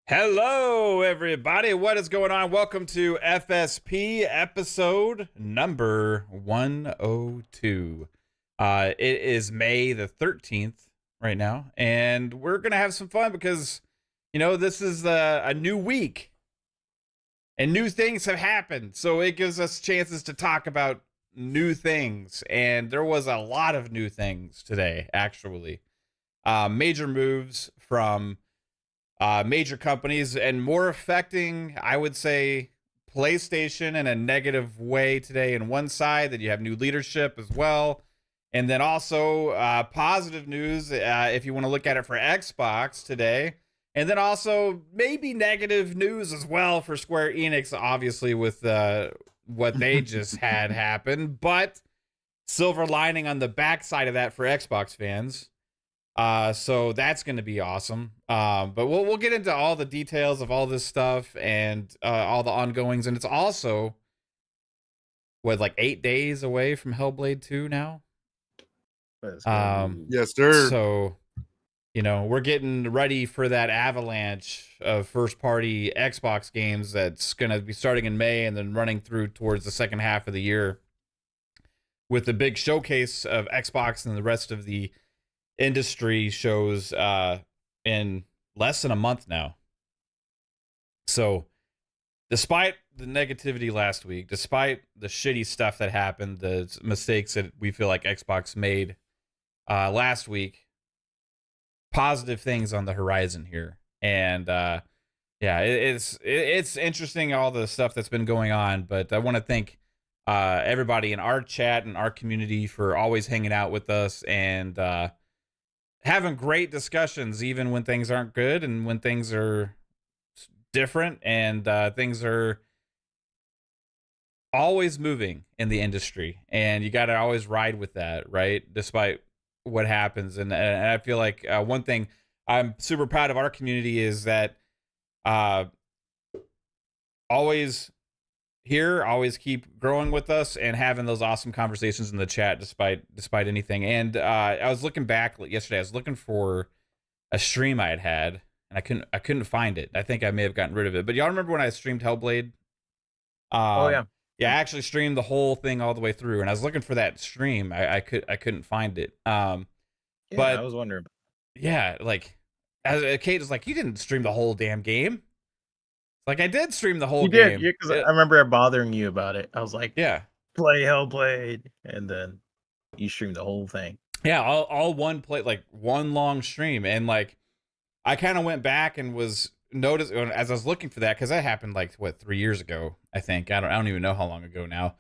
Hello, everybody. What is going on? Welcome to FSP episode number 102. It is May the 13th right now, and we're going to have some fun because, this is a new week and new things have happened. So it gives us chances to talk about new things. And there was a lot of new things today, actually. Major moves from major companies and more affecting, I would say, PlayStation in a negative way today. In one side, that you have new leadership as well, and then also positive news if you want to look at it for Xbox today, and then also maybe negative news as well for Square Enix, obviously with what they just had happen. But silver lining on the backside of that for Xbox fans. So that's going to be awesome. But we'll get into all the details of all this stuff and all the ongoings. And it's also like 8 days away from Hellblade 2 now. Yes, sir. So, we're getting ready for that avalanche of first party Xbox games that's going to be starting in May and then running through towards the second half of the year with the big showcase of Xbox and the rest of the industry shows in less than a month now. So despite the negativity last week, despite the shitty stuff that happened, the mistakes that we feel like Xbox made last week, positive things on the horizon here. And it's interesting, all the stuff that's been going on. But I want to thank everybody in our chat and our community for always hanging out with us and having great discussions, even when things aren't good and when things are different and things are always moving in the industry. And you got to always ride with that, right? Despite what happens. And I feel like one thing I'm super proud of our community is that always keep growing with us and having those awesome conversations in the chat despite anything. And I was looking back yesterday. I was looking for a stream I had and I couldn't find it. I think I may have gotten rid of it. But y'all remember when I streamed Hellblade? Oh yeah. Yeah, I actually streamed the whole thing all the way through, and I was looking for that stream. I couldn't find it. But I was wondering. Yeah, like as Kate was like, "You didn't stream the whole damn game." Like, I did stream the whole game. You did, because I remember bothering you about it. I was like, yeah, play Hellblade, and then you streamed the whole thing. Yeah, all one play, like one long stream. And like, I kind of went back and was noticed as I was looking for that, because that happened like 3 years ago, I think. I don't even know how long ago now.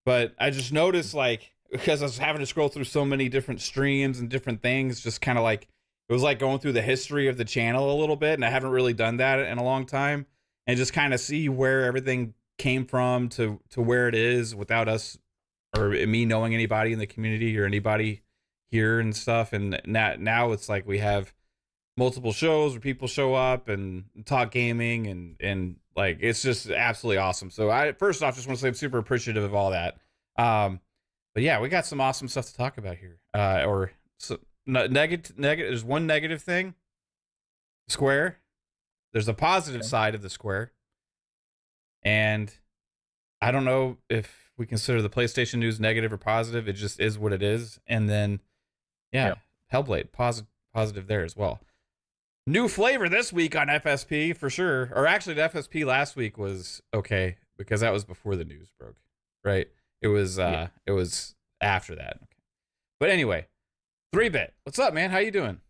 But I just noticed, like, because I was having to scroll through so many different streams and different things, just kind of like, it was like going through the history of the channel a little bit, and I haven't really done that in a long time. And just kind of see where everything came from to where it is without us or me knowing anybody in the community or anybody here and stuff. And now it's like we have multiple shows where people show up and talk gaming and like, it's just absolutely awesome. So I first off just want to say I'm super appreciative of all that. But yeah, we got some awesome stuff to talk about here. Negative. There's one negative thing. Square. There's a positive side of the Square. And I don't know if we consider the PlayStation news negative or positive. It just is what it is. And then, Hellblade, positive there as well. New flavor this week on FSP for sure. Or actually, the FSP last week was okay because that was before the news broke, right? It was it was after that. Okay. But anyway, 3-Bit, what's up, man? How you doing?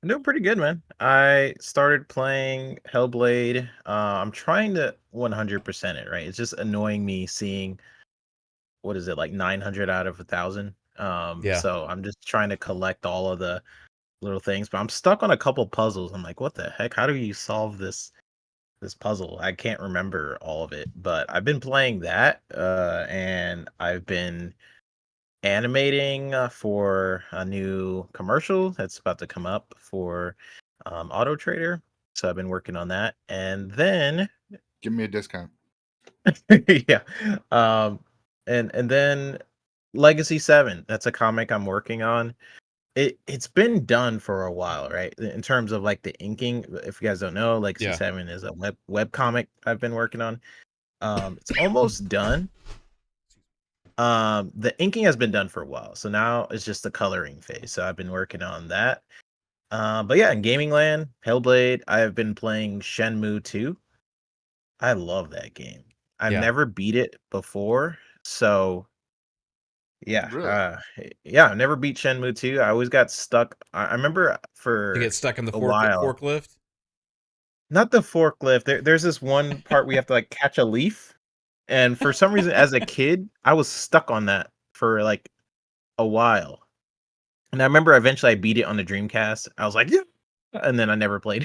I'm doing pretty good, man. I started playing Hellblade. I'm trying to 100% it, right? It's just annoying me seeing, what is it, like 900 out of 1,000. So I'm just trying to collect all of the little things, but I'm stuck on a couple puzzles. I'm like, what the heck? How do you solve this puzzle? I can't remember all of it, but I've been playing that, and I've been animating for a new commercial that's about to come up for Auto Trader. So I've been working on that, and then give me a discount. yeah, and then Legacy 7. That's a comic I'm working on. It's been done for a while, right? In terms of like the inking, if you guys don't know, Legacy Yeah. 7 is a web comic I've been working on. It's almost done. The inking has been done for a while, so now it's just the coloring phase. So I've been working on that. But yeah, in gaming land, Hellblade, I have been playing Shenmue 2. I love that game. I've Yeah. never beat it before, so yeah, Really? yeah, I never beat Shenmue 2. I always got stuck. I remember To get for stuck in the a while, forklift. not the forklift. There's this one part we have to like catch a leaf, and for some reason, as a kid, I was stuck on that for like a while. And I remember eventually I beat it on the Dreamcast. I was like, yeah, and then I never played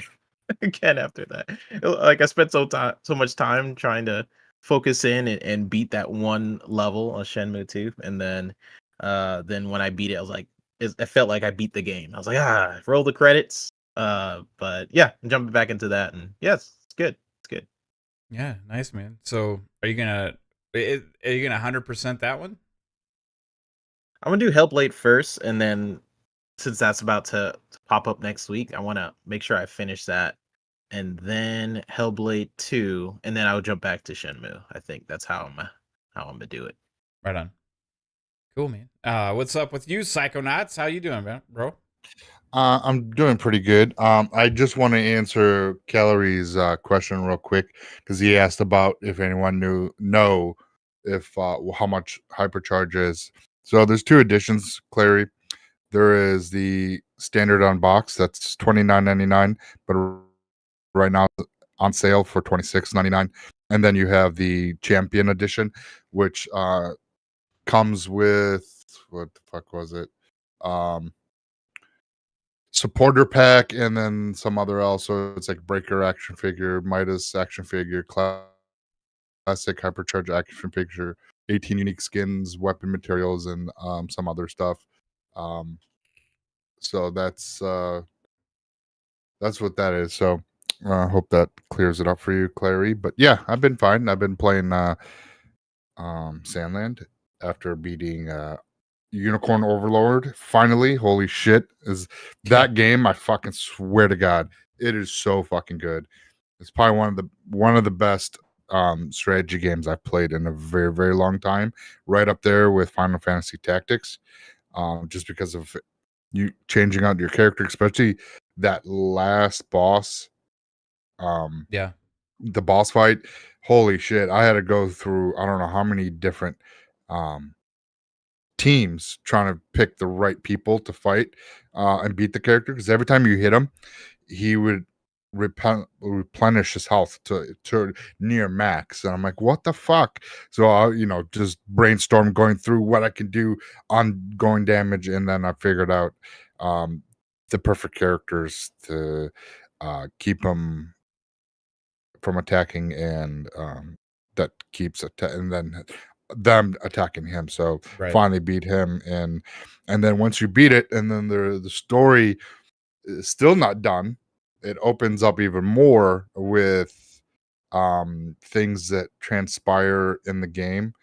it again after that. Like I spent so much time trying to focus in and beat that one level on Shenmue 2, and then when I beat it, I was like, it felt like I beat the game. I was like, roll the credits. But yeah, I'm jumping back into that, and yes, it's good. It's good. Yeah, nice, man. So, are you gonna 100% that one? I'm gonna do Hellblade first, and then since that's about to pop up next week, I want to make sure I finish that, and then Hellblade 2, and then I'll jump back to Shenmue. I think that's how I'm gonna do it. Right on. Cool, man. What's up with you, Psychonauts? How you doing, man, bro? I'm doing pretty good. I just want to answer Calories question real quick because he asked about if anyone know if how much hypercharge is. So there's two editions, Clary. There is the standard on box that's $29.99, but right now it's on sale for $26.99. And then you have the Champion edition, which comes with what the fuck was it? Um, Supporter pack and then some other else. So it's like Breaker action figure, Midas action figure, classic hypercharge action figure, 18 unique skins, weapon materials, and some other stuff. Um, so that's what that is. So I hope that clears it up for you, Clary. But yeah, I've been fine. I've been playing Sandland after beating Unicorn Overlord. Finally, holy shit, is that game? I fucking swear to God, it is so fucking good. It's probably one of the best strategy games I've played in a very very long time. Right up there with Final Fantasy Tactics, just because of you changing out your character, especially that last boss. Yeah. The boss fight. Holy shit! I had to go through I don't know how many different um teams trying to pick the right people to fight and beat the character because every time you hit him, he would replenish his health to near max, and I'm like, what the fuck? So I, just brainstorm going through what I can do ongoing damage, and then I figured out um, the perfect characters to keep him from attacking, and that keeps and then them attacking him. So Right. finally beat him, and then once you beat it, and then the story is still not done. It opens up even more with things that transpire in the game,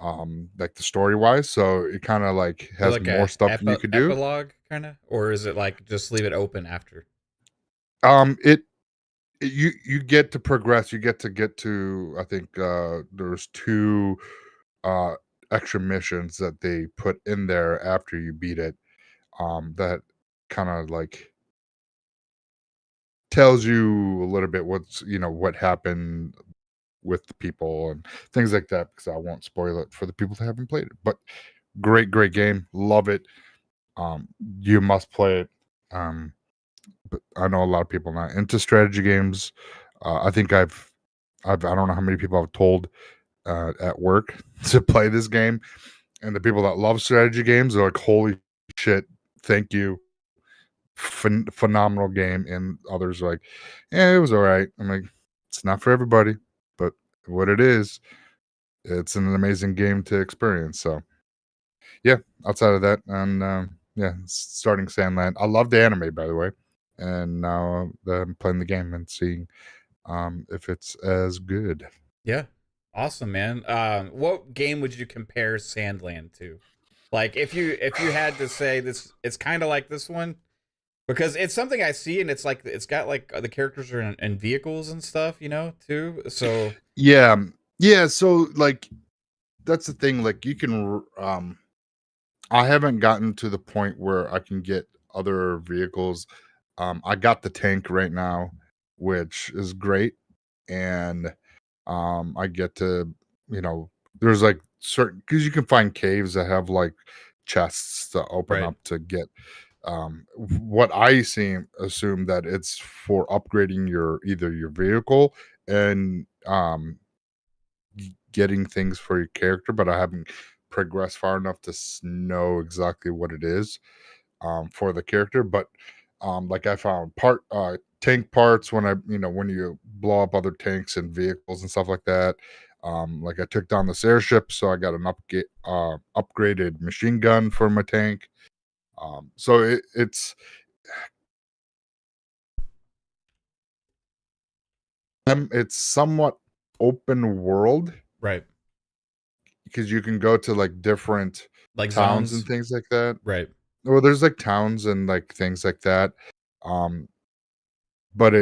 like the story wise. So it kind of like So has like more a stuff you could do. epilogue kind of, or is it like just leave it open after? It you get to progress. You get to I think there's two uh extra missions that they put in there after you beat it, that kind of like tells you a little bit what happened with the people and things like that, because I won't spoil it for the people that haven't played it. But great game, love it. You must play it. But I know a lot of people not into strategy games. I think I don't know how many people I've told at work to play this game, and the people that love strategy games are like, "Holy shit, thank you, phenomenal game." And others are like, "Yeah, it was all right." I'm like, "It's not for everybody, but what it is, it's an amazing game to experience." So yeah, outside of that, and yeah, starting Sandland. I love the anime, by the way, and now I'm playing the game and seeing if it's as good. Yeah. Awesome, man. What game would you compare Sandland to? Like if you had to say this, it's kind of like this one because it's something I see, and it's like it's got like the characters are in vehicles and stuff, you know, too. So Yeah, yeah. So like that's the thing. Like you can. I haven't gotten to the point where I can get other vehicles. I got the tank right now, which is great, and I get to, there's like certain because you can find caves that have like chests to open right, up to get. What I assume that it's for upgrading either your vehicle and getting things for your character, but I haven't progressed far enough to know exactly what it is for the character. But like I found tank parts when when you blow up other tanks and vehicles and stuff like that. Like I took down this airship, so I got an upgraded machine gun for my tank. So it's somewhat open world right, because you can go to like different like towns and zones, things like that. right. Well, there's like towns and like things like that. But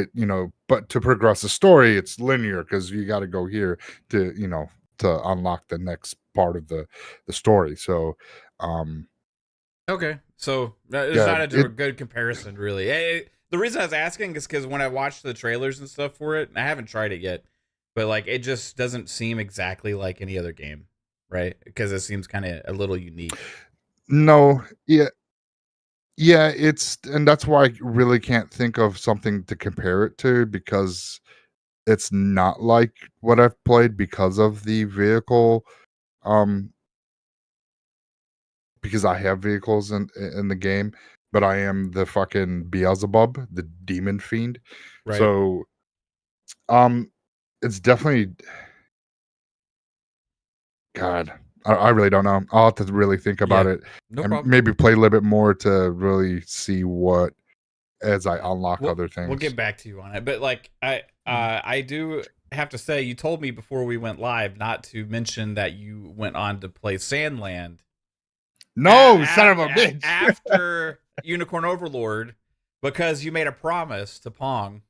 but to progress the story, it's linear because you got to go here to unlock the next part of the story. So, Okay, so there's yeah, not a good comparison, really. The reason I was asking is because when I watched the trailers and stuff for it, and I haven't tried it yet, but like it just doesn't seem exactly like any other game, right? Because it seems kind of a little unique. no, yeah, yeah, and that's why I really can't think of something to compare it to because it's not like what I've played because of the vehicle. Um, because I have vehicles in the game, but I am the fucking Beelzebub, the demon fiend. Right. So, um, it's definitely God. I really don't know. I'll have to really think about Yeah. it No and problem. maybe play a little bit more to really see what as I unlock other We'll things. get back to you on it, but like I do have to say, you told me before we went live not to mention that you went on to play Sandland No, son of a bitch. after Unicorn Overlord because you made a promise to Pong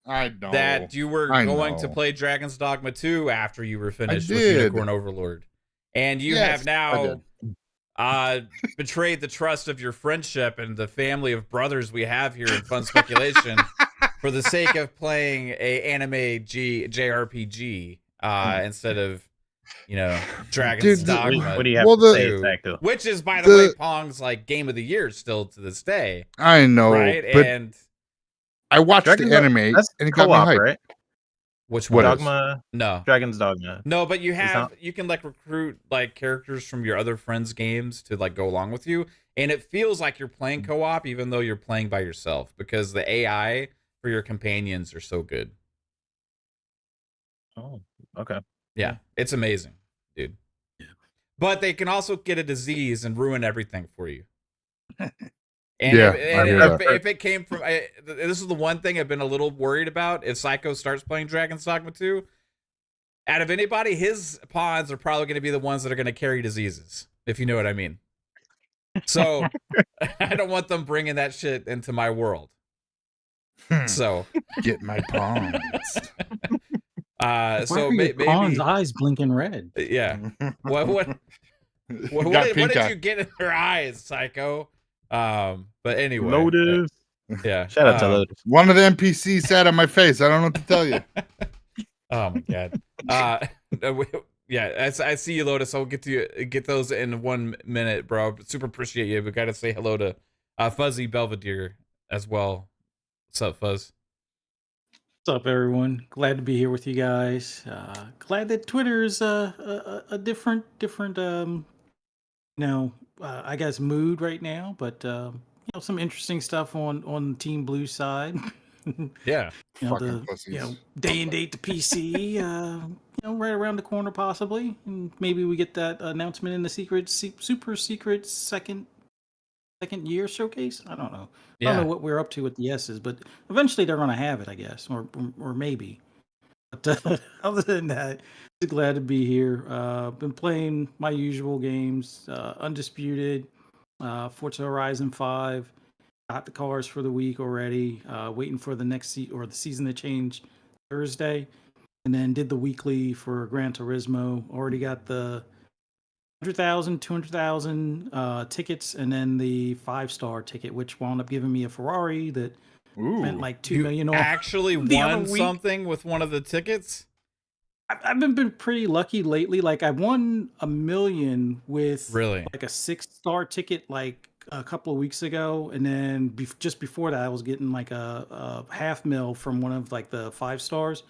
I know. that you were I going to know. play Dragon's Dogma 2 after you were finished with did. Unicorn Overlord. And you Yes, have I did. now betrayed the trust of your friendship and the family of brothers we have here in Fun Speculation for the sake of playing a anime JRPG instead of Dragon's Dude, Dogma What do you have well, to say, 2, exactly? which is, by the way, the Pong's like game of the year still to this day, I know, right? but And I watched Dragon's the anime and That's it got me co-op, hyped. right? which What one? is? Dogma, No, Dragon's Dogma. no, but you It's not. can like recruit like characters from your other friends' games to like go along with you, and it feels like you're playing co-op even though you're playing by yourself because the AI for your companions are so good. Oh, okay. Yeah, it's amazing, dude. But they can also get a disease and ruin everything for you. And Yeah, I hear that. if it came from, this is the one thing I've been a little worried about. If Psycho starts playing Dragon's Dogma 2, out of anybody, his pawns are probably going to be the ones that are going to carry diseases, if you know what I mean. So I don't want them bringing that shit into my world. So Get my pawns. so maybe Pawn's eyes blinking red. Yeah. What Got pink did eye. you get in their eyes, Psycho? But anyway, Lotus. yeah. Shout out to Lotus. One of the NPCs sat on my face. I don't know what to tell you. Oh my god. Yeah, I see you, Lotus. I'll get those in 1 minute, bro. Super appreciate you. We gotta say hello to Fuzzy Belvedere as well. What's up, Fuzz? What's up, everyone? Glad to be here with you guys. Glad that Twitter's a different I guess mood right now, but some interesting stuff on Team Blue side. Yeah. Fucking pussies. Day and date to PC, right around the corner possibly, and maybe we get that announcement in the super secret second year showcase. I don't know. I don't know what we're up to with the S's, but eventually they're going to have it, I guess, or maybe. But other than that, just glad to be here. Been playing my usual games, Undisputed, Forza Horizon 5. Got the cars for the week already. Waiting for the next or the season to change Thursday, and then did the weekly for Gran Turismo. Already got the 100,000, 200,000 tickets, and then the 5-star ticket, which wound up giving me a Ferrari that spent Ooh. like $2 You million on actually the other won week. something with one of the tickets? I've been pretty lucky lately. Like I won $1 million with Really? like a 6-star ticket like a couple of weeks ago, and then just before that, I was getting like a $500,000 from one of like the 5-stars.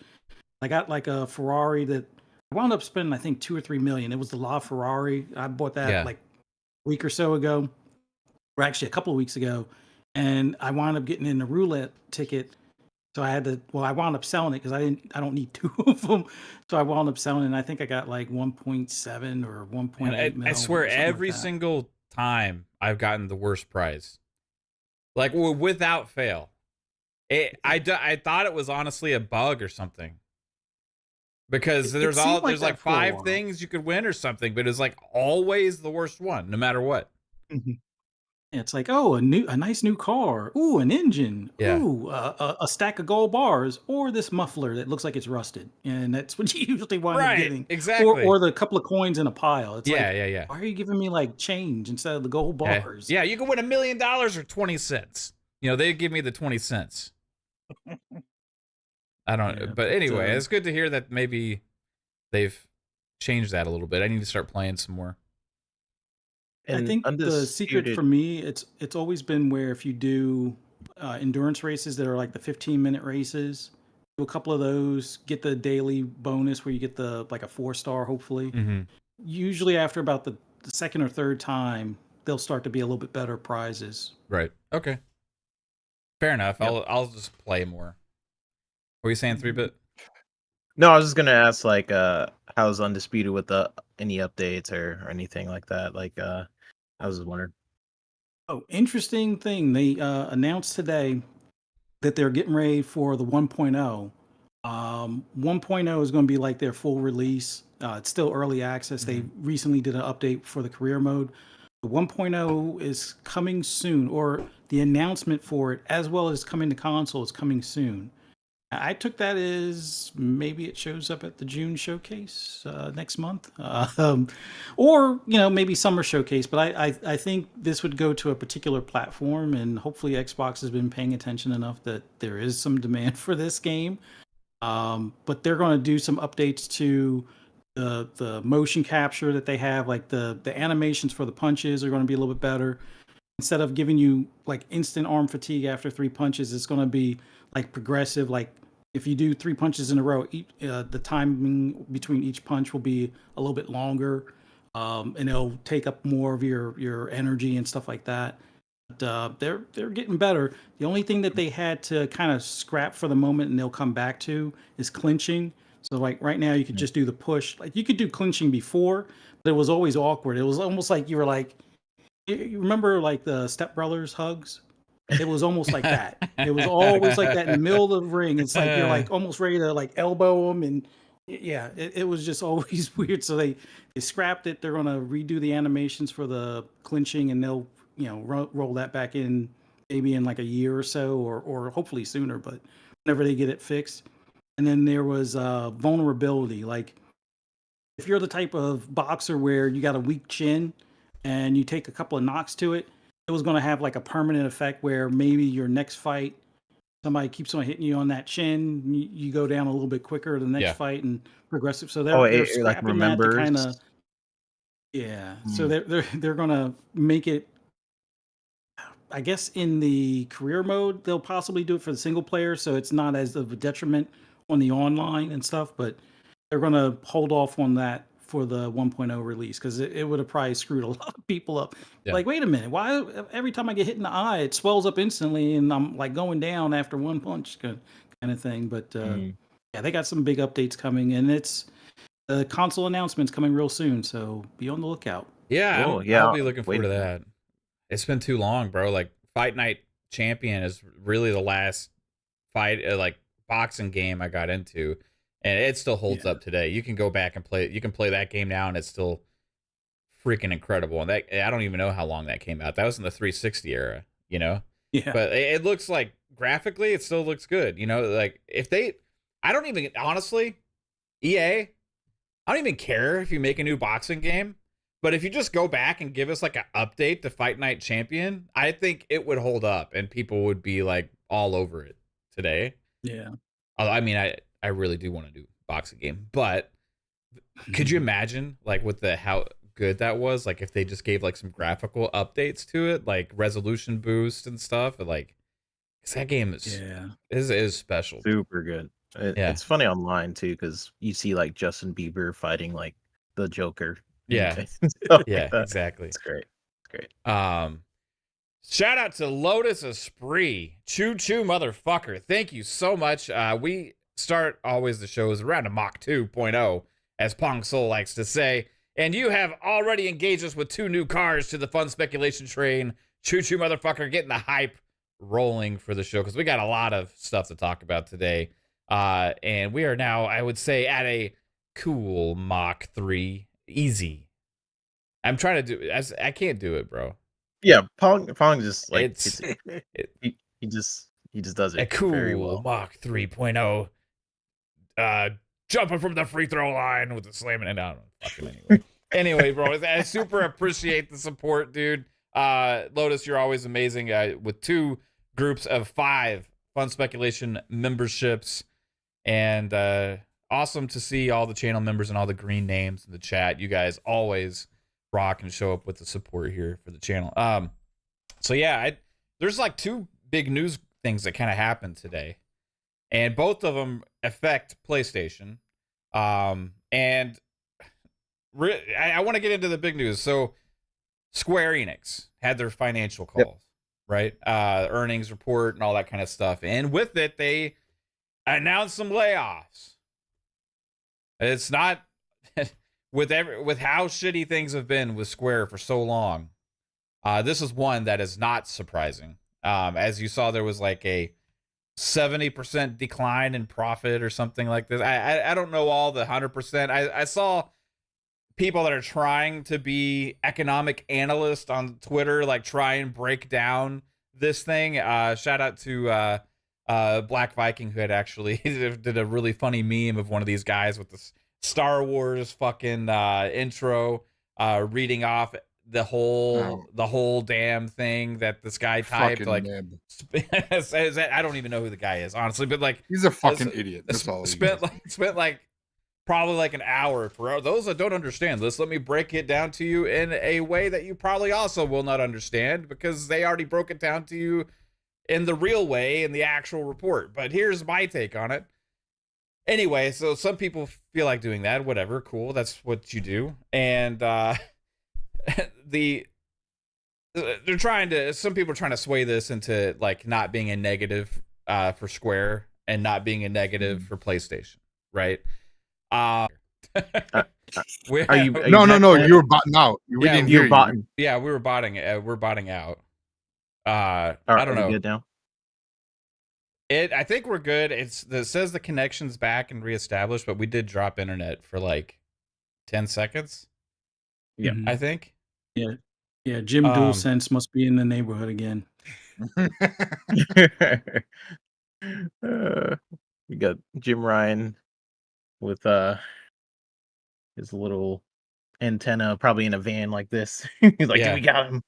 I got like a Ferrari that I wound up spending I think 2 or 3 million. It was the La Ferrari. I bought that Yeah. like a week or so ago, or actually a couple of weeks ago, and I wound up getting in the roulette ticket. So I had to. Well, I wound up selling it because I don't need 2 of them. So I wound up selling it. And I think I got like 1.7 or 1.8 And mil. I swear, or something like every that. single time I've gotten the worst prize, like without fail. I thought it was honestly a bug or something, because It there's seemed there's that like for a 5 while. things you could win or something, but it's like always the worst one, no matter what. Mhm. It's like, oh, a nice new car. Ooh, an engine. Yeah. Ooh, a stack of gold bars, or this muffler that looks like it's rusted, and that's what you usually wind up Right. getting. Exactly. Or the couple of coins in a pile. It's Yeah. like, Yeah. Yeah. why are you giving me like change instead of the gold Yeah. bars? Yeah. You can win $1 million or 20 cents. You know, they give me the 20 cents. I don't. Yeah, but anyway, uh, it's good to hear that maybe they've changed that a little bit. I need to start playing some more. I And think the secret for Undisputed. me, it's always been where if you do endurance races that are like the 15-minute races, do a couple of those, get the daily bonus where you get the like a 4-star, hopefully. Mm-hmm. Usually after about the second or third time, they'll start to be a little bit better prizes. Right. Okay. Fair enough. Yep. I'll just play more. What were you saying, 3-bit? No, I was just gonna ask like how's Undisputed with the any updates or anything like that. Like I was just wondering. Oh, interesting thing. They announced today that they're getting ready for the 1.0. 1.0 is going to be like their full release. It's still early access. They recently did an update for the career mode. The 1.0 is coming soon, or the announcement for it, as well as coming to console, is coming soon. I took that as maybe it shows up at the June showcase next month, or maybe summer showcase. But I think this would go to a particular platform, and hopefully Xbox has been paying attention enough that there is some demand for this game. But they're going to do some updates to the motion capture that they have, like the animations for the punches are going to be a little bit better. Instead of giving you like instant arm fatigue after 3 punches, it's going to be like progressive. Like if you do 3 punches in a row, the timing between each punch will be a little bit longer, and it'll take up more of your energy and stuff like that. But they're getting better. The only thing that they had to kind of scrap for the moment, and they'll come back to, is clinching. So like right now, you could just do the push. Like you could do clinching before, but it was always awkward. It was almost like you were like, you remember like the Step Brothers hugs? It was almost like that. It was always like that in the middle of the ring. It's like you're like almost ready to like elbow them, and yeah, it was just always weird. So they scrapped it. They're gonna redo the animations for the clinching, and they'll roll that back in maybe in like a year or so, or hopefully sooner. But whenever they get it fixed, and then there was vulnerability. Like if you're the type of boxer where you got a weak chin and you take a couple of knocks to it, it was going to have like a permanent effect where maybe your next fight, somebody keeps on hitting you on that chin, you go down a little bit quicker the next Yeah. fight and progressive. So Oh, they're it like scrapping that to kind of remembers. So they're going to make it. I guess in the career mode, they'll possibly do it for the single player, so it's not as of a detriment on the online and stuff. But they're going to hold off on that for the 1.0 release because it would have probably screwed a lot of people up. Yeah. Like, wait a minute, why every time I get hit in the eye, it swells up instantly and I'm like going down after one punch kind of thing. But yeah, they got some big updates coming, and it's the console announcement's coming real soon, so be on the lookout. Yeah, Cool. Yeah, I'll be looking forward to waiting. that. It's been too long, bro. Like Fight Night Champion is really the last fight like boxing game I got into, and it still holds Yeah. up today. You can go back and play it. You can play that game now, and it's still freaking incredible. And that I don't even know how long that came out. That was in the 360 era, you know. Yeah. But it looks like graphically, it still looks good. You know, like if they, I don't even honestly, EA, I don't even care if you make a new boxing game. But if you just go back and give us like an update to Fight Night Champion, I think it would hold up and people would be like all over it today. Yeah. I mean, I really do want to do a boxing game, but could you imagine like with the how good that was? Like if they just gave like some graphical updates to it, like resolution boost and stuff, and like because that game is special. Super good. It's funny online too because you see like Justin Bieber fighting like the Joker. Yeah, yeah, exactly. It's great. It's great. Shout out to Lotus Esprit, choo choo motherfucker. Thank you so much. We start always the shows around a Mach 2.0, as Pong Soul likes to say. And you have already engaged us with 2 new cars to the fun speculation train. Choo choo motherfucker, getting the hype rolling for the show because we got a lot of stuff to talk about today. And we are now, I would say, at a cool Mach 3. Easy. I'm trying to do it. I can't do it, bro. Yeah, Pong just like he just does it a cool very well. Mach 3.0. Jumping from the free throw line with the slamming it down. Anyway, bro, I super appreciate the support, dude. Lotus, you're always amazing. With 2 groups of 5 Fun Speculation memberships, and awesome to see all the channel members and all the green names in the chat. You guys always rock and show up with the support here for the channel. So yeah, there's like 2 big news things that kind of happened today, and both of them affect PlayStation. And I want to get into the big news. So Square Enix had their financial calls, right? Earnings report and all that kind of stuff, and with it, they announced some layoffs. It's not with how shitty things have been with Square for so long. This is one that is not surprising. As you saw, there was like a 70% decline in profit or something like this. I don't know all the 100%. I saw people that are trying to be economic analysts on Twitter like try and break down this thing. Shout out to Black Viking, who had actually did a really funny meme of one of these guys with the Star Wars fucking intro, reading off the whole damn thing that this guy typed. Like, I don't even know who the guy is, honestly, but like he's a fucking idiot. That's all. Spent like probably like an hour. For those that don't understand this, let me break it down to you in a way that you probably also will not understand, because they already broke it down to you in the real way in the actual report. But here's my take on it. Anyway, so some people feel like doing that. Whatever, cool. That's what you do. And some people are trying to sway this into like not being a negative for Square and not being a negative for PlayStation, right? No, you were botting out. We didn't hear you. Yeah, we were botting. We're botting out. I don't know. Good now? I think we're good. It says the connection's back and reestablished, but we did drop internet for like 10 seconds. Yeah, I think. Yeah. Jim DualSense must be in the neighborhood again. We got Jim Ryan with his little antenna, probably in a van like this. He's like, "We got him."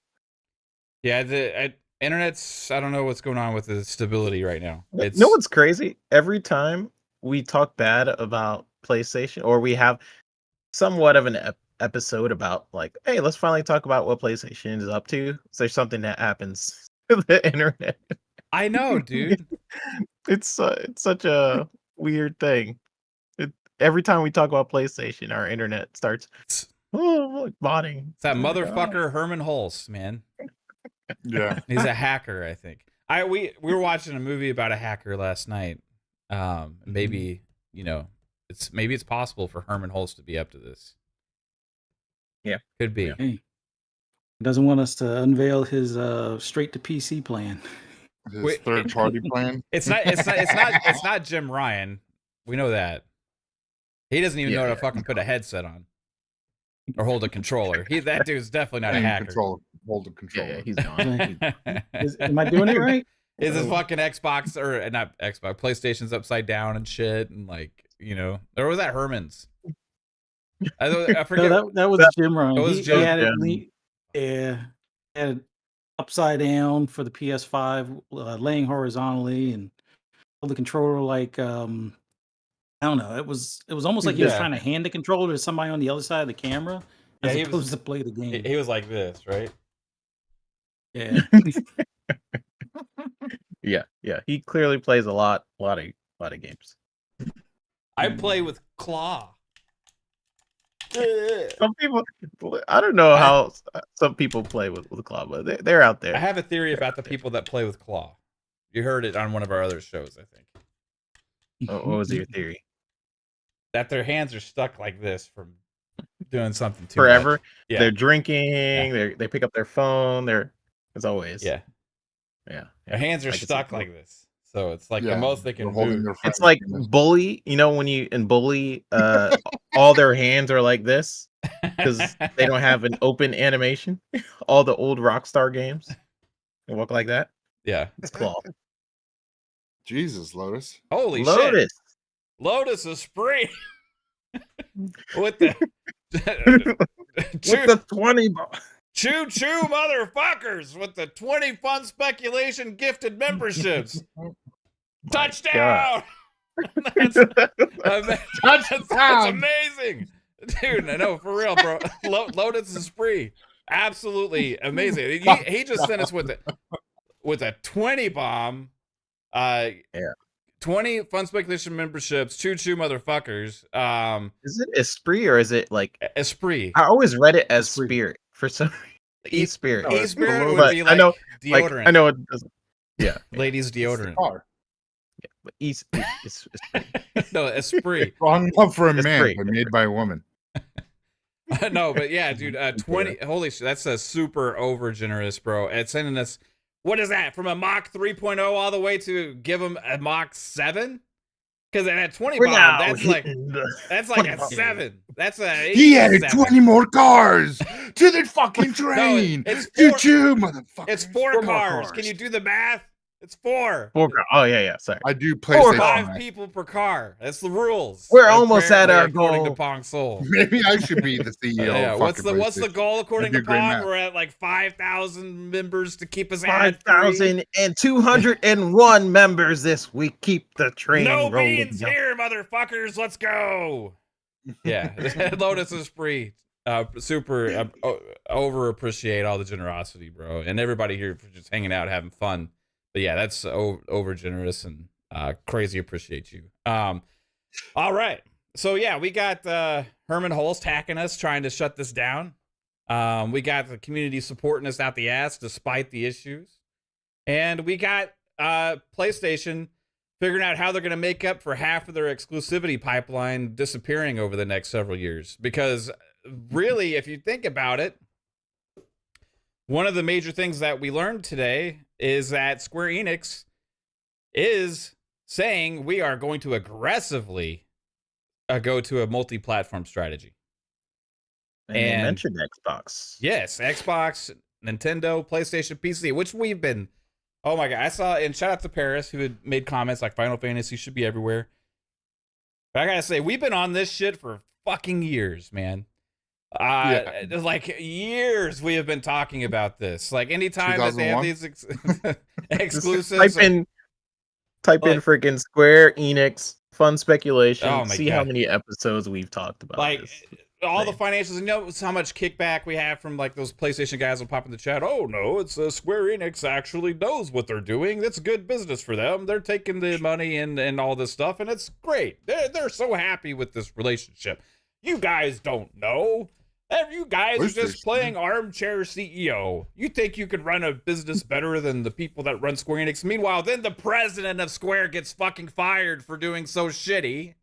Yeah, the internet's. I don't know what's going on with the stability right now. No, what's crazy? Every time we talk bad about PlayStation, or we have somewhat of an episode about like, hey, let's finally talk about what PlayStation is up to, so there's something that happens to the internet. I know, dude. It's such a weird thing. Every time we talk about PlayStation, our internet starts botting. It's that motherfucker Herman Hulst, man. Yeah, he's a hacker, I think. We were watching a movie about a hacker last night. Maybe it's possible for Herman Hulst to be up to this. Yeah, could be. Hey, he doesn't want us to unveil his straight to PC plan. His third party plan. It's not Jim Ryan. We know that. He doesn't even know how to Yeah. fucking put a headset on or hold a controller. That dude's definitely not a hacker. Hold the controller. Yeah, he's gone. Am I doing it right? Is his fucking Xbox or not Xbox, PlayStation's upside down and shit, and like, you know, or was that Herman's? I forget. No, that was Jim Ryan. It was He Jim. had it, had it upside down for the PS5, laying horizontally, and hold the controller like I don't know. It was almost like he was Yeah. trying to hand the controller to somebody on the other side of the camera as he opposed to play the game. He was like this, right? Yeah. Yeah. He clearly plays a lot of games. I play with Claw. Some people, I don't know how some people play with Claw, but they're out there. I have a theory about the people that play with Claw. You heard it on one of our other shows, I think. What was your theory? That their hands are stuck like this from doing something too Forever. much. Yeah. They're drinking. They pick up their phone. As always. Yeah. Yeah. Their hands are I can see stuck that. like this. So it's like Yeah, the most they they're can holding do. their It's friends' like fingers. Bully. You know, when you in Bully, all their hands are like this because they don't have an open animation. All the old Rockstar games, they walk like that. Yeah. It's Claw. Jesus, Lotus. Holy shit. Lotus. Lotus is free. With the With the 20 ball. choo motherfuckers with the 20 fun speculation gifted memberships. Touchdown! That's amazing, dude. No, for real, bro. Lotus is free. Absolutely amazing. He just sent us with a 20 bomb. 20 fun speculation memberships. Choo motherfuckers. Is it Esprit or is it like Esprit? I always read it as Esprit. Spirit for some E-Spirit. No, E-Spirit would But be I like know, deodorant. I know it doesn't. Yeah, Ladies It's the deodorant. car. but it's No, Esprit. Wrong love for a It's man, free. but made by a woman. No, but yeah, dude, 20. Holy shit, that's a super over generous, bro. It's sending us. What is that? From a Mach 3.0 all the way to give him a Mach 7? Because at 20 We're bomb, now that's like hitting the a 20 7. That's a He added 7. 20 more cars to the fucking No, train. it's Choo 4. choo, motherfucker. It's 4 4 more cars. cars. Can you do the math? It's 4. Oh yeah. Sorry. I do Four, PlayStation. 5 Mac. people per car. That's the rules. We're almost at Apparently, our according goal. to Pong Soul. Maybe I should be the CEO. Yeah, of what's fucking the PlayStation. goal according That'd to be a great Pong? map. We're at like 5,000 members to keep us at 5,201 members this week. Keep the train No rolling. beans here, motherfuckers. Let's go. Yeah, Lotus is free. Super over appreciate all the generosity, bro, and everybody here for just hanging out, having fun. But yeah, that's over generous and crazy appreciate you. All right. So yeah, we got Herman Holst hacking us, trying to shut this down. We got the community supporting us out the ass despite the issues. And we got PlayStation figuring out how they're going to make up for half of their exclusivity pipeline disappearing over the next several years. Because really, if you think about it, one of the major things that we learned today is that Square Enix is saying we are going to aggressively go to a multi-platform strategy. And they mentioned Xbox. Yes, Xbox, Nintendo, PlayStation, PC, which we've been. Oh my god, I saw, and shout out to Paris who had made comments like Final Fantasy should be everywhere. But I gotta say, we've been on this shit for fucking years, man. Like years we have been talking about this. Like anytime that they have 2001? these exclusives. Type in freaking Square Enix fun speculation. Oh my see God. how many episodes we've talked about. Like this. all the financials, you know how much kickback we have from like those PlayStation guys will pop in the chat. Oh no, it's Square Enix actually knows what they're doing. That's good business for them. They're taking the money and all this stuff, and it's great. They're so happy with this relationship. You guys don't know. You guys are just playing armchair CEO. You think you could run a business better than the people that run Square Enix. Meanwhile, then the president of Square gets fucking fired for doing so shitty.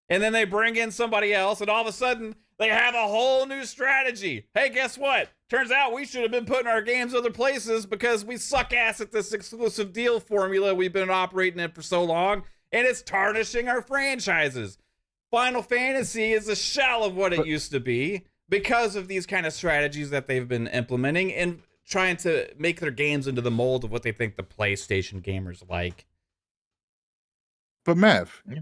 And then they bring in somebody else, and all of a sudden, they have a whole new strategy. Hey, guess what? Turns out we should have been putting our games other places because we suck ass at this exclusive deal formula we've been operating in for so long, and it's tarnishing our franchises. Final Fantasy is a shell of what it But- used to be because of these kind of strategies that they've been implementing and trying to make their games into the mold of what they think the PlayStation gamers like. But Mav, Yeah.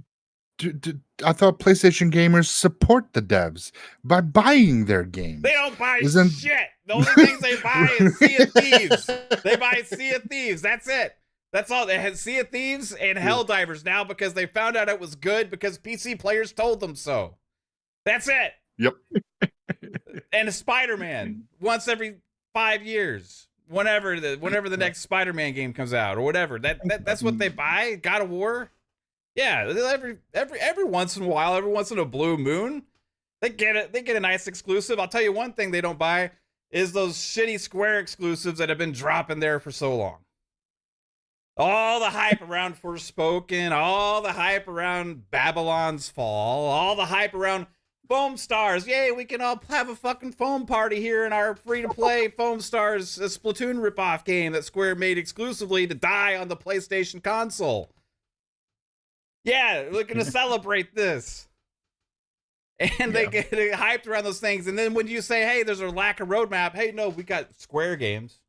I thought PlayStation gamers support the devs by buying their games. They don't buy Isn't- shit. The only things they buy is Sea of Thieves. They buy Sea of Thieves. That's it. That's all. They had Sea of Thieves and Helldivers now because they found out it was good because PC players told them so. That's it. Yep. And a Spider-Man once every 5 years, whenever the next Spider-Man game comes out or whatever. That's what they buy. God of War. Yeah, every once in a while, every once in a blue moon, they get it. They get a nice exclusive. I'll tell you one thing they don't buy is those shitty Square exclusives that have been dropping there for so long. All the hype around Forspoken, all the hype around Babylon's Fall, all the hype around Foam Stars. Yay, we can all have a fucking foam party here in our free-to-play Foam Stars Splatoon ripoff game that Square made exclusively to die on the PlayStation console. Yeah, we're going to celebrate this. And they get hyped around those things. And then when you say, hey, there's a lack of roadmap, hey, no, we got Square games.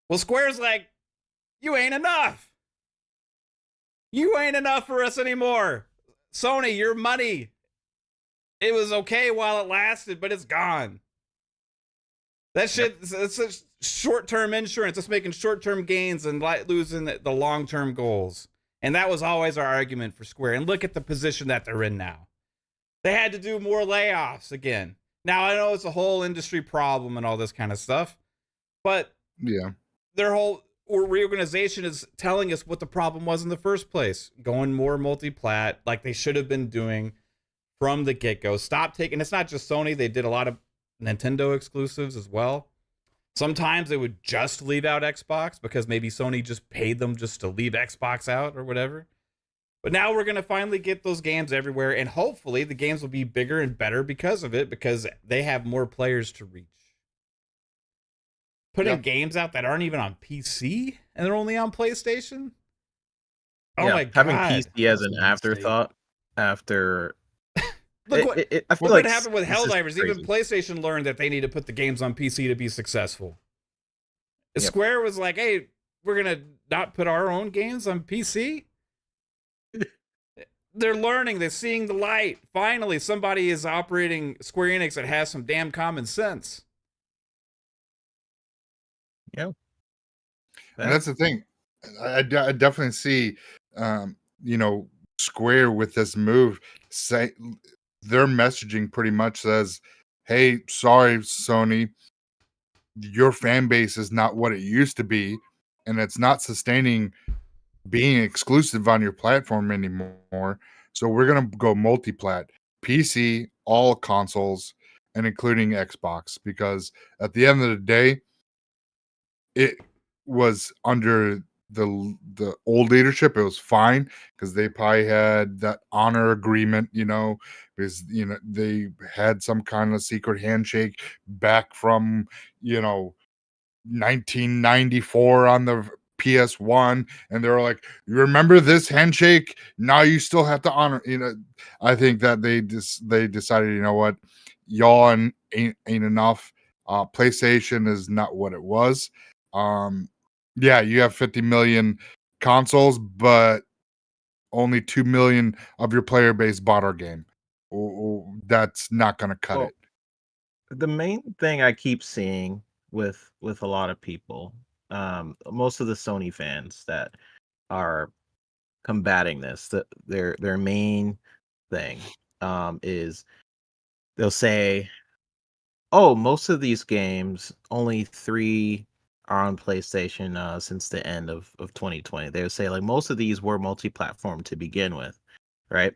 Well, Square's like, you ain't enough. You ain't enough for us anymore. Sony, your money. It was okay while it lasted, but it's gone. That shit, it's a short-term insurance. It's making short-term gains and losing the long-term goals. And that was always our argument for Square. And look at the position that they're in now. They had to do more layoffs again. Now, I know it's a whole industry problem and all this kind of stuff, but Yeah. their whole reorganization is telling us what the problem was in the first place. Going more multi-plat like they should have been doing from the get-go. Stop taking, it's not just Sony. They did a lot of Nintendo exclusives as well. Sometimes they would just leave out Xbox because maybe Sony just paid them just to leave Xbox out or whatever. But now we're going to finally get those games everywhere, and hopefully the games will be bigger and better because of it, because they have more players to reach. Putting games out that aren't even on PC and they're only on PlayStation? Oh my God. Having PC as an afterthought after... Look I feel what like happened with this is Helldivers. Even crazy. PlayStation learned that they need to put the games on PC to be successful. Yep. Square was like, hey, we're going to not put our own games on PC? They're learning. They're seeing the light. Finally, somebody is operating Square Enix that has some damn common sense. Yeah. And that's the thing. I definitely see, Square with this move. Say their messaging pretty much says, "Hey, sorry, Sony, your fan base is not what it used to be, and it's not sustaining being exclusive on your platform anymore. So we're gonna go multi-plat, PC, all consoles, and including Xbox, because at the end of the day, it was under the old leadership. It was fine because they probably had that honor agreement, because they had some kind of secret handshake back from 1994 on the PS1, and they were like, you remember this handshake? Now you still have to honor. I think that they decided, you know what, y'all ain't enough. PlayStation is not what it was. Yeah, you have 50 million consoles, but only 2 million of your player base bought our game. That's not going to cut it. The main thing I keep seeing with a lot of people, most of the Sony fans that are combating this, their main thing is they'll say, oh, most of these games, only 3 are on PlayStation since the end of 2020. They would say like most of these were multi-platform to begin with, right?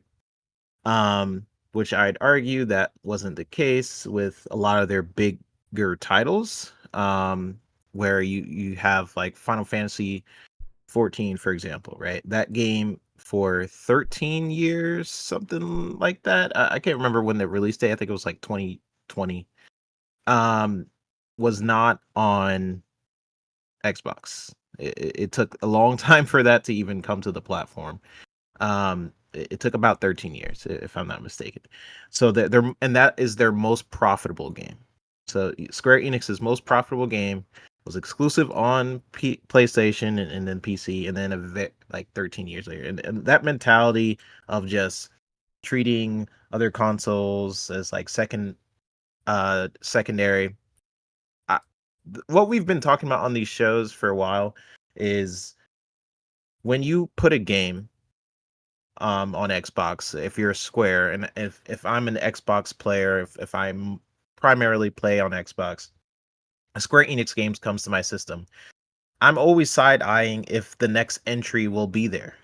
Which I'd argue that wasn't the case with a lot of their bigger titles, where you have like Final Fantasy 14, for example, right? That game for 13 years, something like that. I can't remember when the release date. I think it was like 2020. Was not on Xbox. It took a long time for that to even come to the platform. It took about 13 years, if I'm not mistaken. So that is their most profitable game. So Square Enix's most profitable game was exclusive on PlayStation and then PC, and then like 13 years later, and that mentality of just treating other consoles as like secondary. What we've been talking about on these shows for a while is when you put a game on Xbox, if you're a Square, and if I'm an Xbox player, if I'm primarily play on Xbox, a Square Enix games comes to my system, I'm always side eyeing if the next entry will be there.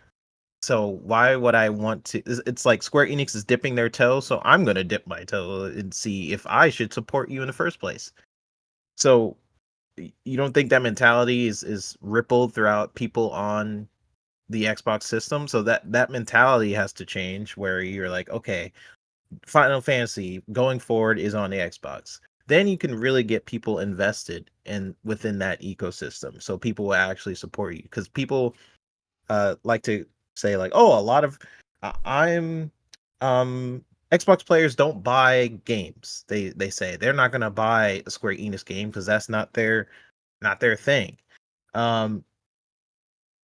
So why would I want to? It's like Square Enix is dipping their toe, so I'm gonna dip my toe and see if I should support you in the first place. So you don't think that mentality is rippled throughout people on the Xbox system? So that mentality has to change, where you're like, okay, Final Fantasy going forward is on the Xbox. Then you can really get people invested in within that ecosystem, so people will actually support you. Because people like to say like, oh, a lot of I'm Xbox players don't buy games. They say they're not gonna buy a Square Enix game because that's not their thing. Um,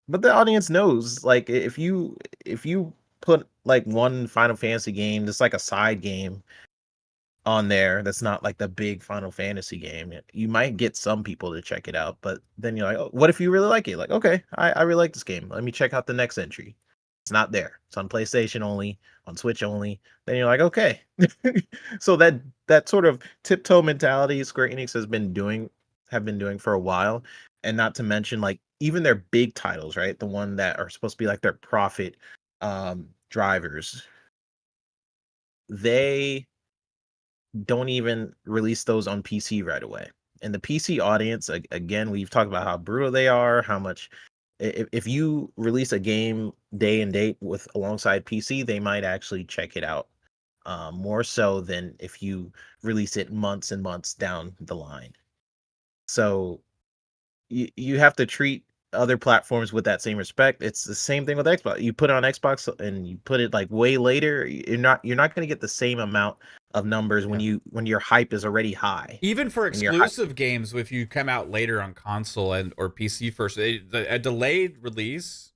but the audience knows, like, if you put like one Final Fantasy game that's like a side game on there that's not like the big Final Fantasy game, you might get some people to check it out. But then you're like, oh, what if you really like it? Like, okay, I really like this game. Let me check out the next entry. It's not there. It's on PlayStation only, on Switch only. Then you're like, okay. So that sort of tiptoe mentality Square Enix have been doing for a while. And not to mention, like, even their big titles, right? The one that are supposed to be like their profit drivers. They don't even release those on PC right away. And the PC audience, again, we've talked about how brutal they are, how much if you release a game day and date with alongside PC, they might actually check it out more so than if you release it months and months down the line. So you have to treat other platforms with that same respect. It's the same thing with Xbox. You put it on Xbox and you put it like way later, you're not going to get the same amount of numbers when your hype is already high. Even for exclusive games, if you come out later on console and or PC first, a delayed release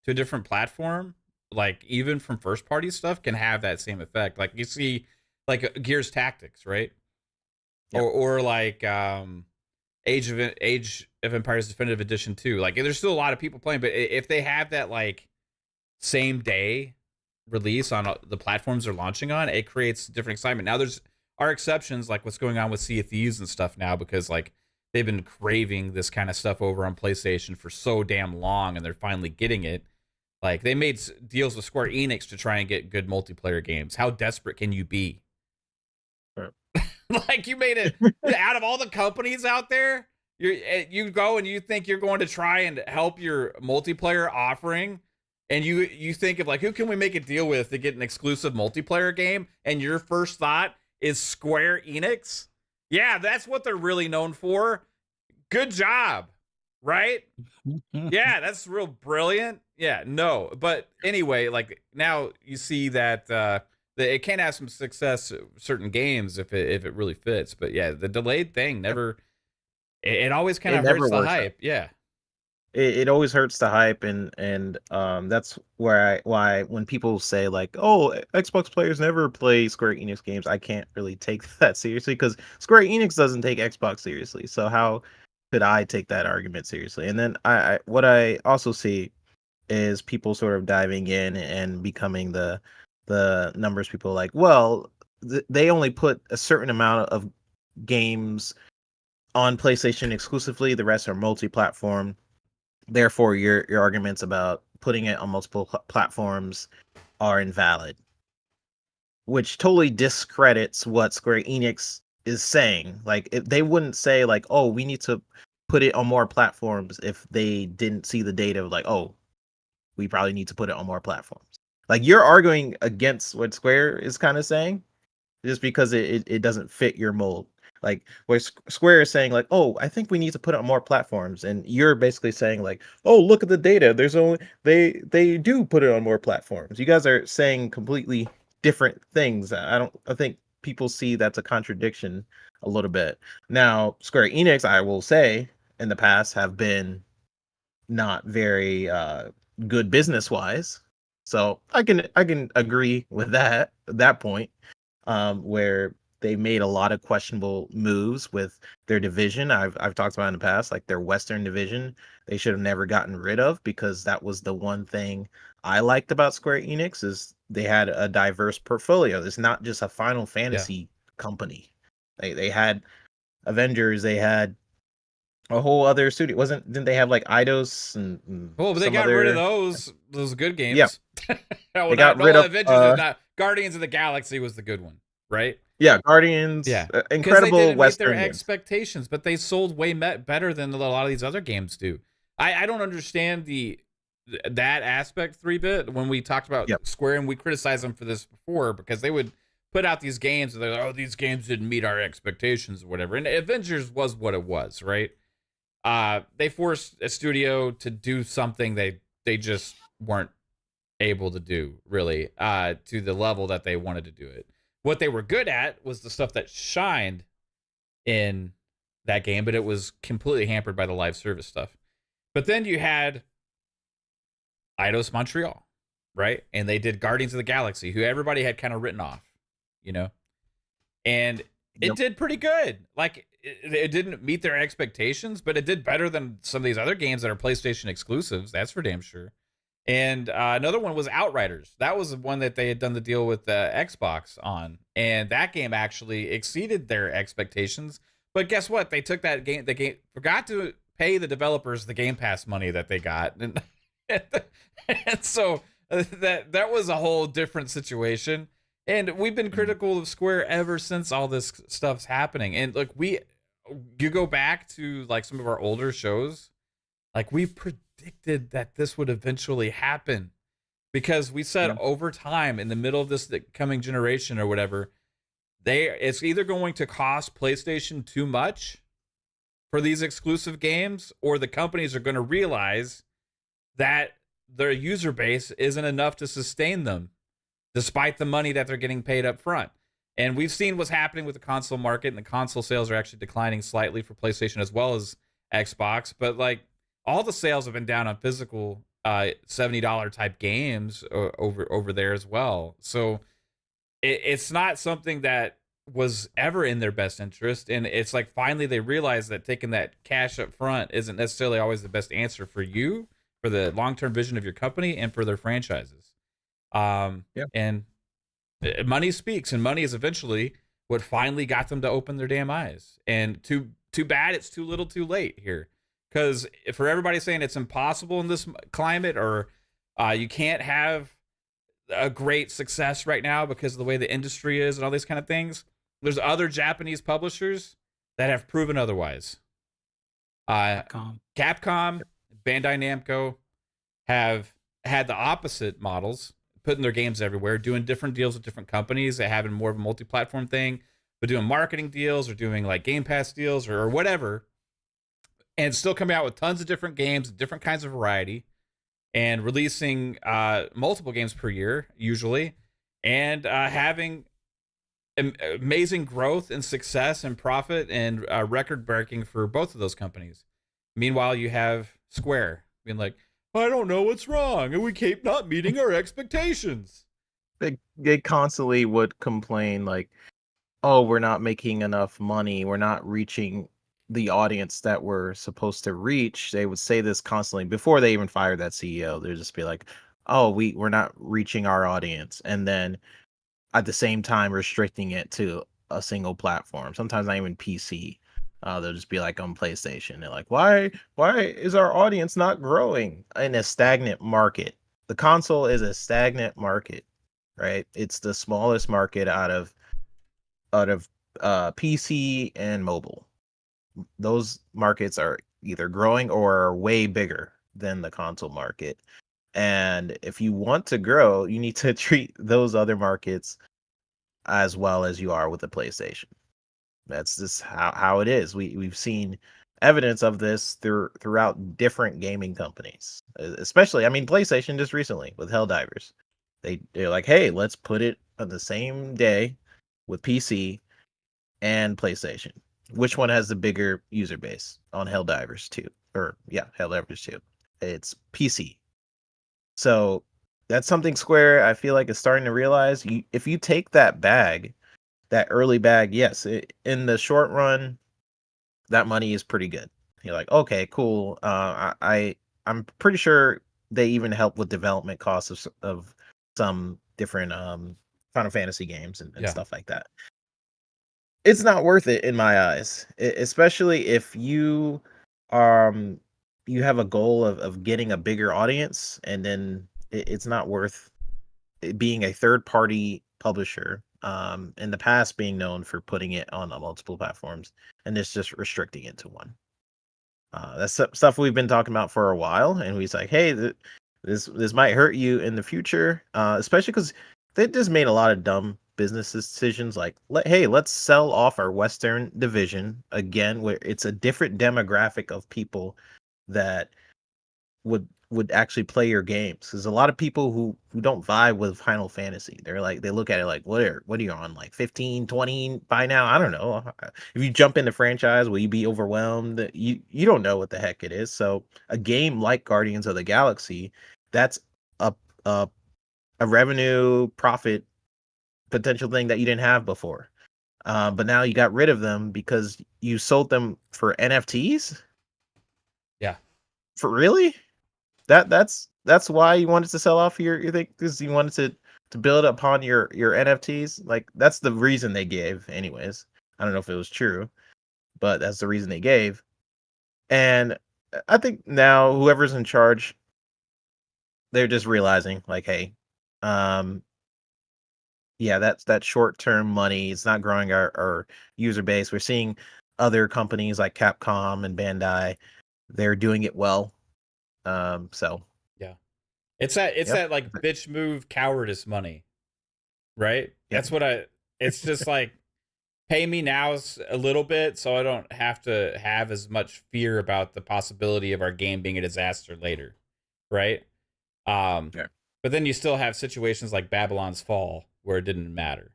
to a different platform, like even from first party stuff, can have that same effect. Like you see, like Gears Tactics, right? Yep. Or like Age of Empires Definitive Edition 2. Like there's still a lot of people playing, but if they have that like same day release on the platforms they're launching on, it creates different excitement. Now there's are exceptions, like what's going on with Sea of Thieves and stuff now, because like they've been craving this kind of stuff over on PlayStation for so damn long, and they're finally getting it. Like they made deals with Square Enix to try and get good multiplayer games. How desperate can you be? Like you made it out of all the companies out there, you go and you think you're going to try and help your multiplayer offering, and you think of like, who can we make a deal with to get an exclusive multiplayer game, and your first thought is Square Enix? Yeah, that's what they're really known for. Good job, right? Yeah, that's real brilliant. Yeah, no, but anyway, like now you see that it can have some success certain games if it really fits. But yeah, the delayed thing never. It always kind of hurts the hype. Yeah. It always hurts the hype, and that's why when people say like, oh, Xbox players never play Square Enix games, I can't really take that seriously, because Square Enix doesn't take Xbox seriously. So how could I take that argument seriously? And then what I also see is people sort of diving in and becoming the numbers people, like, well, they only put a certain amount of games on PlayStation exclusively, the rest are multi-platform. Therefore, your arguments about putting it on multiple platforms are invalid, which totally discredits what Square Enix is saying. Like, if they wouldn't say like, oh, we need to put it on more platforms if they didn't see the data of like, oh, we probably need to put it on more platforms. Like, you're arguing against what Square is kind of saying just because it doesn't fit your mold. Like where Square is saying like, oh, I think we need to put it on more platforms, and you're basically saying like, oh, look at the data. There's only they do put it on more platforms. You guys are saying completely different things. I think people see that's a contradiction a little bit. Now, Square Enix, I will say, in the past have been not very good business wise. So I can agree with that point, where they made a lot of questionable moves with their division. I've talked about in the past, like their Western division, they should have never gotten rid of, because that was the one thing I liked about Square Enix is they had a diverse portfolio. It's not just a Final Fantasy company. They had Avengers, they had a whole other studio. Didn't they have like Eidos and Well, but they some got rid of other? those good Yeah, games. No, they got not rid of Avengers is not. Guardians of the Galaxy was the good one, right? yeah, Guardians, Yeah, because they incredible didn't meet their Western games. expectations, but they sold way better than a lot of these other games do. I don't understand that aspect 3-bit when we talked about Yep. Square, and we criticized them for this before because they would put out these games and they're like, oh, these games didn't meet our expectations or whatever. And Avengers was what it was, right? They forced a studio to do something they just weren't able to do, really, to the level that they wanted to do it. What they were good at was the stuff that shined in that game, but it was completely hampered by the live service stuff. But then you had Eidos Montreal, right? And they did Guardians of the Galaxy, who everybody had kind of written off, you know? And it Yep. did pretty good. Like, it didn't meet their expectations, but it did better than some of these other games that are PlayStation exclusives. That's for damn sure. And another one was Outriders. That was the one that they had done the deal with Xbox on, and that game actually exceeded their expectations. But guess what? They took the game forgot to pay the developers the Game Pass money that they got, and so that was a whole different situation. And we've been critical of Square ever since all this stuff's happening. And like you go back to like some of our older shows, like we predicted that this would eventually happen, because we said over time in the middle of this coming generation or whatever, it's either going to cost PlayStation too much for these exclusive games, or the companies are going to realize that their user base isn't enough to sustain them despite the money that they're getting paid up front. And we've seen what's happening with the console market, and the console sales are actually declining slightly for PlayStation as well as Xbox. But like all the sales have been down on physical $70 type games over there as well. So it's not something that was ever in their best interest. And it's like finally they realize that taking that cash up front isn't necessarily always the best answer for you, for the long-term vision of your company, and for their franchises. And money speaks, and money is eventually what finally got them to open their damn eyes. And too bad it's too little too late here, because for everybody saying it's impossible in this climate, or you can't have a great success right now because of the way the industry is and all these kind of things, there's other Japanese publishers that have proven otherwise. Capcom, Bandai Namco have had the opposite models, putting their games everywhere, doing different deals with different companies, having more of a multi-platform thing, but doing marketing deals or doing like Game Pass deals or whatever, and still coming out with tons of different games, different kinds of variety, and releasing multiple games per year, usually, and having amazing growth and success and profit and record-breaking for both of those companies. Meanwhile, you have Square being like, I don't know what's wrong, and we keep not meeting our expectations. They constantly would complain like, oh, we're not making enough money, we're not reaching the audience that we're supposed to reach. They would say this constantly before they even fired that CEO. They'd just be like, oh, we're not reaching our audience, and then at the same time restricting it to a single platform, sometimes not even PC. They'll just be like on PlayStation. They're like, why is our audience not growing in a stagnant market? The console is a stagnant market, right? It's the smallest market out of PC and mobile. Those markets are either growing or are way bigger than the console market. And if you want to grow, you need to treat those other markets as well as you are with the PlayStation. That's just how it is. We've seen evidence of this throughout different gaming companies, especially, I mean, PlayStation just recently with Helldivers. They're like, hey, let's put it on the same day with PC and PlayStation. Which one has the bigger user base on Helldivers 2? Or yeah, Helldivers 2. It's PC. So that's something Square, I feel like, is starting to realize. If you take that bag, that early bag, yes, in the short run, that money is pretty good. You're like, okay, cool. I'm pretty sure they even help with development costs of some different Final Fantasy games and Yeah. stuff like that. It's not worth it in my eyes, especially if you have a goal of getting a bigger audience, and then it's not worth it being a third party publisher. In the past, being known for putting it on multiple platforms, and it's just restricting it to one. That's stuff we've been talking about for a while, and we're like, hey, this might hurt you in the future, especially because they just made a lot of dumb business decisions. Like, hey, let's sell off our Western division again, where it's a different demographic of people that would actually play your games. There's a lot of people who don't vibe with Final Fantasy. They're like, they look at it like, what are you on, like 15, 20 by now? I don't know. If you jump into franchise, will you be overwhelmed? You don't know what the heck it is. So a game like Guardians of the Galaxy, that's a a, a revenue profit potential thing that you didn't have before. But now you got rid of them because you sold them for NFTs? Yeah. For really? That's why you wanted to sell off your thing, because you wanted to build upon your NFTs. Like, that's the reason they gave, anyways. I don't know if it was true, but that's the reason they gave. And I think now whoever's in charge, they're just realizing, like, hey, yeah, that's that short term money. It's not growing our user base. We're seeing other companies like Capcom and Bandai, they're doing it well. So Yeah. It's that yep, like bitch move cowardice money, right? yep. That's what it's just like, pay me now a little bit so I don't have to have as much fear about the possibility of our game being a disaster later, right? Yeah. But then you still have situations like Babylon's Fall where it didn't matter.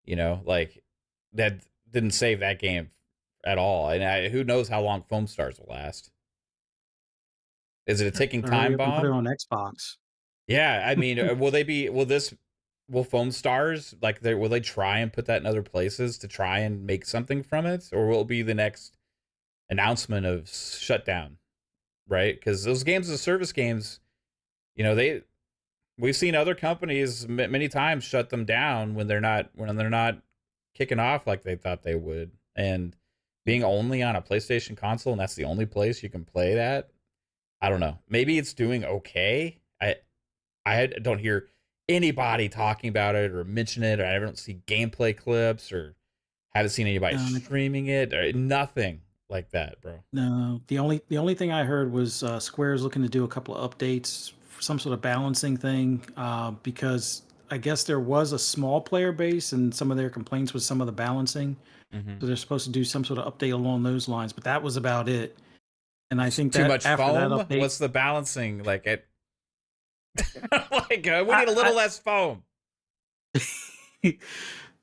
You know, like that didn't save that game at all. And who knows how long Foam Stars will last? Is it a ticking Hurry time up and put it bomb? on Xbox. Yeah, I mean, will Foam Stars, like, will they try and put that in other places to try and make something from it, or will it be the next announcement of shutdown, right? Because those games as service games, you know, we've seen other companies many times shut them down when they're not kicking off like they thought they would, and being only on a PlayStation console and that's the only place you can play that. I don't know. Maybe it's doing okay. I don't hear anybody talking about it or mention it, or I don't see gameplay clips, or haven't seen anybody Um, streaming it, or nothing like that, bro. No, the only thing I heard was Square is looking to do a couple of updates, some sort of balancing thing, because I guess there was a small player base, and some of their complaints was some of the balancing. Mm-hmm. So they're supposed to do some sort of update along those lines, but that was about it. And I think Too that much after that foam? update, What's the balancing? Like it like we need a I, little less foam.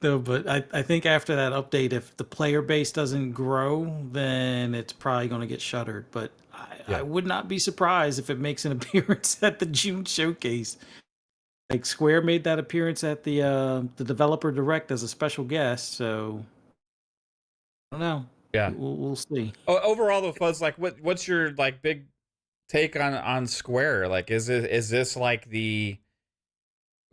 no, but I think after that update, if the player base doesn't grow, then it's probably going to get shuttered. But I Yeah. would not be surprised if it makes an appearance at the June showcase. Like Square made that appearance at the developer direct as a special guest, so I don't know. Yeah. We'll see. Overall though, Fuzz, like what's your like big take on Square? Like is this like the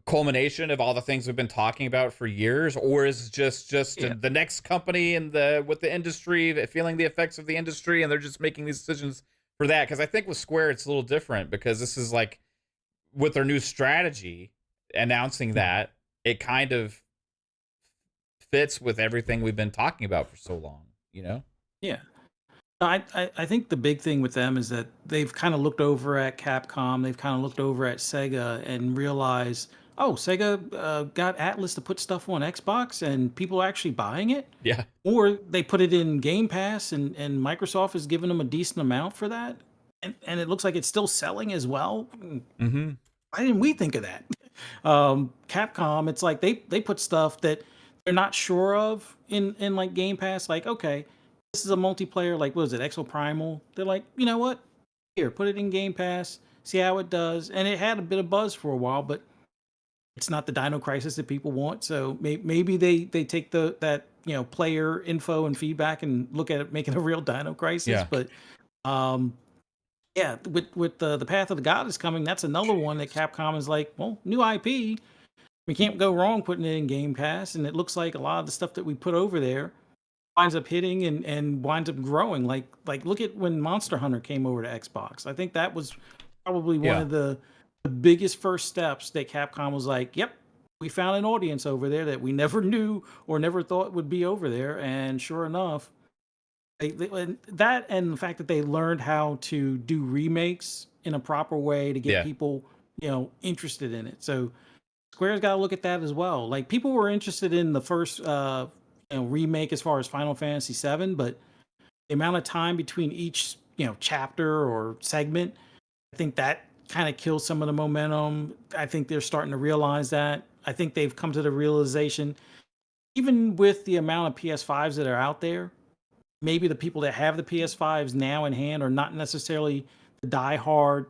culmination of all the things we've been talking about for years, or is it just Yeah. the next company in with the industry feeling the effects of the industry and they're just making these decisions for that? Because I think with Square it's a little different, because this is like with their new strategy announcing that, it kind of fits with everything we've been talking about for so long, you know? Yeah. I think the big thing with them is that they've kind of looked over at Capcom, they've kind of looked over at Sega and realized, oh, Sega got Atlas to put stuff on Xbox and people are actually buying it. Yeah. Or they put it in Game Pass and Microsoft is giving them a decent amount for that. And it looks like it's still selling as well. Mm-hmm. Why didn't we think of that? Capcom, it's like they put stuff that they're not sure of in like Game Pass. Like, okay, this is a multiplayer, like what is it, Exo Primal? They're like, you know what? Here, put it in Game Pass, see how it does. And it had a bit of buzz for a while, but it's not the Dino Crisis that people want. So maybe they take that player info and feedback and look at it making a real Dino Crisis. Yeah. But yeah, with the Path of the Goddess coming, that's another one that Capcom is like, well, new IP, we can't go wrong putting it in Game Pass, and it looks like a lot of the stuff that we put over there winds up hitting and winds up growing. Like look at when Monster Hunter came over to Xbox. I think that was probably one of the biggest first steps that Capcom was like, yep, we found an audience over there that we never knew or never thought would be over there, and sure enough. That and the fact that they learned how to do remakes in a proper way to get people, interested in it. So Square's got to look at that as well. Like people were interested in the first, remake as far as Final Fantasy VII, but the amount of time between each, chapter or segment, I think that kind of kills some of the momentum. I think they're starting to realize that. I think they've come to the realization, even with the amount of PS5s that are out there. Maybe the people that have the PS5s now in hand are not necessarily the diehard,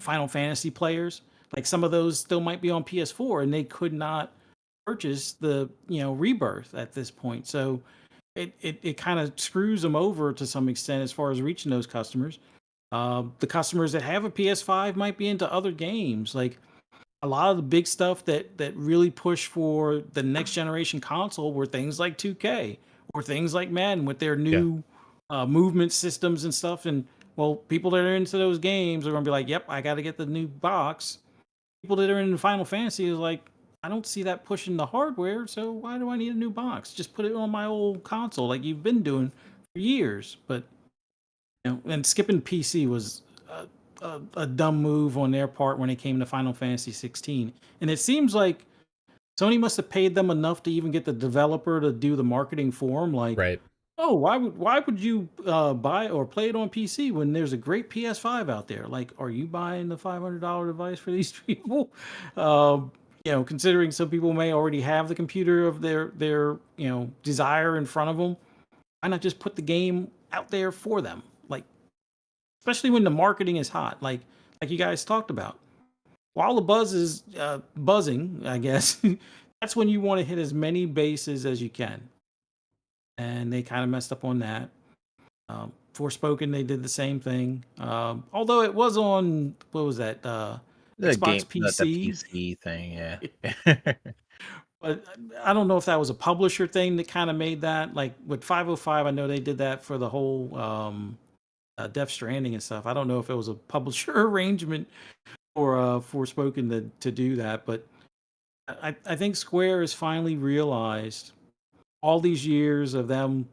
Final Fantasy players. Like some of those still might be on PS4 and they could not purchase the, Rebirth at this point. So it kind of screws them over to some extent as far as reaching those customers. The customers that have a PS5 might be into other games. Like a lot of the big stuff that really push for the next generation console were things like 2K or things like Madden with their new movement systems and stuff. And well, people that are into those games are going to be like, yep, I got to get the new box. People that are into Final Fantasy is like, I don't see that pushing the hardware, so why do I need a new box? Just put it on my old console like you've been doing for years. But and skipping PC was a dumb move on their part when it came to Final Fantasy 16. And it seems like Sony must have paid them enough to even get the developer to do the marketing for them. Like, oh, why would you buy or play it on PC when there's a great PS5 out there? Like, are you buying the $500 device for these people? Considering some people may already have the computer of their desire in front of them, why not just put the game out there for them? Like, especially when the marketing is hot, like you guys talked about. While the buzz is buzzing, I guess, that's when you want to hit as many bases as you can. And they kind of messed up on that. Forspoken, they did the same thing. Although it was on, what was that? Xbox PC. The PC thing, yeah. But I don't know if that was a publisher thing that kind of made that. Like with 505, I know they did that for the whole Death Stranding and stuff. I don't know if it was a publisher arrangement for Forspoken to do that. But I think Square has finally realized all these years of them,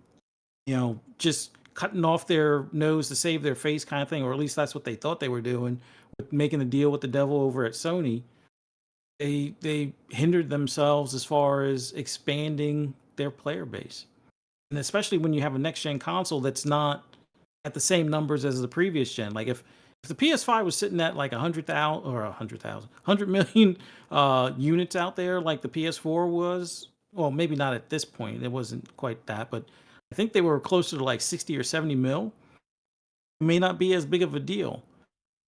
just cutting off their nose to save their face kind of thing, or at least that's what they thought they were doing with making a deal with the devil over at Sony. They hindered themselves as far as expanding their player base. And especially when you have a next gen console that's not at the same numbers as the previous gen. Like if the PS5 was sitting at like 100 million units out there like the PS4 was, well, maybe not at this point. It wasn't quite that, but I think they were closer to like 60 or 70 mil. It may not be as big of a deal,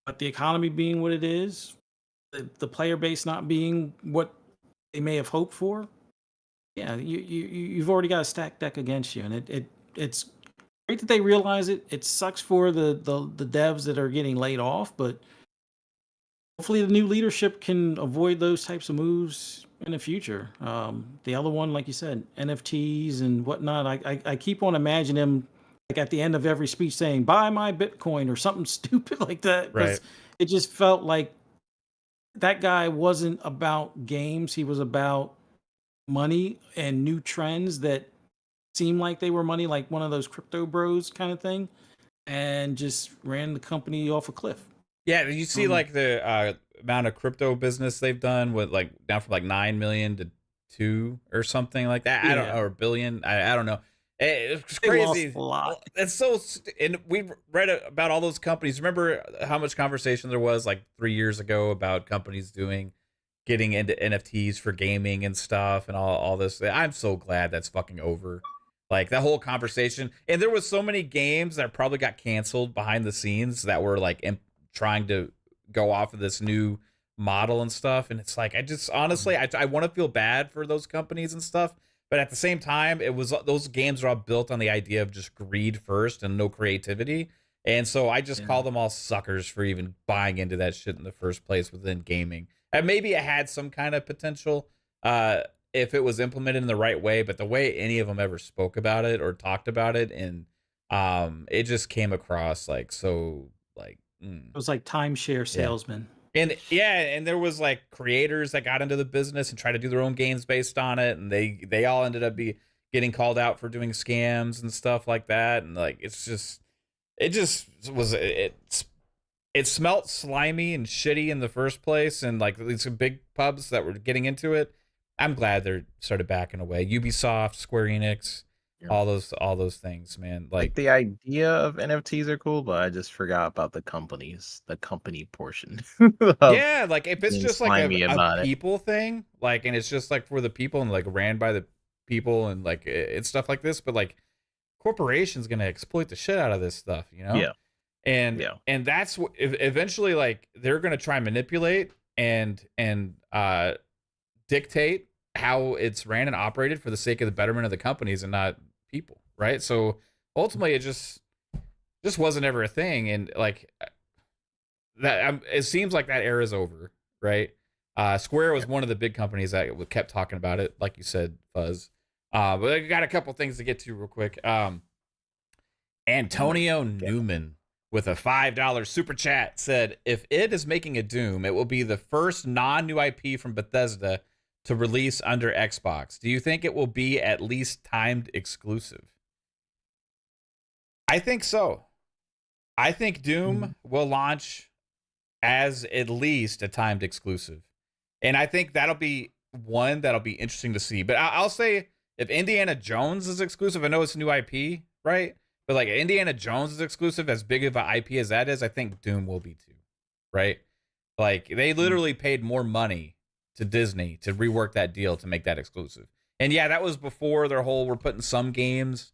but the economy being what it is, the player base not being what they may have hoped for, yeah, you've already got a stacked deck against you, and it's great that they realize it. It sucks for the devs that are getting laid off, but hopefully the new leadership can avoid those types of moves in the future. The other one, like you said, NFTs and whatnot. I keep on imagining them like at the end of every speech saying "Buy my Bitcoin" or something stupid like that. Right. It just felt like that guy wasn't about games. He was about money and new trends that seemed like they were money, like one of those crypto bros kind of thing, and just ran the company off a cliff. Yeah, you see like the amount of crypto business they've done with like down from like 9 million to 2 or something like that. I don't Yeah. know, or billion. I don't know. It's They lost crazy. a lot. It's and we've read about all those companies. Remember how much conversation there was like 3 years ago about companies getting into NFTs for gaming and stuff and all this. I'm so glad that's fucking over. Like that whole conversation. And there was so many games that probably got canceled behind the scenes that were like trying to go off of this new model and stuff. And it's like, I just honestly, I want to feel bad for those companies and stuff. But at the same time, it was those games are all built on the idea of just greed first and no creativity. And so I just call them all suckers for even buying into that shit in the first place within gaming. And maybe it had some kind of potential if it was implemented in the right way, but the way any of them ever spoke about it or talked about it, and it just came across like so like It was like timeshare salesman. and and there was like creators that got into the business and tried to do their own games based on it, and they all ended up getting called out for doing scams and stuff like that, and like it smelt slimy and shitty in the first place, and like these big pubs that were getting into it. I'm glad they're started backing away. Ubisoft, Square Enix, all those things, man. Like the idea of NFTs are cool, but I just forgot about the company portion. Yeah, like if it's just like a it. people thing, like, and it's just like for the people and like ran by the people and like it's stuff like this, but like corporations gonna exploit the shit out of this stuff, you know? Yeah. And that's what eventually like they're gonna try and manipulate and dictate how it's ran and operated for the sake of the betterment of the companies and not people, right? So ultimately it just wasn't ever a thing, and like that it seems like that era is over, right? Square was one of the big companies that kept talking about it, like you said, Fuzz. But I got a couple things to get to real quick. Antonio Newman with a $5 super chat said, if it is making a Doom, it will be the first non-new IP from Bethesda to release under Xbox. Do you think it will be at least timed exclusive? I think so. I think Doom will launch as at least a timed exclusive. And I think that'll be interesting to see. But I'll say if Indiana Jones is exclusive, I know it's a new IP, right? But like Indiana Jones is exclusive, as big of an IP as that is, I think Doom will be too, right? Like they literally paid more money to Disney to rework that deal to make that exclusive. And yeah, that was before their whole we're putting some games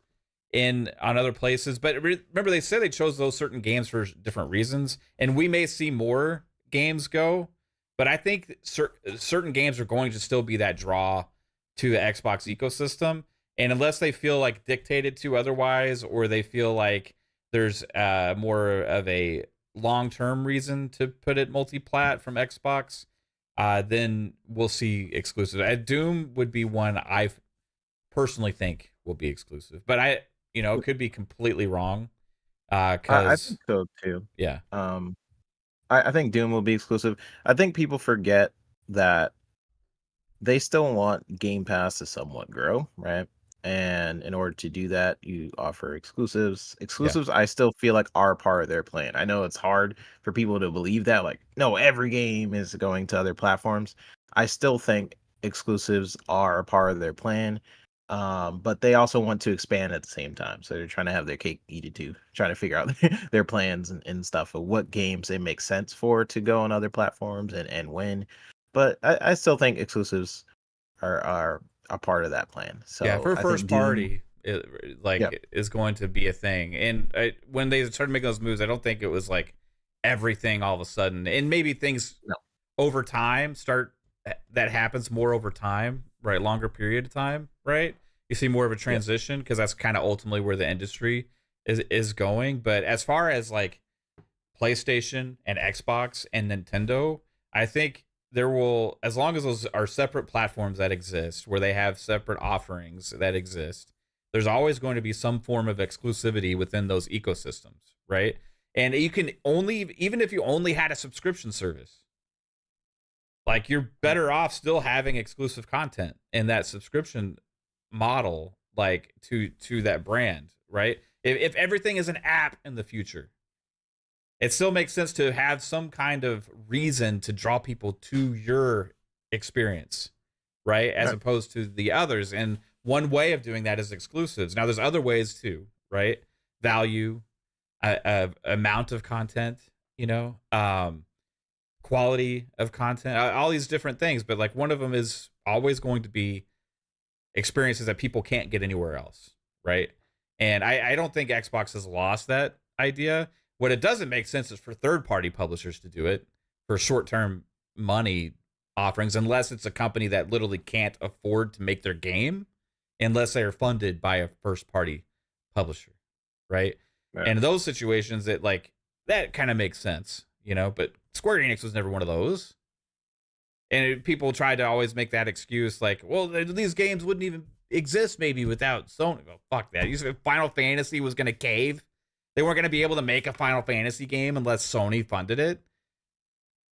in on other places. But remember, they said they chose those certain games for different reasons, and we may see more games go. But I think certain games are going to still be that draw to the Xbox ecosystem. And unless they feel like dictated to otherwise, or they feel like there's more of a long-term reason to put it multi-plat from Xbox, then we'll see exclusive. Doom would be one I personally think will be exclusive, but it could be completely wrong. I think so too. Yeah. I think Doom will be exclusive. I think people forget that they still want Game Pass to somewhat grow, right? And in order to do that, you offer exclusives. Exclusives, I still feel like are part of their plan. I know it's hard for people to believe that, like, no, every game is going to other platforms. I still think exclusives are a part of their plan. But they also want to expand at the same time. So they're trying to have their cake eat it too, trying to figure out their plans and stuff of what games it makes sense for to go on other platforms and when. But I still think exclusives are a part of that plan. So yeah, for I first think Doom, party, is going to be a thing. And when they started making those moves, I don't think it was like everything all of a sudden. And maybe things over time that happens more over time, right? Longer period of time, right? You see more of a transition because that's kind of ultimately where the industry is going. But as far as like PlayStation and Xbox and Nintendo, I think there will, as long as those are separate platforms that exist, where they have separate offerings that exist, there's always going to be some form of exclusivity within those ecosystems, right? And you can even if you only had a subscription service, like you're better off still having exclusive content in that subscription model, like to that brand, right? If everything is an app in the future, it still makes sense to have some kind of reason to draw people to your experience, right? As opposed to the others. And one way of doing that is exclusives. Now, there's other ways too, right? Value, amount of content, quality of content, all these different things. But like one of them is always going to be experiences that people can't get anywhere else, right? And I don't think Xbox has lost that idea. What it doesn't make sense is for third-party publishers to do it for short-term money offerings, unless it's a company that literally can't afford to make their game, unless they are funded by a first-party publisher, right? And in those situations, that kind of makes sense, But Square Enix was never one of those. And people tried to always make that excuse, like, well, these games wouldn't even exist maybe without Sony. Well, fuck that. You said Final Fantasy was going to cave. They weren't going to be able to make a Final Fantasy game unless Sony funded it.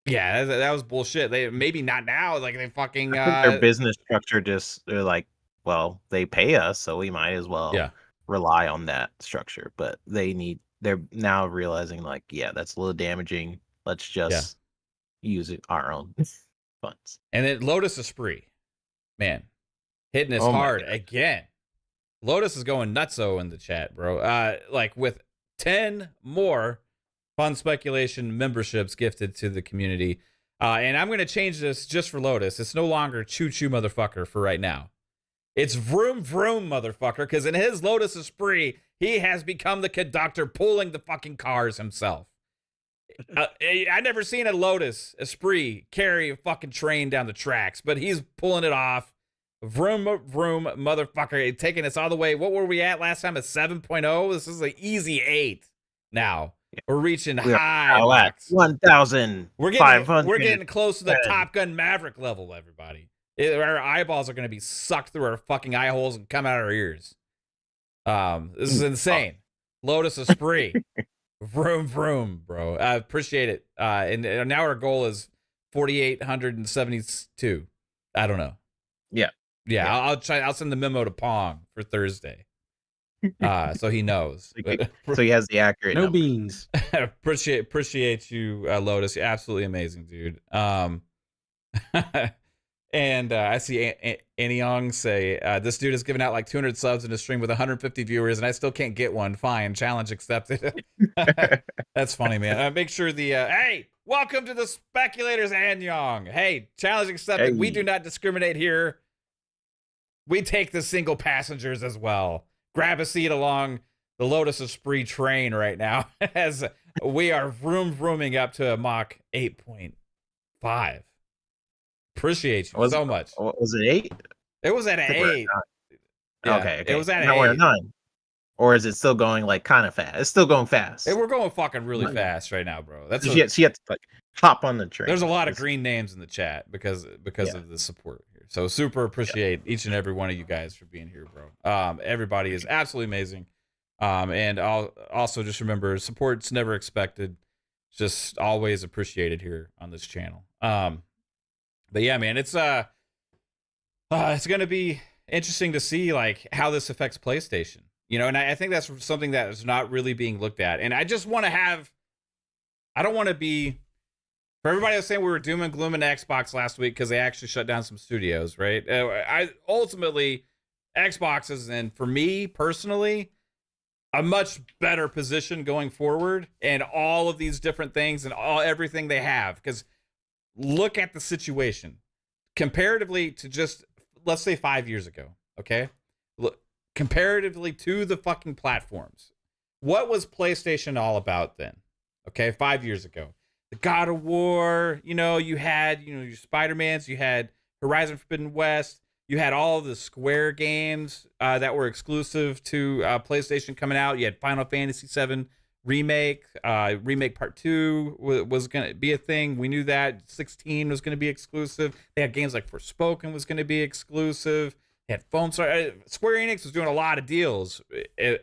Yeah, that was bullshit. They maybe not now. Like they fucking their business structure they're like, well, they pay us, so we might as well rely on that structure. But they're now realizing like, yeah, that's a little damaging. Let's just use our own funds. And then Lotus Esprit, man, hitting us hard again. Lotus is going nutso in the chat, bro. Like with 10 more Fun Speculation memberships gifted to the community. And I'm going to change this just for Lotus. It's no longer choo choo motherfucker for right now. It's vroom vroom motherfucker, because in his Lotus Esprit, he has become the conductor pulling the fucking cars himself. I never seen a Lotus Esprit carry a fucking train down the tracks, but he's pulling it off. Vroom vroom motherfucker, taking us all the way. What were we at last time? A 7.0? This is an easy 8 now. We're reaching high. 1,500. We're getting close to the Top Gun Maverick level, everybody. Our eyeballs are going to be sucked through our fucking eye holes and come out our ears. This is insane. Lotus Esprit. Vroom, vroom, bro. I appreciate it. And now our goal is 4,872. I don't know. Yeah. I'll send the memo to Pong for Thursday. So he knows. So he has the accurate no numbers. beans. Appreciate you, Lotus. You're absolutely amazing, dude. And I see Anyong say, this dude has given out like 200 subs in a stream with 150 viewers, and I still can't get one. Fine, challenge accepted. That's funny, man. Make sure hey, welcome to the Speculators, Anyong. Hey, challenge accepted. Hey. We do not discriminate here. We take the single passengers as well. Grab a seat along the Lotus Esprit train right now, as we are vrooming up to a Mach 8.5. Appreciate you so much. Was it 8? It was at an 8. Yeah, okay. It was at an 8. We're at 9. Or is it still going like kind of fast? It's still going fast. We're going fucking really fast right now, bro. That's she had to like hop on the train. There's a lot of green names in the chat because of the support here. So super appreciate each and every one of you guys for being here, bro. Everybody is absolutely amazing. And I'll also just remember, support's never expected. Just always appreciated here on this channel. But yeah, man, it's gonna be interesting to see like how this affects PlayStation. And I think that's something that is not really being looked at. And I just want to I don't want to be, for everybody was saying we were doom and gloom in Xbox last week because they actually shut down some studios, right? Ultimately, Xbox is, and for me personally, a much better position going forward, and all of these different things and everything they have. Because look at the situation comparatively to just, let's say 5 years ago, okay? Look, comparatively to the fucking platforms. What was PlayStation all about then? Okay, 5 years ago. The God of War, you had, your Spider-Mans, you had Horizon Forbidden West, you had all of the Square games that were exclusive to PlayStation coming out. You had Final Fantasy VII Remake, Remake Part 2 was going to be a thing. We knew that. 16 was going to be exclusive. They had games like Forspoken was going to be exclusive. They had Square Enix was doing a lot of deals,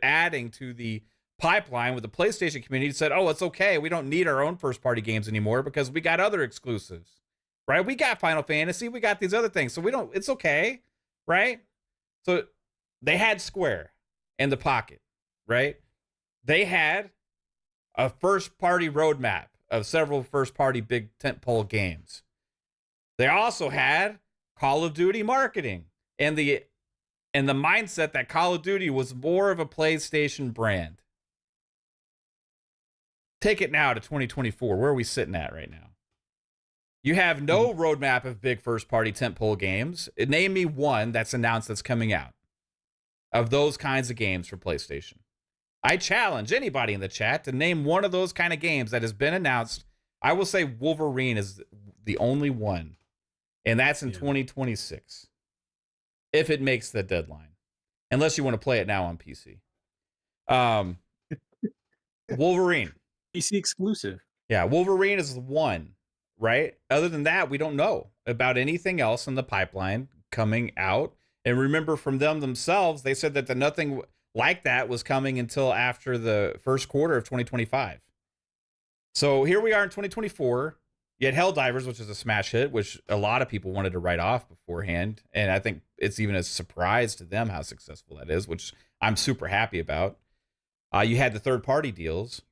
adding to the pipeline with the PlayStation community. Said, oh, it's okay. We don't need our own first party games anymore because we got other exclusives, right? We got Final Fantasy. We got these other things. So it's okay, right? So they had Square in the pocket, right? They had a first-party roadmap of several first-party big tentpole games. They also had Call of Duty marketing and the mindset that Call of Duty was more of a PlayStation brand. Take it now to 2024. Where are we sitting at right now? You have no roadmap of big first-party tentpole games. Name me one that's announced that's coming out of those kinds of games for PlayStation. I challenge anybody in the chat to name one of those kind of games that has been announced. I will say Wolverine is the only one, and that's in 2026, if it makes the deadline, unless you want to play it now on PC. Wolverine. PC exclusive. Yeah, Wolverine is one, right? Other than that, we don't know about anything else in the pipeline coming out. And remember, from them themselves, they said that nothing like that was coming until after the first quarter of 2025. So here we are in 2024. You had Helldivers, which is a smash hit, which a lot of people wanted to write off beforehand. And I think it's even a surprise to them how successful that is, which I'm super happy about. You had the third-party deals.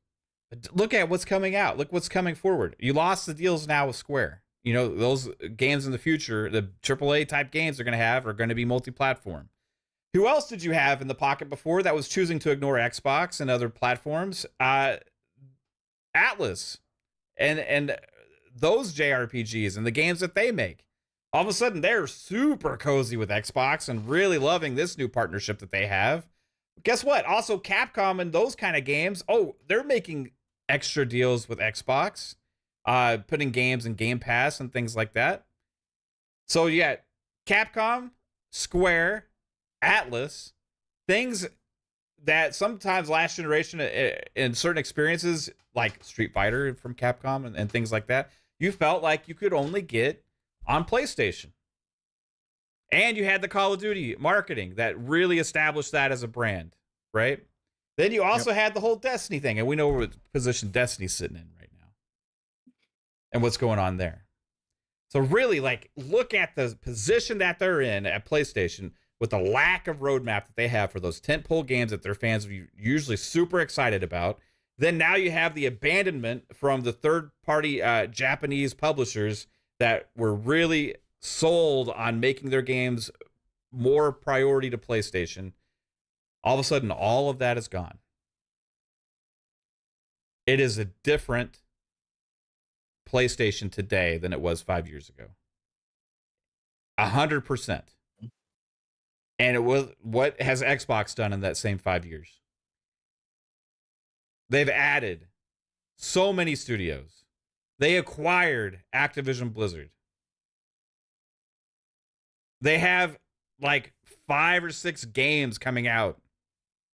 Look at what's coming out. Look what's coming forward. You lost the deals now with Square. You know, those games in the future, the AAA type games they're going to have are going to be multi-platform. Who else did you have in the pocket before that was choosing to ignore Xbox and other platforms? Atlas and those JRPGs and the games that they make. All of a sudden, they're super cozy with Xbox and really loving this new partnership that they have. Guess what? Also, Capcom and those kind of games, they're making extra deals with Xbox, putting games in Game Pass and things like that. So, yeah, Capcom, Square, Atlas, things that sometimes last generation in certain experiences, like Street Fighter from Capcom and things like that, you felt like you could only get on PlayStation. And you had the Call of Duty marketing that really established that as a brand, right? Then you also had the whole Destiny thing, and we know what position Destiny's sitting in right now and what's going on there. So really, like, look at the position that they're in at PlayStation with the lack of roadmap that they have for those tentpole games that their fans are usually super excited about. Then now you have the abandonment from the third-party Japanese publishers that were really sold on making their games more priority to PlayStation. All of a sudden, all of that is gone. It is a different PlayStation today than it was 5 years ago. 100%. And it was, what has Xbox done in that same 5 years? They've added so many studios. They acquired Activision Blizzard. They have like 5 or 6 games coming out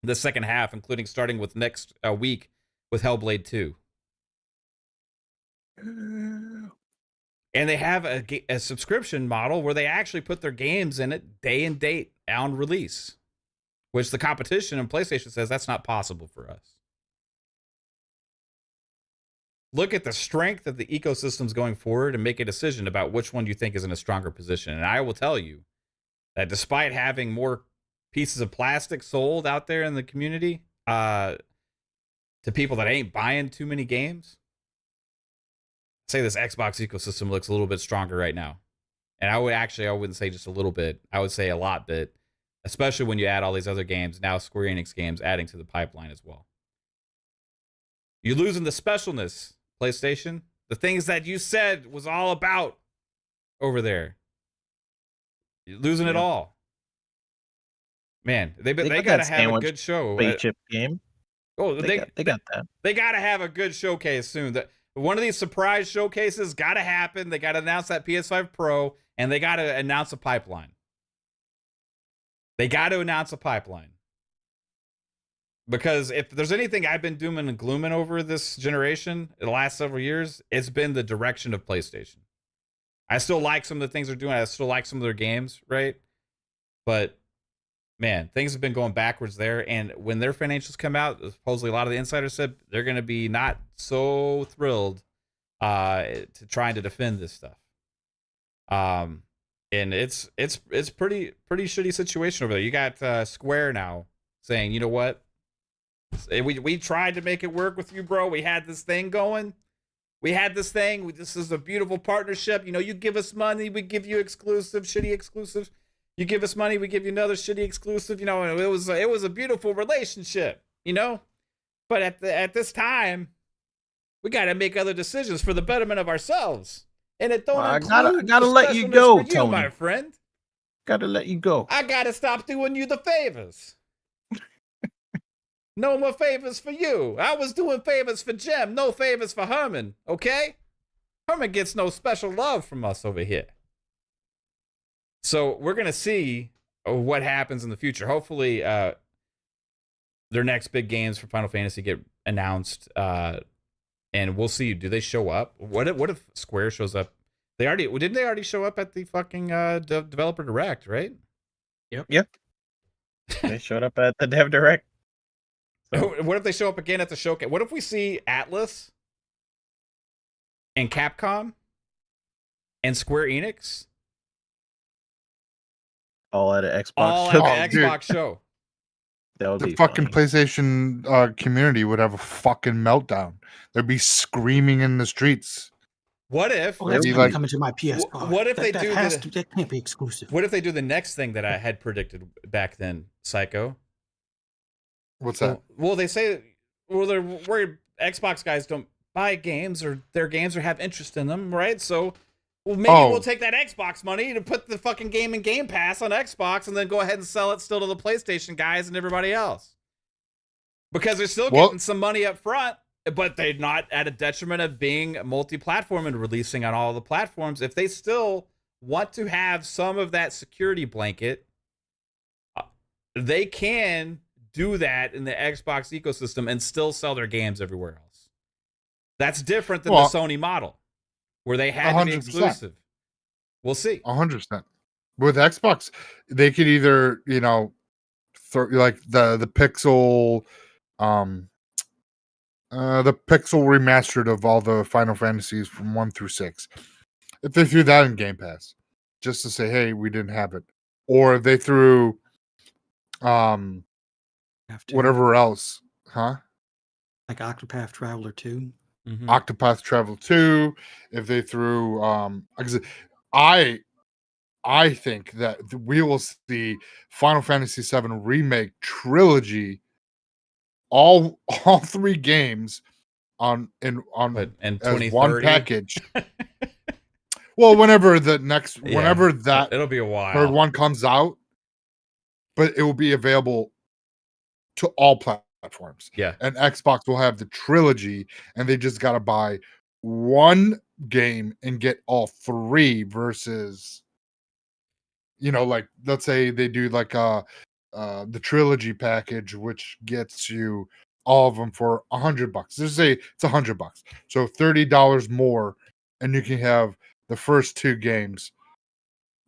the second half, including starting with next week with Hellblade 2. And they have a subscription model where they actually put their games in it day and date on release, which the competition and PlayStation says that's not possible for us. Look at the strength of the ecosystems going forward and make a decision about which one you think is in a stronger position. And I will tell you that despite having more pieces of plastic sold out there in the community to people that ain't buying too many games, I'd say this Xbox ecosystem looks a little bit stronger right now. And I wouldn't say just a little bit. I would say a lot bit, especially when you add all these other games, now Square Enix games adding to the pipeline as well. You're losing the specialness, PlayStation. The things that you said was all about over there. You're losing it all. Man, they got to have a good show. Spaceship game. Oh, they got that. They got to have a good showcase soon. One of these surprise showcases got to happen. They got to announce that PS5 Pro, and they got to announce a pipeline. They got to announce a pipeline. Because if there's anything I've been dooming and glooming over this generation in the last several years, it's been the direction of PlayStation. I still like some of the things they're doing. I still like some of their games, right? But, man, things have been going backwards there. And when their financials come out, supposedly a lot of the insiders said they're going to be not so thrilled to trying to defend this stuff. And it's pretty shitty situation over there. You got Square now saying, you know what? We tried to make it work with you, bro. We had this thing going. This is a beautiful partnership. You know, you give us money, we give you shitty exclusives. You give us money, we give you another shitty exclusive. You know, and it was a beautiful relationship. You know, but at this time, we got to make other decisions for the betterment of ourselves, and it don't include I gotta the let you specialness go, for you, Tony. my friend. Gotta let you go. I gotta stop doing you the favors. No more favors for you. I was doing favors for Jim, no favors for Herman, okay? Herman gets no special love from us over here. So we're going to see what happens in the future. Hopefully, their next big games for Final Fantasy get announced, and we'll see. Do they show up? What if Square shows up? Didn't they already show up at the fucking developer direct, right? Yep. They showed up at the Dev Direct. So. What if they show up again at the showcase? What if we see Atlas and Capcom and Square Enix All at an Xbox all show? at the Xbox show? That would The be fucking funny. PlayStation community would have a fucking meltdown. They'd be screaming in the streets. What if? Oh, that's Be gonna be like- coming to my PS5. what if they do that can't be exclusive. What if they do the next thing that I had predicted back then, Psycho? What's that? Well, they say, they're worried Xbox guys don't buy games or their games or have interest in them, right? So, maybe we'll take that Xbox money to put the fucking game in Game Pass on Xbox and then go ahead and sell it still to the PlayStation guys and everybody else. Because they're still getting some money up front, but they're not at a detriment of being multi-platform and releasing on all the platforms. If they still want to have some of that security blanket, they can do that in the Xbox ecosystem and still sell their games everywhere else. That's different than the Sony model, where they had to be 100%. exclusive. We'll see. 100%. With Xbox, they could either, like the pixel, the pixel remastered of all the Final Fantasies from 1 through 6. If they threw that in Game Pass, just to say, hey, we didn't have it, or if they threw, whatever else, huh? Like Octopath Traveler 2. Mm-hmm. Octopath Travel 2. If they threw, I think that we will see Final Fantasy VII Remake trilogy, all 3 games on as 2030? one package. Well, whenever that it'll be a while. third one comes out, but it will be available to all platforms. Yeah. And Xbox will have the trilogy, and they just got to buy one game and get all 3 versus, like, let's say they do like the trilogy package, which gets you all of them for $100. Let's say it's $100, so $30 more, and you can have the first 2 games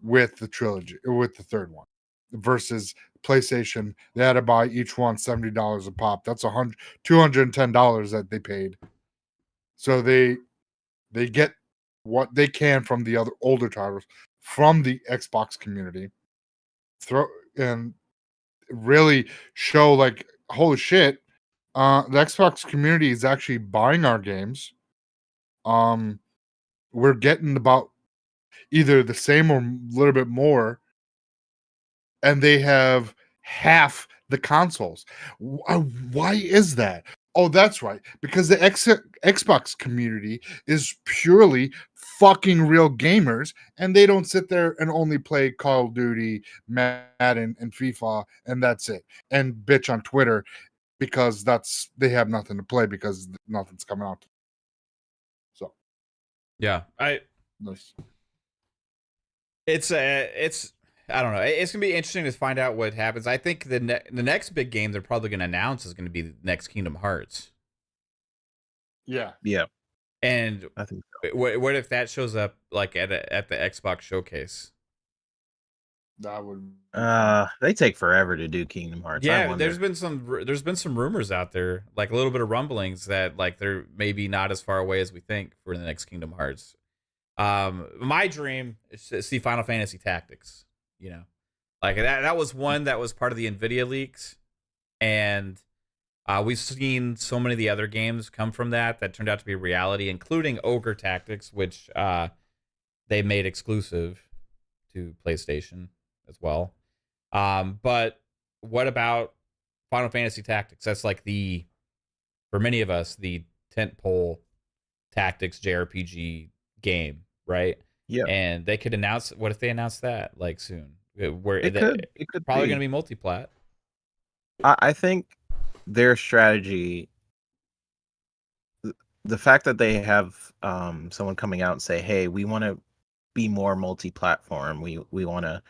with the trilogy, or with the third one, versus PlayStation. They had to buy each one $70 a pop. That's $210 that they paid. So they get what they can from the other older titles from the Xbox community, and really show, like, holy shit, the Xbox community is actually buying our games. We're getting about either the same or a little bit more, and they have half the consoles. Why is that? Oh, that's right. Because the Xbox community is purely fucking real gamers, and they don't sit there and only play Call of Duty, Madden, and FIFA, and that's it. And bitch on Twitter because they have nothing to play because nothing's coming out. So, yeah, nice. It's I don't know. It's gonna be interesting to find out what happens. I think the next big game they're probably gonna announce is gonna be the next Kingdom Hearts. Yeah. And I think what if that shows up like at the Xbox showcase? That would. They take forever to do Kingdom Hearts. Yeah, there's been some rumors out there, like a little bit of rumblings that like they're maybe not as far away as we think for the next Kingdom Hearts. My dream is to see Final Fantasy Tactics. Like that was one that was part of the Nvidia leaks, and We've seen so many of the other games come from that turned out to be reality, including Ogre Tactics, which they made exclusive to PlayStation as well. But what about Final Fantasy Tactics? That's like for many of us, the tentpole tactics JRPG game, right? Yeah, And they could announce. What if they announce that like soon? Where it could probably be. going to be Multiplat. I think their strategy, the fact that they have someone coming out and say, "Hey, we want to be more multi-platform. We want to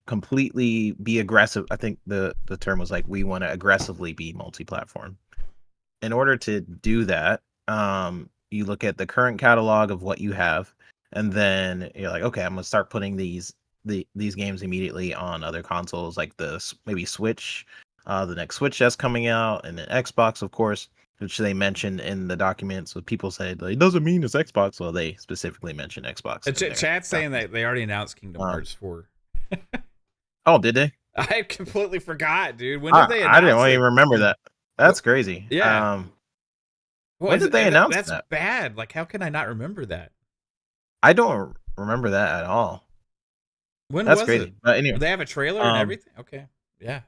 completely be aggressive." I think the term was like, "We want to aggressively be multi-platform." In order to do that, you look at the current catalog of what you have, and then you're like, okay, I'm gonna start putting these games immediately on other consoles, like maybe Switch, the next Switch that's coming out, and then Xbox, of course, which they mentioned in the documents. So people say like, it doesn't mean it's Xbox. Well, they specifically mentioned Xbox. in their Chat's saying documents. that they already announced Kingdom Um, Hearts 4. Oh, did they? I completely forgot, dude. When did they I announce didn't it? even remember that. That's crazy. Yeah. Well, When did they announce that's that? bad. Like, how can I not remember that? I don't remember that at all. When That's was crazy. it? But anyway, They have a trailer and um, everything? Okay. Yeah.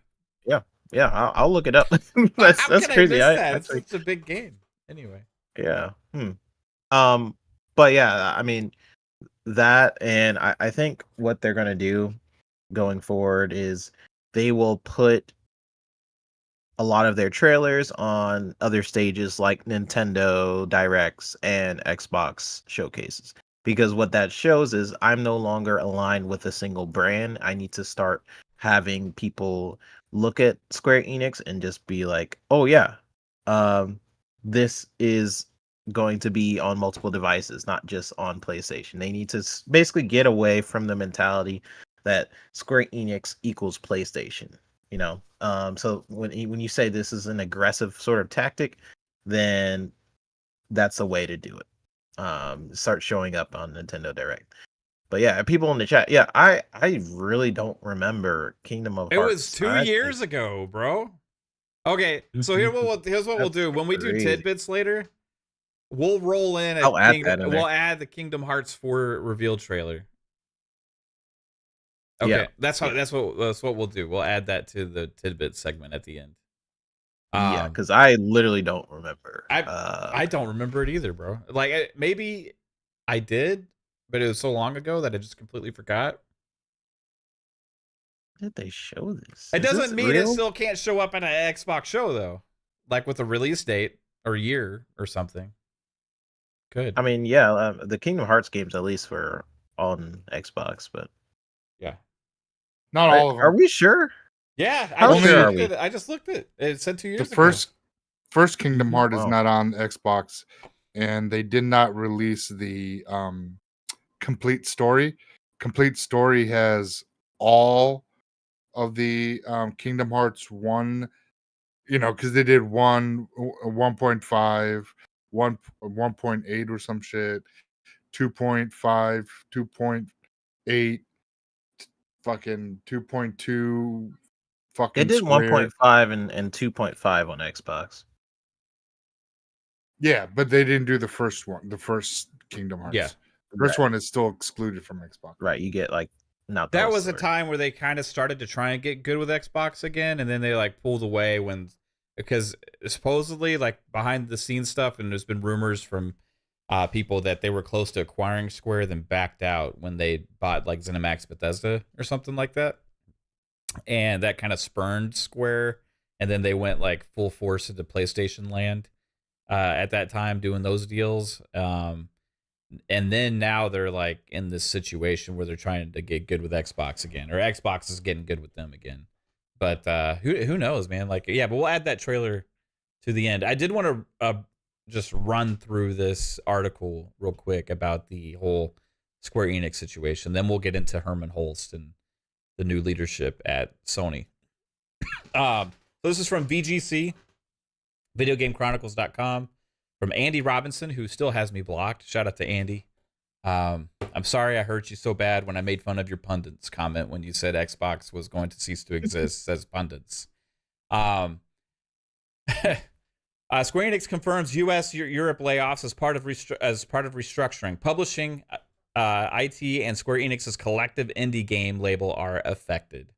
yeah, I'll look it up. How That's can I crazy. miss I that? It's actually, such a big game. Anyway. yeah. Um, but yeah, I mean that, and I think what they're gonna do going forward is they will put a lot of their trailers on other stages like Nintendo Directs and Xbox showcases. Because what that shows is I'm no longer aligned with a single brand. I need to start having people look at Square Enix and just be like, "Oh yeah, this is going to be on multiple devices, not just on PlayStation." They need to basically get away from the mentality that Square Enix equals PlayStation. So when you say this is an aggressive sort of tactic, then that's a way to do it. Start showing up on Nintendo Direct. But yeah, people in the chat, yeah, I really don't remember Kingdom of It was Hearts. 2 years ago, bro. Okay, so here's what we'll That's do. When we do crazy. tidbits later, we'll roll in I'll add that in there. we'll add the Kingdom Hearts 4 reveal trailer. Yeah, Okay, that's what we'll do. We'll add that to the tidbit segment at the end. yeah, because I literally don't remember. I don't remember it either, bro. Like maybe I did, but it was so long ago that I just completely forgot. Did they show this? It Is doesn't this mean it real? still can't show up at an Xbox show though, like with a release date or year or something. Good. I mean, yeah, the Kingdom Hearts games at least were on Xbox, but Yeah. Not all of them. are we sure? Yeah, How Only- sure are we? I just looked at it. It said 2 years The ago. first Kingdom Heart is Wow. not on Xbox, and they did not release the complete story. Complete story has all of the Kingdom Hearts 1, because they did 1.5, 1.8 or some shit, 2.5, 2.8, fucking 2.2, fucking It did squared. 1.5 and 2.5 on Xbox. Yeah, but they didn't do the first one, the first Kingdom Hearts. Yeah. The first one is still excluded from Xbox. Right, you get like not the That whole was a story. time where they kind of started to try and get good with Xbox again, and then they like pulled away because supposedly like behind the scenes stuff, and there's been rumors from people that they were close to acquiring Square, then backed out when they bought like ZeniMax Bethesda or something like that, and that kind of spurned Square, and then they went like full force into PlayStation land at that time doing those deals. And then now they're like in this situation where they're trying to get good with Xbox again, or Xbox is getting good with them again. But who knows, man? Like, yeah, but we'll add that trailer to the end. I did want to just run through this article real quick about the whole Square Enix situation. Then we'll get into Herman Holst and the new leadership at Sony. So this is from VGC, VideoGameChronicles.com. From Andy Robinson, who still has me blocked. Shout out to Andy. I'm sorry I hurt you so bad when I made fun of your pundits comment when you said Xbox was going to cease to exist, says pundits. Square Enix confirms U.S. Europe layoffs as part of restructuring. Publishing, IT, and Square Enix's collective indie game label are affected.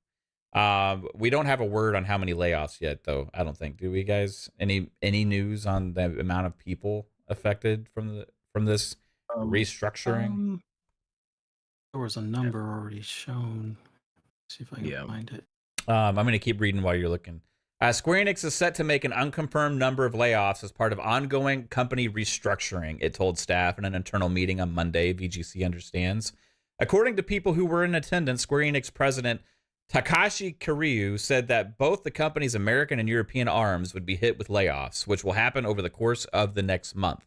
We don't have a word on how many layoffs yet, though. I don't think. Do we, guys? Any news on the amount of people affected from this restructuring? There was a number already shown. See if I can find it. I'm going to keep reading while you're looking. Square Enix is set to make an unconfirmed number of layoffs as part of ongoing company restructuring, it told staff in an internal meeting on Monday, VGC understands. According to people who were in attendance, Square Enix president Takashi Kiryu said that both the company's American and European arms would be hit with layoffs, which will happen over the course of the next month.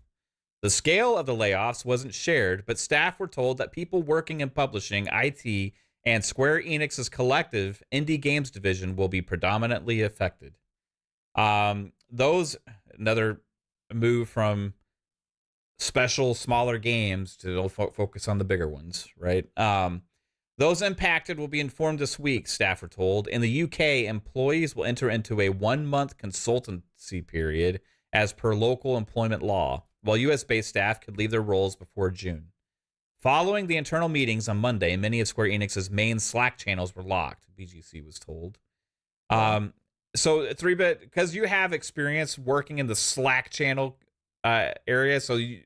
The scale of the layoffs wasn't shared, but staff were told that people working in publishing, IT, and Square Enix's collective indie games division will be predominantly affected. Another move from special, smaller games to focus on the bigger ones, right? Those impacted will be informed this week, staff were told. In the UK, employees will enter into a 1-month consultancy period as per local employment law, while US-based staff could leave their roles before June. Following the internal meetings on Monday, many of Square Enix's main Slack channels were locked, BGC was told. So 3-bit, because you have experience working in the Slack channel area, so you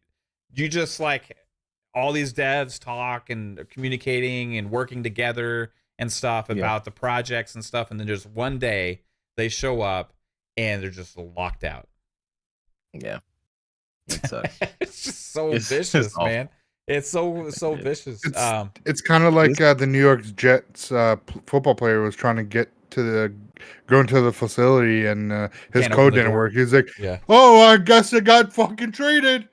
just like all these devs talk and communicating and working together and stuff about the projects and stuff, and then just one day they show up and they're just locked out. Yeah. It sucks. It's just so vicious, man. It's so vicious. It's kind of like the New York Jets football player was trying to go into the facility, and his code didn't work. He's like, "Oh, I guess I got fucking traded."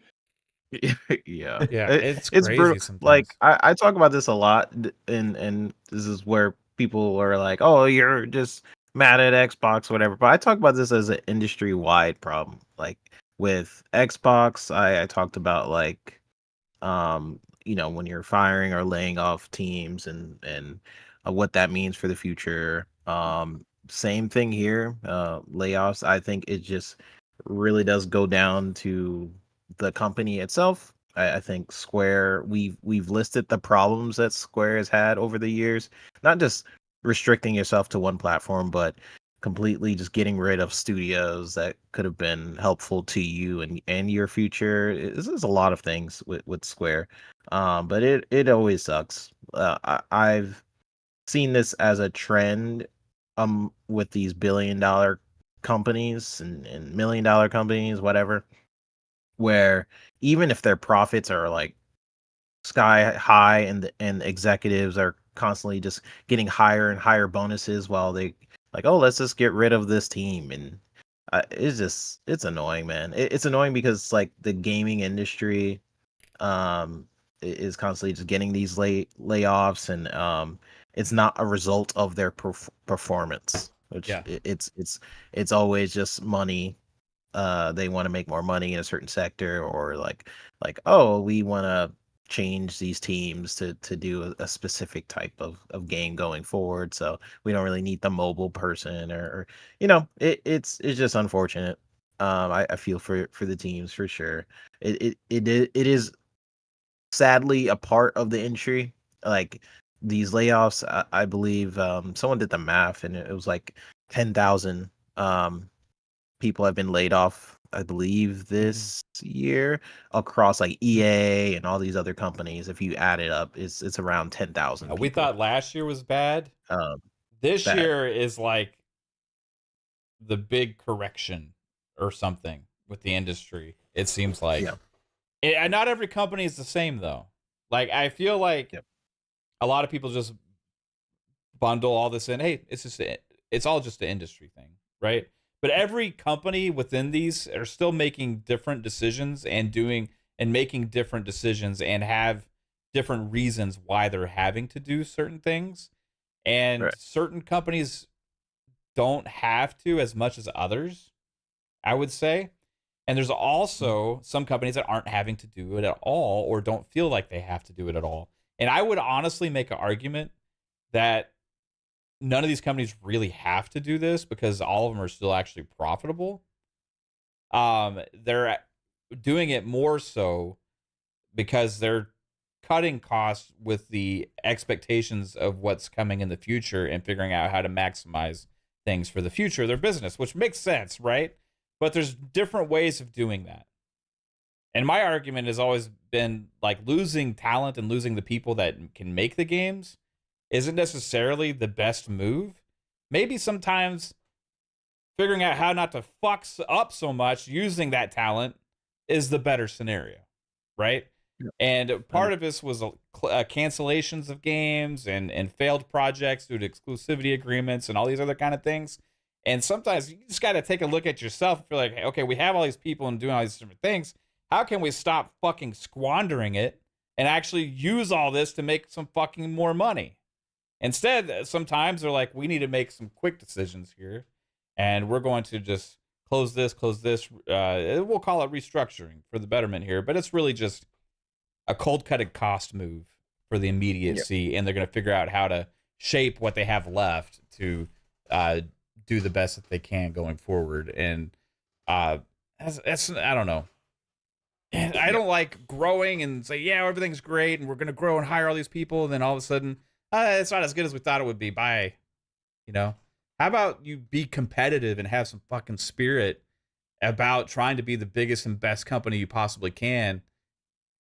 Yeah, it's crazy brutal. Sometimes. Like I talk about this a lot, and this is where people are like, "Oh, you're just mad at Xbox, whatever." But I talk about this as an industry-wide problem. Like with Xbox, I talked about like. When you're firing or laying off teams and what that means for the future. Same thing here. Layoffs. I think it just really does go down to the company itself. I think Square. We've listed the problems that Square has had over the years. Not just restricting yourself to one platform, but completely just getting rid of studios that could have been helpful to you and your future. This is a lot of things with Square, but it always sucks. I've seen this as a trend with these billion-dollar companies and million-dollar companies, whatever, where even if their profits are like sky high and the executives are constantly just getting higher and higher bonuses while they like, oh, let's just get rid of this team. And it's annoying, man. It's annoying because like the gaming industry is constantly just getting these layoffs, and it's not a result of their performance, which it's always just money. They want to make more money in a certain sector, or like oh, we want to change these teams to do a specific type of game going forward, so we don't really need the mobile person, or it's just unfortunate. I feel for the teams for sure. It is sadly a part of the industry. Like these layoffs, I believe someone did the math and it was like 10,000 people have been laid off, I believe, this year across like EA and all these other companies. If you add it up, it's around 10,000. We thought last year was bad. This year is like the big correction or something with the industry. It seems like. Not every company is the same though. Like I feel like a lot of people just bundle all this in. Hey, it's all just an industry thing, right? But every company within these are still making different decisions and making different decisions and have different reasons why they're having to do certain things. And certain companies don't have to as much as others, I would say. And there's also some companies that aren't having to do it at all or don't feel like they have to do it at all. And I would honestly make an argument that none of these companies really have to do this because all of them are still actually profitable. they're doing it more so because they're cutting costs with the expectations of what's coming in the future and figuring out how to maximize things for the future of their business, which makes sense, right? But there's different ways of doing that. And my argument has always been like losing talent and losing the people that can make the games isn't necessarily the best move. Maybe sometimes figuring out how not to fuck up so much using that talent is the better scenario, right? Yeah. And part of this was cancellations of games and failed projects due to exclusivity agreements and all these other kind of things. And sometimes you just got to take a look at yourself and feel like, hey, okay, we have all these people and doing all these different things. How can we stop fucking squandering it and actually use all this to make some fucking more money? Instead, sometimes they're like, we need to make some quick decisions here, and we're going to just close this. We'll call it restructuring for the betterment here, but it's really just a cold-cutted cost move for the immediacy, and they're going to figure out how to shape what they have left to do the best that they can going forward. And that's I don't know. And I don't like growing and say, yeah, everything's great, and we're going to grow and hire all these people, and then all of a sudden, it's not as good as we thought it would be. Bye. You know? How about you be competitive and have some fucking spirit about trying to be the biggest and best company you possibly can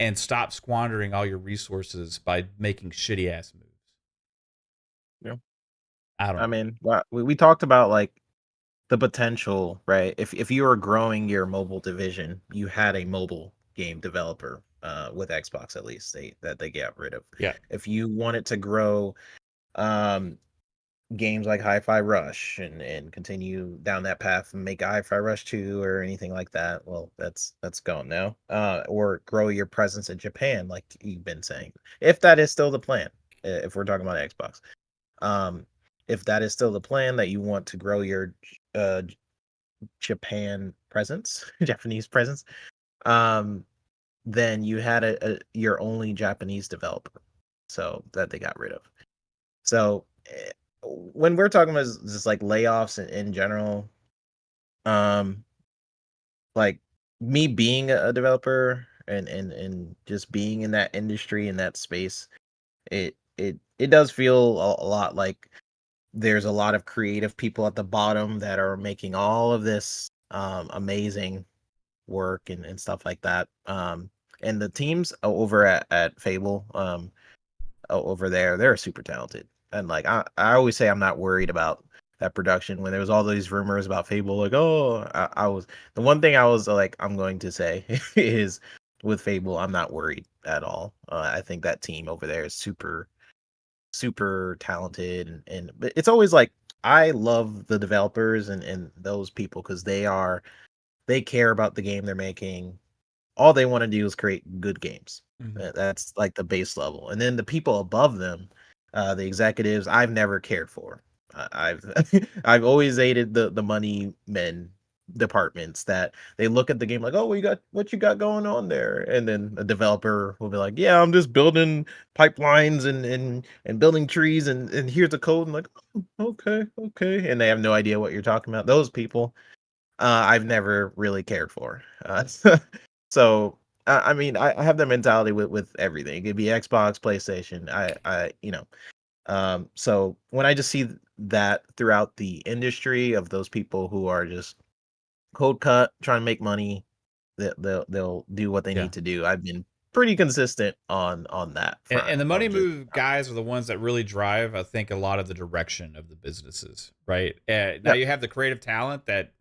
and stop squandering all your resources by making shitty-ass moves? Yeah. I don't know. I mean, we talked about like the potential, right? If you were growing your mobile division, you had a mobile game developer with Xbox, at least that they got rid of. Yeah. If you wanted to grow games like Hi-Fi Rush and continue down that path and make a Hi-Fi Rush 2 or anything like that, well, that's gone now. Or grow your presence in Japan, like you've been saying, if that is still the plan. If we're talking about Xbox, if that is still the plan, that you want to grow your Japan presence, Japanese presence, then you had your only Japanese developer, so that they got rid of. So when we're talking about just like layoffs in general, like me being a developer and just being in that industry, in that space, it does feel a lot like there's a lot of creative people at the bottom that are making all of this amazing work and stuff like that. And the teams over at Fable, over there, they're super talented. And like I always say, I'm not worried about that production. When there was all these rumors about Fable, like, oh, I was, the one thing I was like, I'm going to say is with Fable, I'm not worried at all. I think that team over there is super talented, and but it's always like, I love the developers and those people, because they care about the game they're making. All they want to do is create good games. That's like the base level. And then the people above them, the executives, I've never cared for. I've I've always hated the money men departments that they look at the game like, oh, what you got going on there? And then a developer will be like, yeah, I'm just building pipelines and building trees, and here's the code. And like, oh, okay. And they have no idea what you're talking about. Those people, I've never really cared for. So I mean, I have that mentality with everything. It could be Xbox, PlayStation. So when I just see that throughout the industry of those people who are just cold cut, trying to make money, they'll do what they need to do. I've been pretty consistent on that front. And the money move guys are the ones that really drive, I think, a lot of the direction of the businesses, right? Now you have the creative talent that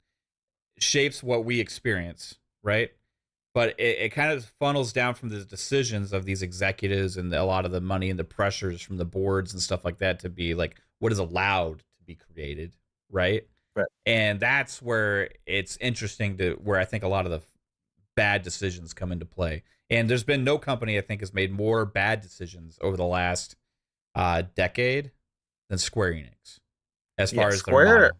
shapes what we experience, right? But it kind of funnels down from the decisions of these executives and a lot of the money and the pressures from the boards and stuff like that to be like what is allowed to be created, right? Right. And that's where it's interesting where I think a lot of the bad decisions come into play. And there's been no company, I think, has made more bad decisions over the last decade than Square Enix. As far as Square,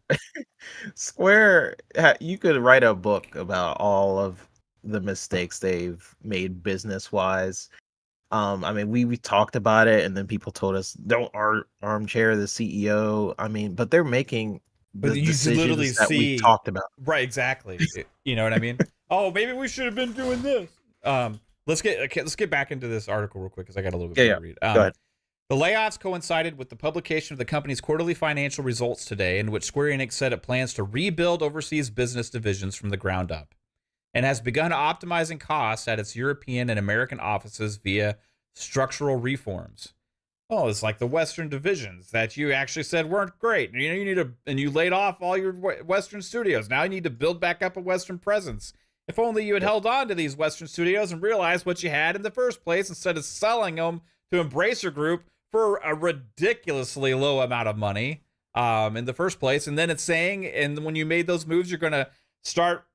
Square, you could write a book about all of the mistakes they've made business wise. I mean, we talked about it, and then people told us don't armchair the CEO. I mean, but they're making But the you should literally decisions that see, we talked about. right? Exactly. You know what I mean? Oh, maybe we should have been doing this. Let's get back into this article real quick because I got a little bit more to read. Go ahead. The layoffs coincided with the publication of the company's quarterly financial results today, in which Square Enix said it plans to rebuild overseas business divisions from the ground up and has begun optimizing costs at its European and American offices via structural reforms. Oh, it's like the Western divisions that you actually said weren't great. You know, you need to, and you laid off all your Western studios. Now you need to build back up a Western presence. If only you had held on to these Western studios and realized what you had in the first place instead of selling them to Embracer Group for a ridiculously low amount of money in the first place. And then it's saying, and when you made those moves, you're going to start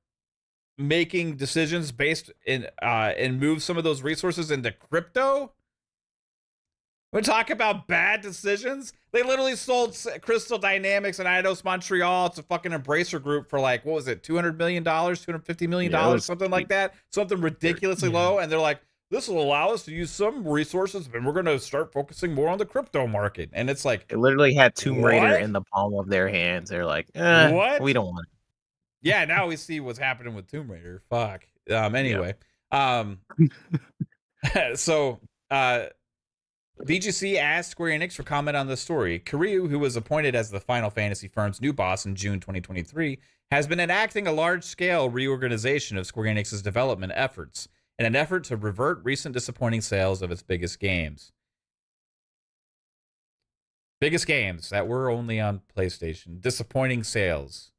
making decisions based in and move some of those resources into crypto. We talk about bad decisions. They literally sold Crystal Dynamics and Eidos Montreal to fucking Embracer Group for like, what was it, $200 million, $250 million, something like that, something ridiculously low. And they're like, this will allow us to use some resources, and we're going to start focusing more on the crypto market. And it's like, It literally had Tomb Raider what? in the palm of their hands. They're like, What? we don't want it. Yeah, now we see what's happening with Tomb Raider. Fuck. Anyway, so VGC asked Square Enix for comment on this story. Kiryu, who was appointed as the Final Fantasy firm's new boss in June 2023, has been enacting a large-scale reorganization of Square Enix's development efforts in an effort to revert recent disappointing sales of its biggest games. Biggest games that were only on PlayStation. Disappointing sales.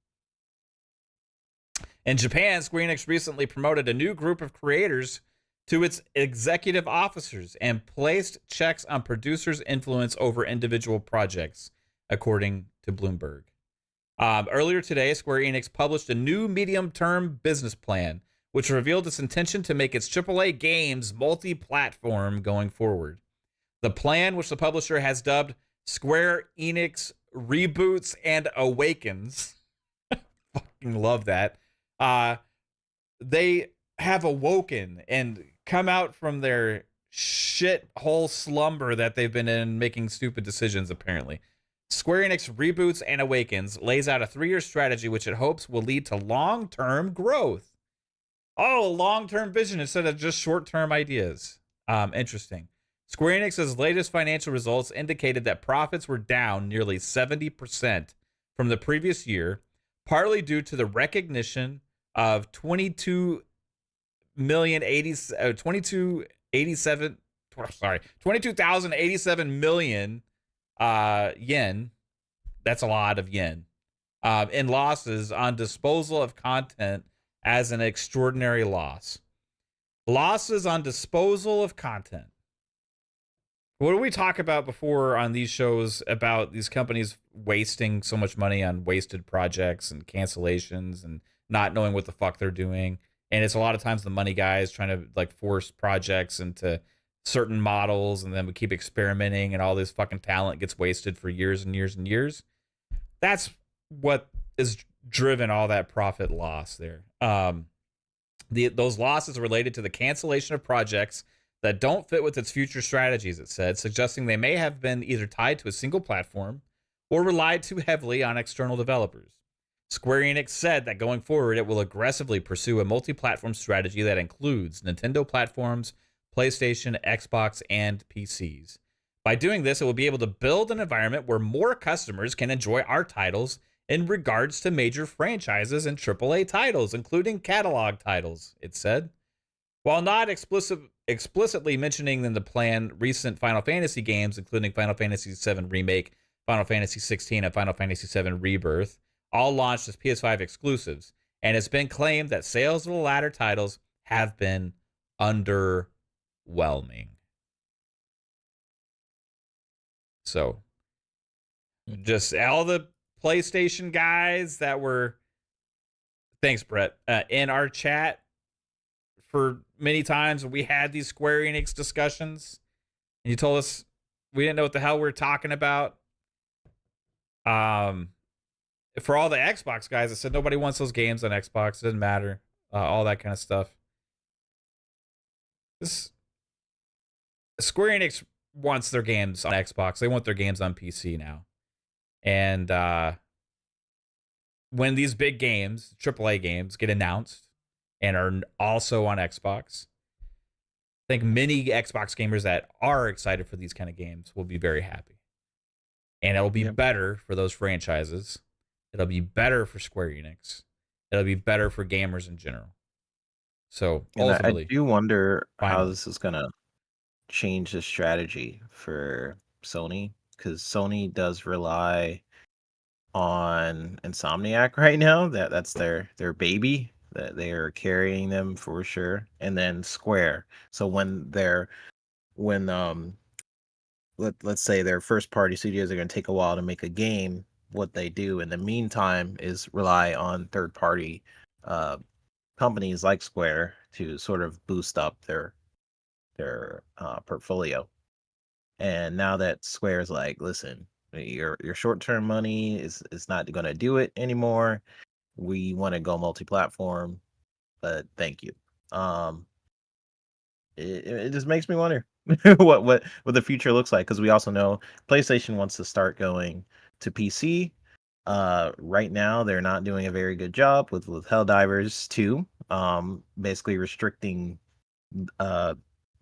In Japan, Square Enix recently promoted a new group of creators to its executive officers and placed checks on producers' influence over individual projects, according to Bloomberg. Earlier today, Square Enix published a new medium-term business plan, which revealed its intention to make its AAA games multi-platform going forward. The plan, which the publisher has dubbed Square Enix Reboots and Awakens, fucking love that, they have awoken and come out from their shithole slumber that they've been in, making stupid decisions, apparently. Square Enix Reboots and Awakens lays out a 3-year strategy which it hopes will lead to long-term growth. Oh, long-term vision instead of just short-term ideas. Interesting. Square Enix's latest financial results indicated that profits were down nearly 70% from the previous year, partly due to the recognition of 22,087 million yen. That's a lot of yen. In losses on disposal of content as an extraordinary loss. Losses on disposal of content. What do we talk about before on these shows about these companies wasting so much money on wasted projects and cancellations and not knowing what the fuck they're doing? And it's a lot of times the money guys trying to like force projects into certain models, and then we keep experimenting and all this fucking talent gets wasted for years and years and years. That's what is driven all that profit loss there. Those losses are related to the cancellation of projects that don't fit with its future strategies, it said, suggesting they may have been either tied to a single platform or relied too heavily on external developers. Square Enix said that going forward, it will aggressively pursue a multi-platform strategy that includes Nintendo platforms, PlayStation, Xbox, and PCs. By doing this, it will be able to build an environment where more customers can enjoy our titles in regards to major franchises and AAA titles, including catalog titles, it said. While not explicitly mentioning in the plan recent Final Fantasy games, including Final Fantasy VII Remake, Final Fantasy XVI, and Final Fantasy VII Rebirth, all launched as PS5 exclusives, and it's been claimed that sales of the latter titles have been underwhelming. So, just all the PlayStation guys that were, thanks Brett, in our chat for many times we had these Square Enix discussions, and you told us we didn't know what the hell we were talking about. For all the Xbox guys, I said nobody wants those games on Xbox. It doesn't matter. All that kind of stuff. This Square Enix wants their games on Xbox. They want their games on PC now. And when these big games, AAA games, get announced and are also on Xbox, I think many Xbox gamers that are excited for these kind of games will be very happy. And it'll be better for those franchises. It'll be better for Square Enix. It'll be better for gamers in general. So And ultimately, I do wonder how finally. this is gonna change the strategy for Sony, because Sony does rely on Insomniac right now. That's their baby. That they are carrying them for sure. And then Square. So when let's say their first party studios are going to take a while to make a game, what they do in the meantime is rely on third party companies like Square to sort of boost up their portfolio. And now that Square's like, listen, your short term money is not going to do it anymore. We want to go multi platform, but thank you. It just makes me wonder what the future looks like, because we also know PlayStation wants to start going to PC. Right now they're not doing a very good job with Helldivers 2, basically restricting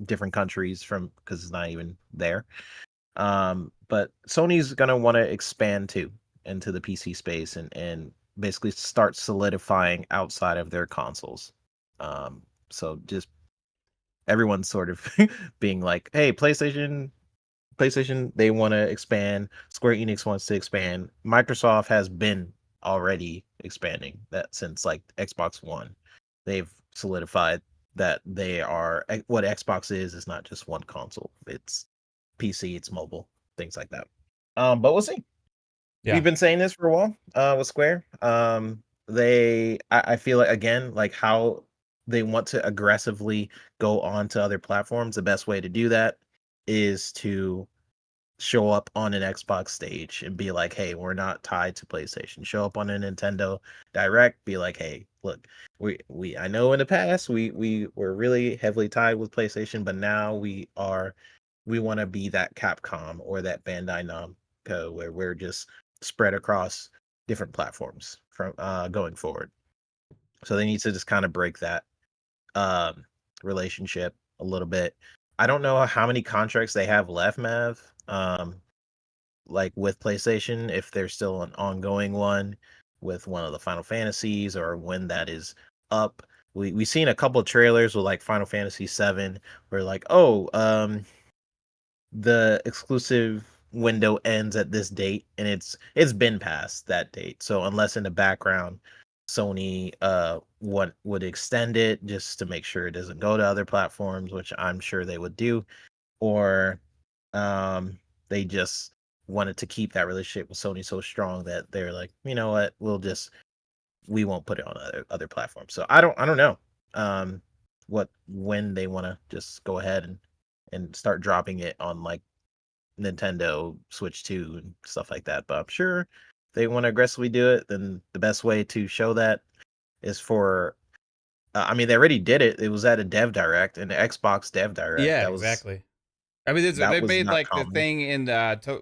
different countries from, because it's not even there. But Sony's gonna want to expand too into the PC space and basically start solidifying outside of their consoles. So just everyone's sort of being like, hey, PlayStation, they want to expand. Square Enix wants to expand. Microsoft has been already expanding that since like Xbox One. They've solidified that they are what Xbox is not just one console. It's PC, it's mobile, things like that. But we'll see. Yeah. We've been saying this for a while with Square. I feel like, again, like how they want to aggressively go on to other platforms. The best way to do that is to show up on an Xbox stage and be like, hey, we're not tied to PlayStation. Show up on a Nintendo Direct, be like, hey, look, we I know in the past we were really heavily tied with PlayStation, but now we want to be that Capcom or that Bandai Namco where we're just spread across different platforms from going forward. So they need to just kind of break that relationship a little bit. I don't know how many contracts they have left, Mav. Like with PlayStation, if there's still an ongoing one with one of the Final Fantasies, or when that is up. We seen a couple of trailers with like Final Fantasy 7 where like, oh, the exclusive window ends at this date, and it's been past that date. So unless in the background Sony would extend it just to make sure it doesn't go to other platforms, which I'm sure they would do, or they just wanted to keep that relationship with Sony so strong that they're like, you know what, we won't put it on other platforms. So I don't know when they want to just go ahead and start dropping it on like Nintendo Switch 2 and stuff like that. But I'm sure if they want to aggressively do it, then the best way to show that is for I mean, they already did it. It was at a Dev Direct, an Xbox Dev Direct. Yeah, exactly. I mean, that they was made not like the common. thing in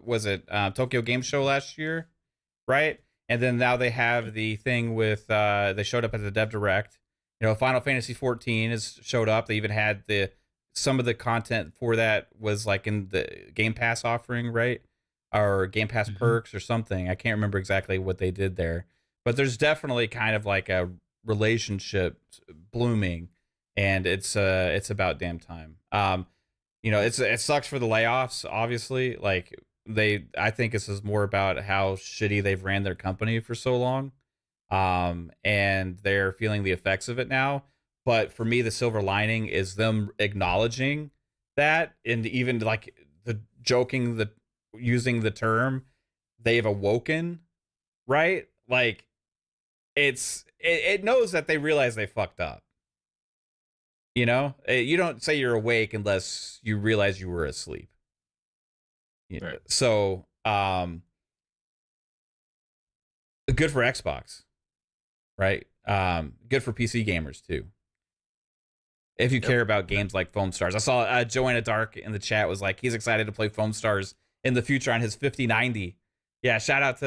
was it Tokyo Game Show last year, right? And then now they have the thing with they showed up at the Dev Direct. You know, Final Fantasy 14 has showed up. They even had some of the content for that was like in the Game Pass offering, right? Or Game Pass perks or something. I can't remember exactly what they did there, but there's definitely kind of like a relationship blooming, and it's about damn time. You know, it sucks for the layoffs, obviously. Like I think this is more about how shitty they've ran their company for so long. And they're feeling the effects of it now. But for me, the silver lining is them acknowledging that, and even like using the term they've awoken, right? Like it knows that they realize they fucked up. You know, you don't say you're awake unless you realize you were asleep. Right. So, good for Xbox, right? Good for PC gamers too. If you care about games like Foam Stars. I saw Joanna Dark in the chat was like, he's excited to play Foam Stars in the future on his 5090 Yeah, shout out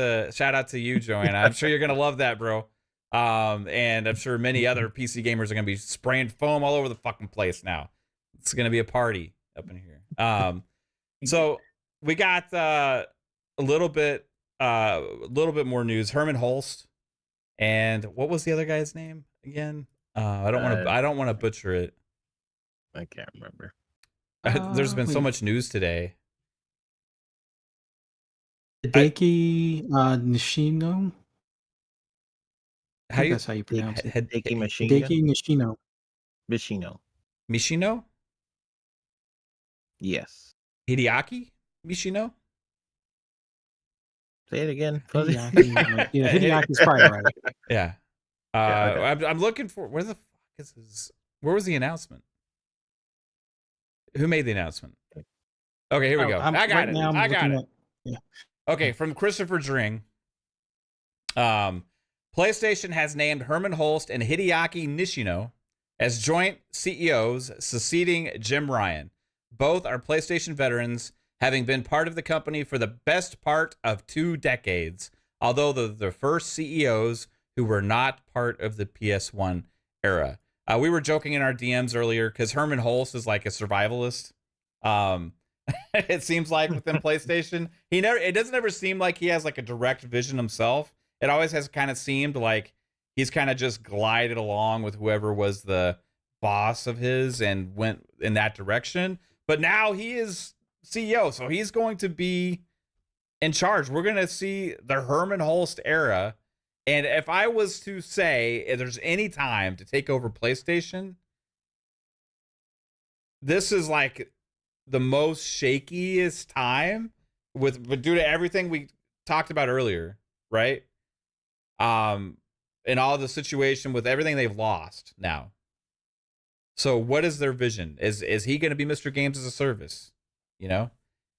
to you, Joanna. I'm sure you're gonna love that, bro. And I'm sure many other PC gamers are gonna be spraying foam all over the fucking place now. It's gonna be a party up in here. So we got a little bit more news. Herman Holst and what was the other guy's name again? I don't want to butcher it. I can't remember. There's been so much news today. Hideki Nishino. I think that's how you pronounce it. Hideki Hideki Nishino. Mishino? Yes. Hideaki Mishino? Say it again. Hideaki, yeah, Hideaki's probably right. Yeah. Okay. I'm looking for where the fuck is this? Where was the announcement? Who made the announcement? Okay, here we go. I got it. I got it. Yeah. Okay, from Christopher Dring. PlayStation has named Herman Holst and Hideaki Nishino as joint CEOs, succeeding Jim Ryan. Both are PlayStation veterans, having been part of the company for the best part of 2 decades, although the first CEOs who were not part of the PS1 era. We were joking in our DMs earlier because Herman Holst is like a survivalist. It seems like within PlayStation, it doesn't ever seem like he has like a direct vision himself. It always has kind of seemed like he's kind of just glided along with whoever was the boss of his and went in that direction. But now he is CEO, so he's going to be in charge. We're going to see the Herman Holst era. And if I was to say if there's any time to take over PlayStation, this is like the most shakiest time due to everything we talked about earlier, right? And all the situation with everything they've lost now. So what is their vision? Is he going to be Mr. Games as a Service? You know,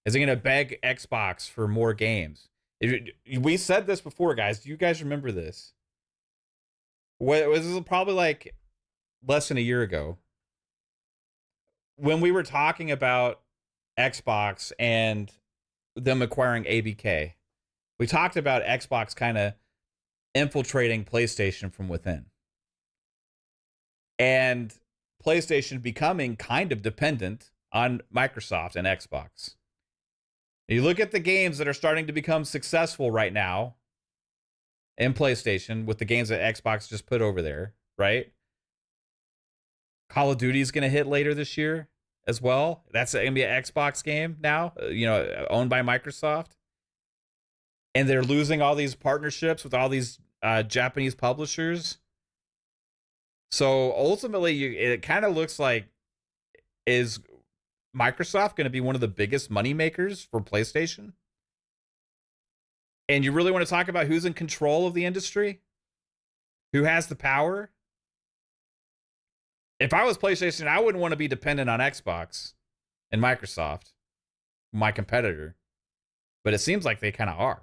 is he going to beg Xbox for more games? We said this before, guys. Do you guys remember this? This was probably like less than a year ago when we were talking about Xbox and them acquiring ABK. We talked about Xbox kind of infiltrating PlayStation from within. And PlayStation becoming kind of dependent on Microsoft and Xbox. You look at the games that are starting to become successful right now in PlayStation with the games that Xbox just put over there, right? Call of Duty is going to hit later this year as well. That's going to be an Xbox game now, owned by Microsoft. And they're losing all these partnerships with all these Japanese publishers. So ultimately, it kind of looks like, is Microsoft going to be one of the biggest money makers for PlayStation? And you really want to talk about who's in control of the industry? Who has the power? If I was PlayStation, I wouldn't want to be dependent on Xbox and Microsoft, my competitor. But it seems like they kind of are.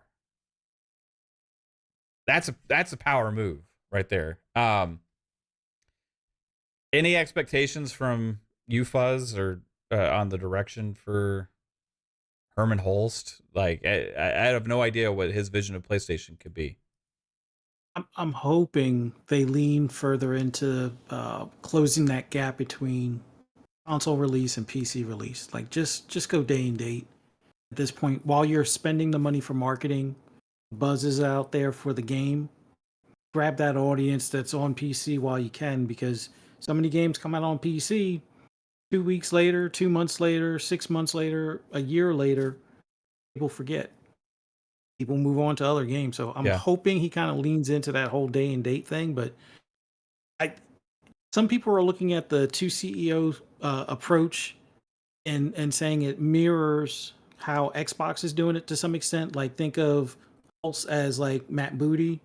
That's a power move right there. Any expectations from you, Fuzz, or on the direction for Herman Holst? Like, I have no idea what his vision of PlayStation could be. I'm hoping they lean further into closing that gap between console release and PC release. Like, just go day and date at this point. While you're spending the money for marketing, buzz is out there for the game. Grab that audience that's on PC while you can, because so many games come out on PC 2 weeks later, 2 months later, 6 months later, a year later. People forget. People move on to other games. So I'm hoping he kind of leans into that whole day and date thing. But some people are looking at the two CEO approach and saying it mirrors how Xbox is doing it to some extent. Like, think of Pulse as like Matt Booty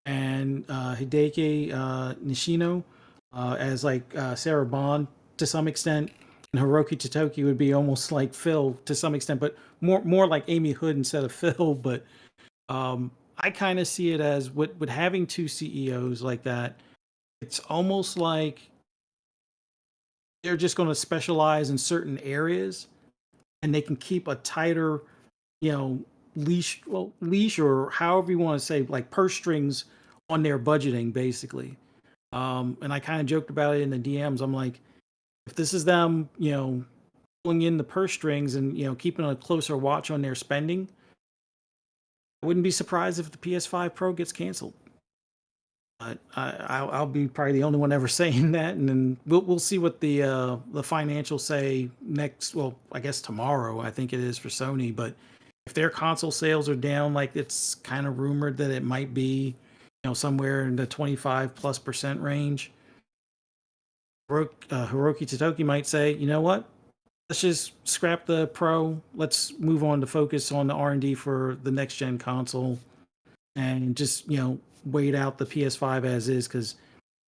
and Hideki Nishino as like Sarah Bond to some extent. And Hiroki Totoki would be almost like Phil to some extent, but more like Amy Hood instead of Phil. But I kind of see it as with having two CEOs like that, it's almost like they're just going to specialize in certain areas, and they can keep a tighter, leash or however you want to say, like purse strings on their budgeting, basically. And I kind of joked about it in the DMs. I'm like, if this is them, pulling in the purse strings and keeping a closer watch on their spending, I wouldn't be surprised if the PS5 Pro gets canceled. But I'll be probably the only one ever saying that, and then we'll see what the financials say next. Well, I guess tomorrow. I think it is for Sony. But if their console sales are down, like it's kind of rumored that it might be, somewhere in the 25+% range, Hiroki Totoki might say, you know what? Let's just scrap the Pro. Let's move on to focus on the R&D for the next gen console, and just wait out the PS5 as is, because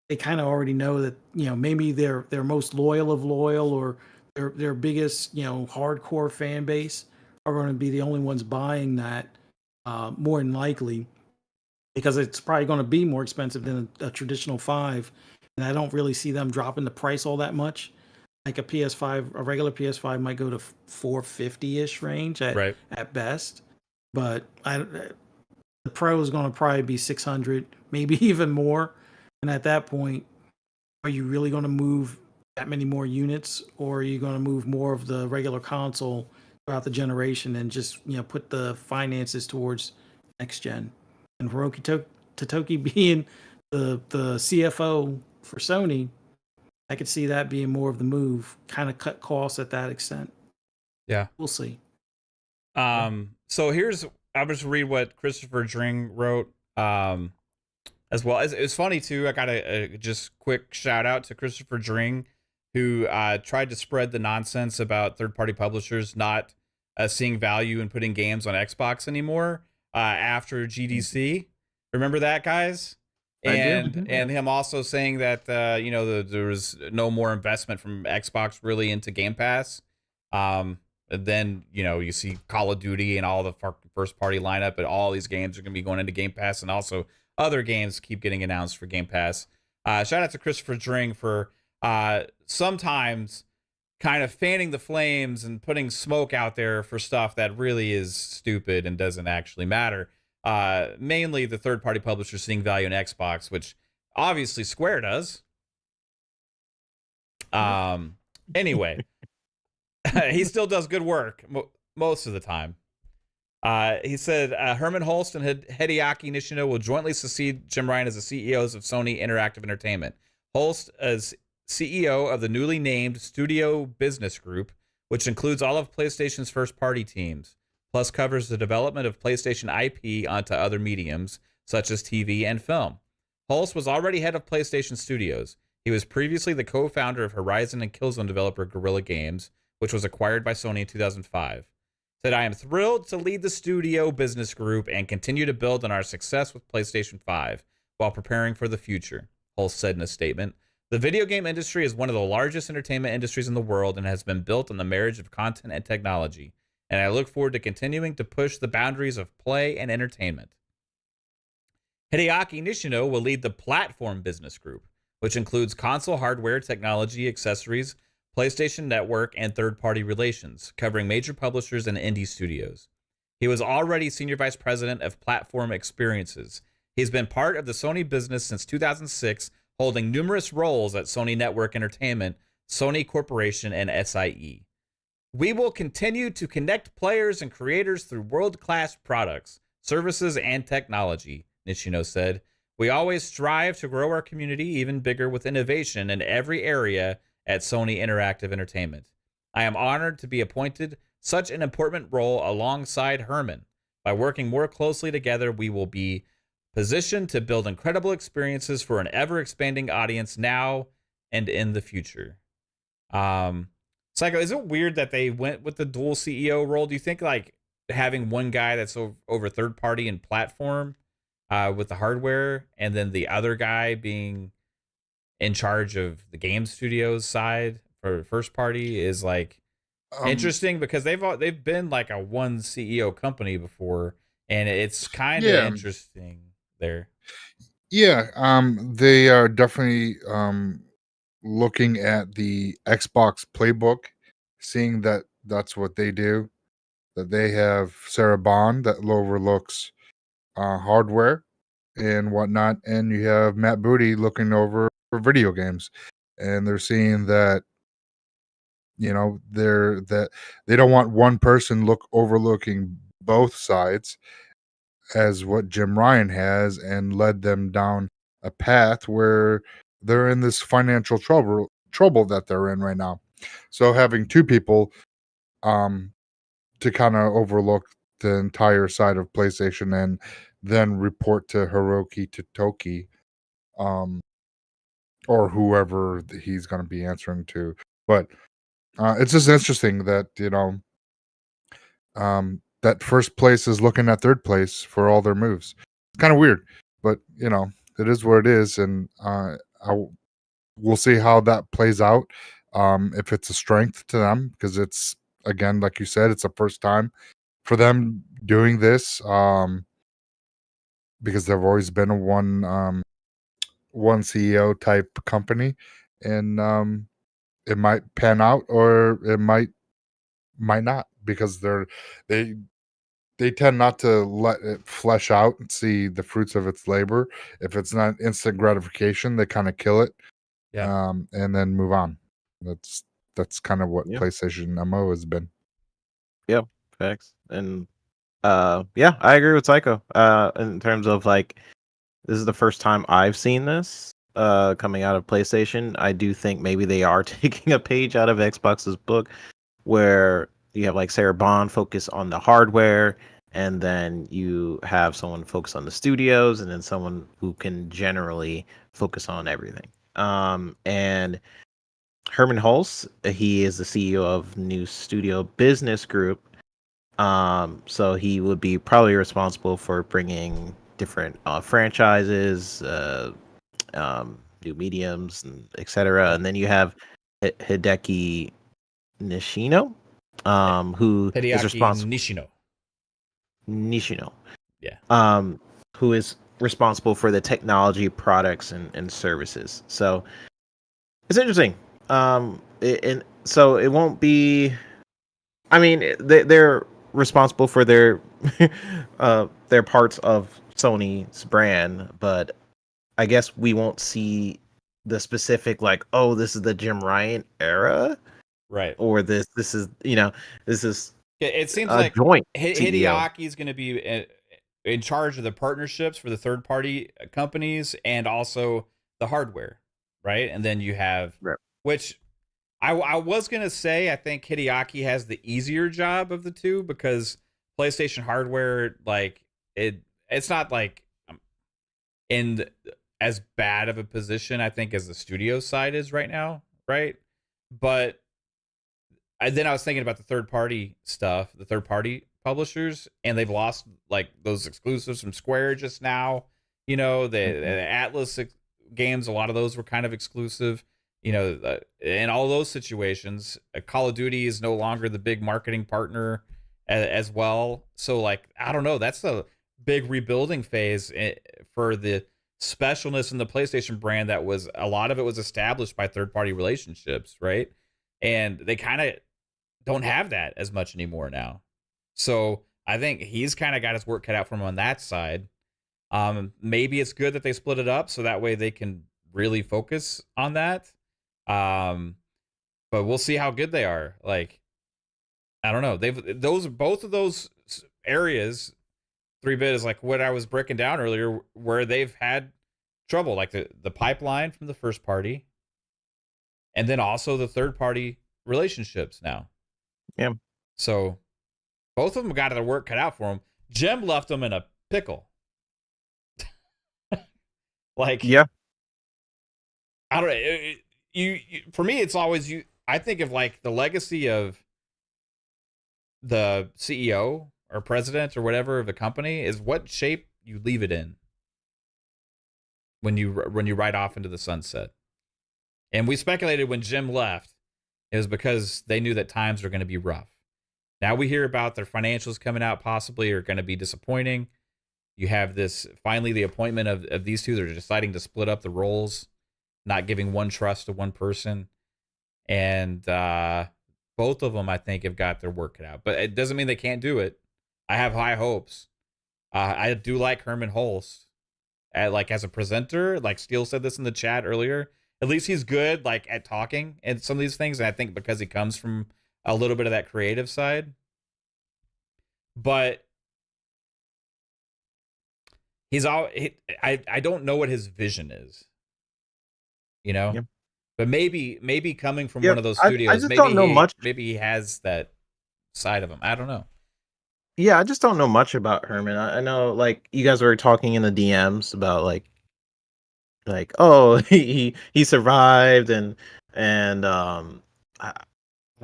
they kind of already know that maybe their most loyal of loyal, or their biggest hardcore fan base are going to be the only ones buying that, more than likely, because it's probably going to be more expensive than a traditional 5, and I don't really see them dropping the price all that much. Like a PS5, a regular PS5 might go to 450-ish range at best, but the Pro is going to probably be 600, maybe even more. And at that point, are you really going to move that many more units, or are you going to move more of the regular console throughout the generation and just put the finances towards next gen? And Hiroki Totoki being the CFO for Sony, I could see that being more of the move, kind of cut costs at that extent. Yeah, we'll see. So I'll just read what Christopher Dring wrote. As well as it's funny too. I got a just quick shout out to Christopher Dring, who tried to spread the nonsense about third-party publishers not seeing value in putting games on Xbox anymore after GDC. Remember that, guys? And him also saying that there was no more investment from Xbox really into Game Pass. Then you see Call of Duty and all the first party lineup, but all these games are going to be going into Game Pass, and also other games keep getting announced for Game Pass. Shout out to Christopher Dring for sometimes kind of fanning the flames and putting smoke out there for stuff that really is stupid and doesn't actually matter. Mainly the third-party publishers seeing value in Xbox, which obviously Square does. Anyway, he still does good work most of the time. He said Herman Hulst and Hideaki Nishino will jointly succeed Jim Ryan as the CEOs of Sony Interactive Entertainment. Hulst as CEO of the newly named Studio Business Group, which includes all of PlayStation's first-party teams, plus covers the development of PlayStation IP onto other mediums, such as TV and film. Hulst was already head of PlayStation Studios. He was previously the co-founder of Horizon and Killzone developer Guerrilla Games, which was acquired by Sony in 2005. Said, I am thrilled to lead the Studio Business Group and continue to build on our success with PlayStation 5 while preparing for the future, Hulst said in a statement. The video game industry is one of the largest entertainment industries in the world and has been built on the marriage of content and technology, and I look forward to continuing to push the boundaries of play and entertainment. Hideaki Nishino will lead the Platform Business Group, which includes console hardware, technology, accessories, PlayStation Network, and third-party relations, covering major publishers and indie studios. He was already Senior Vice President of Platform Experiences. He's been part of the Sony business since 2006, holding numerous roles at Sony Network Entertainment, Sony Corporation, and SIE. We will continue to connect players and creators through world-class products, services, and technology, Nishino said. We always strive to grow our community even bigger with innovation in every area at Sony Interactive Entertainment. I am honored to be appointed such an important role alongside Herman. By working more closely together, we will be positioned to build incredible experiences for an ever-expanding audience now and in the future. Psycho, is it weird that they went with the dual CEO role? Do you think like having one guy that's over third party and platform with the hardware, and then the other guy being in charge of the game studios side for first party is like interesting, because they've been like a one CEO company before, and it's kind of interesting there. Yeah, they are definitely looking at the Xbox playbook, seeing that that's what they do. that they have Sarah Bond that overlooks hardware and whatnot, and you have Matt Booty looking over for video games, and they're seeing that that they don't want one person overlooking both sides as what Jim Ryan has, and led them down a path where they're in this financial trouble that they're in right now. So having two people to kind of overlook the entire side of PlayStation and then report to Hiroki Totoki, or whoever he's going to be answering to. But it's just interesting that that first place is looking at third place for all their moves. It's kind of weird, but it is what it is, and we'll see how that plays out. If it's a strength to them, because it's, again, like you said, it's the first time for them doing this, because they've always been a one CEO type company, and it might pan out or it might not, because they tend not to let it flesh out and see the fruits of its labor. If it's not instant gratification, they kind of kill it, and then move on. That's kind of what PlayStation MO has been. Yeah, facts. And yeah, I agree with Psycho. In terms of like, this is the first time I've seen this coming out of PlayStation. I do think maybe they are taking a page out of Xbox's book, where you have like Sarah Bond focus on the hardware, and then you have someone focus on the studios, and then someone who can generally focus on everything. And Herman Hulse, he is the CEO of New Studio Business Group. So he would be probably responsible for bringing different franchises, new mediums, and etc. And then you have Hideki Nishino, who is Hideaki responsible. Nishino. Yeah. Who is responsible for the technology products and services. So it's interesting. And so it won't be. I mean, they're responsible for their parts of Sony's brand, but I guess we won't see the specific, like, oh, this is the Jim Ryan era, right? Or this is this is. It seems a like joint Hideaki is going to be in charge of the partnerships for the third party companies and also the hardware, right? And then you have, which I was going to say, I think Hideaki has the easier job of the two, because PlayStation hardware, like it's not like in as bad of a position, I think, as the studio side is right now, right? But then I was thinking about the third party stuff, the third party publishers, and they've lost like those exclusives from Square just now. The Atlas games, a lot of those were kind of exclusive. In all those situations, Call of Duty is no longer the big marketing partner as well. So, like, I don't know. That's a big rebuilding phase for the specialness in the PlayStation brand. That was, a lot of it was established by third party relationships, right? And they kind of don't have that as much anymore now. So I think he's kind of got his work cut out for him on that side. Maybe it's good that they split it up so that way they can really focus on that. But we'll see how good they are. Like, I don't know. Both of those areas, 3-bit is like what I was breaking down earlier, where they've had trouble, like the pipeline from the first party, and then also the third party relationships now. Yeah. So both of them got their work cut out for them. Jim left them in a pickle. Like, yeah. I don't know. You for me, it's always I think of like the legacy of the CEO or president or whatever of the company is what shape you leave it in when you ride off into the sunset. And we speculated when Jim left, it was because they knew that times are going to be rough. Now we hear about their financials coming out possibly are going to be disappointing. You have this, finally, the appointment of these two. They're deciding to split up the roles, not giving one trust to one person. And both both of them, I think, have got their work cut out. But it doesn't mean they can't do it. I have high hopes. I do like Herman Hulst, like as a presenter. Like Steele said this in the chat earlier. At least he's good, like at talking and some of these things. And I think because he comes from a little bit of that creative side, but he's all. I don't know what his vision is. You know. Yep. But maybe coming from Yep, one of those I studios, just don't know much. maybe he has that side of him. I don't know. Yeah, I just don't know much about Herman. I know, like, you guys were talking in the DMs about like oh he survived and I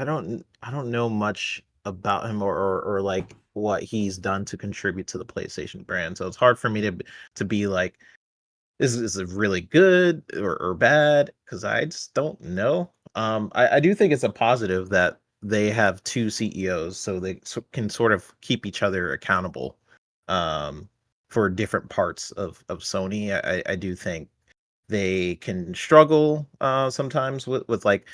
don't know much about him or like what he's done to contribute to the PlayStation brand. So it's hard for me to be like, is it really good or bad? Because I just don't know. I do think it's a positive that they have two CEOs, so they can sort of keep each other accountable for different parts of Sony. I do think they can struggle sometimes with like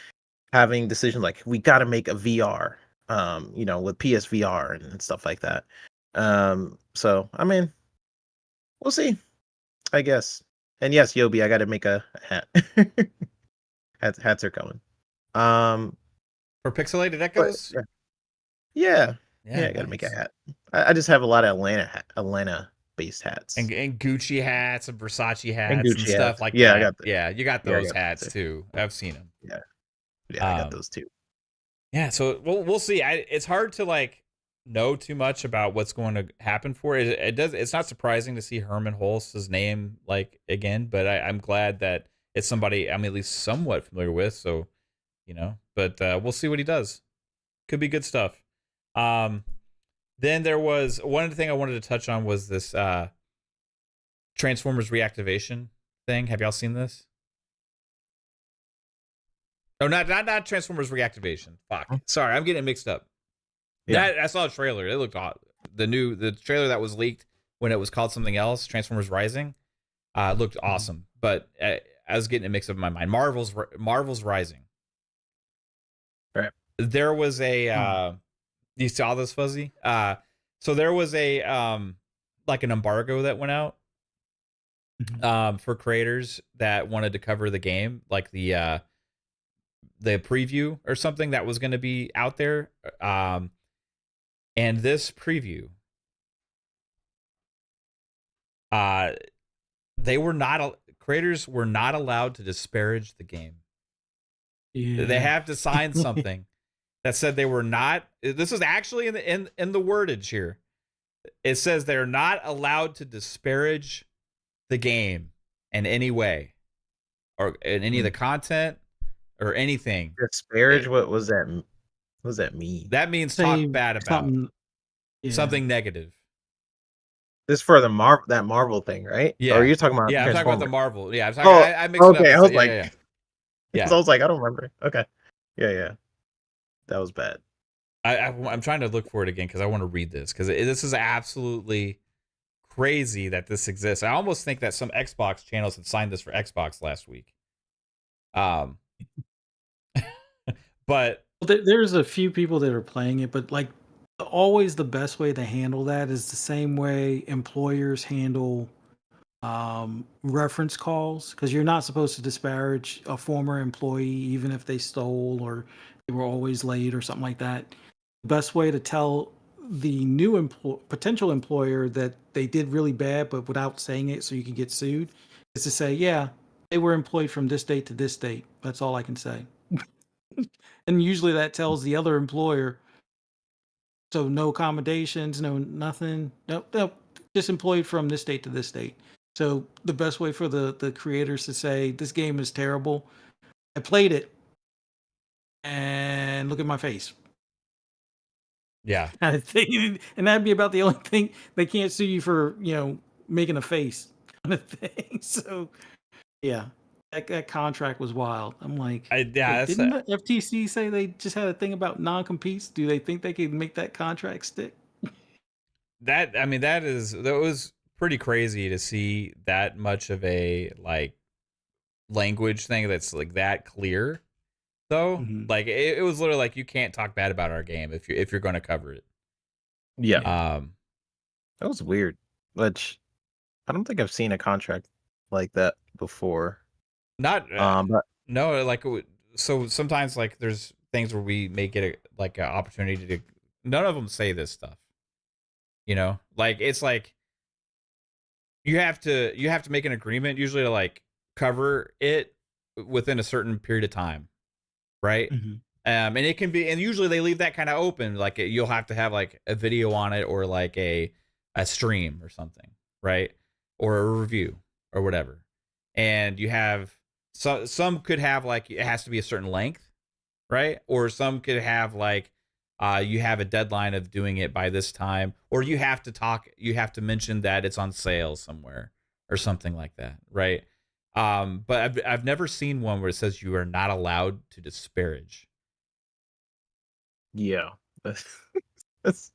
having decisions like we got to make a VR, with PSVR and stuff like that. So I mean, we'll see, I guess. And yes, Yobi, I got to make a hat. Hats are coming. For Pixelated But, Echoes? yeah, I got to nice. make a hat. I just have a lot of Atlanta based hats And Gucci hats and Versace hats and, Gucci stuff hats. like Yeah, that. I got you got yeah, I those got hats those too. I've seen them. Yeah, I got those too. Yeah, so we'll see. It's hard to like know too much about what's going to happen for it. It's not surprising to see Herman Hulst's name like again, but I'm glad that it's somebody I'm at least somewhat familiar with. So, but we'll see what he does. Could be good stuff. Then there was one thing I wanted to touch on was this Transformers reactivation thing. Have y'all seen this? Oh, not Transformers reactivation. Fuck. Sorry, I'm getting it mixed up. Yeah, I saw a trailer. It looked odd. The trailer that was leaked when it was called something else, Transformers Rising, looked awesome. But I was getting it mixed up in my mind. Marvel's Rising. Right. There was a. You saw this, Fuzzy? So there was a like an embargo that went out for creators that wanted to cover the game, like the preview or something that was going to be out there. And this preview, creators were not allowed to disparage the game. Yeah. They have to sign something that said they were not. This is actually in the wordage here. It says they're not allowed to disparage the game in any way, or in any of the content, or anything. Disparage? What was that? What does that mean? That means talk bad about something negative. This for the Marvel thing, right? Yeah. Or you're talking about? Yeah, I'm talking about the Transformers? Marvel. Yeah, I'm talking. I mixed it up. Okay, I was Yeah, like, yeah. I was like, I don't remember. Okay, yeah, that was bad. I'm trying to look for it again because I want to read this because this is absolutely crazy that this exists. I almost think that some Xbox channels had signed this for Xbox last week. But there's a few people that are playing it, but like always the best way to handle that is the same way employers handle reference calls, because you're not supposed to disparage a former employee even if they stole or they were always late or something like that. The best way to tell the new potential employer that they did really bad but without saying it so you can get sued is to say, yeah, they were employed from this date to this date. That's all I can say. And usually that tells the other employer, so no accommodations, no nothing, nope, just employed from this date to this date. So the best way for the creators to say, this game is terrible, I played it, and look at my face. yeah, Kind of thing. And that'd be about the only thing. They can't sue you for, making a face kind of thing. So, yeah. That contract was wild. I'm like, didn't the FTC say they just had a thing about non-competes? Do they think they can make that contract stick? That was pretty crazy to see that much of a like language thing that's like that clear, though. Mhm. Like it was literally like you can't talk bad about our game if you're going to cover it. Yeah, Um, that was weird. Which I don't think I've seen a contract like that before. not But no, like so sometimes like there's things where we may get like an opportunity to. None of them say this stuff. You know, like it's like you have to make an agreement usually to like cover it within a certain period of time, right? Mhm. And it can be, and usually they leave that kind of open. Like you'll have to have like a video on it or like a stream or something, right? Or a review or whatever. And you have some could have like it has to be a certain length, right? Or some could have like you have a deadline of doing it by this time, or you have to mention that it's on sale somewhere or something like that, right? But I've never seen one where it says you are not allowed to disparage. yeah, that's that's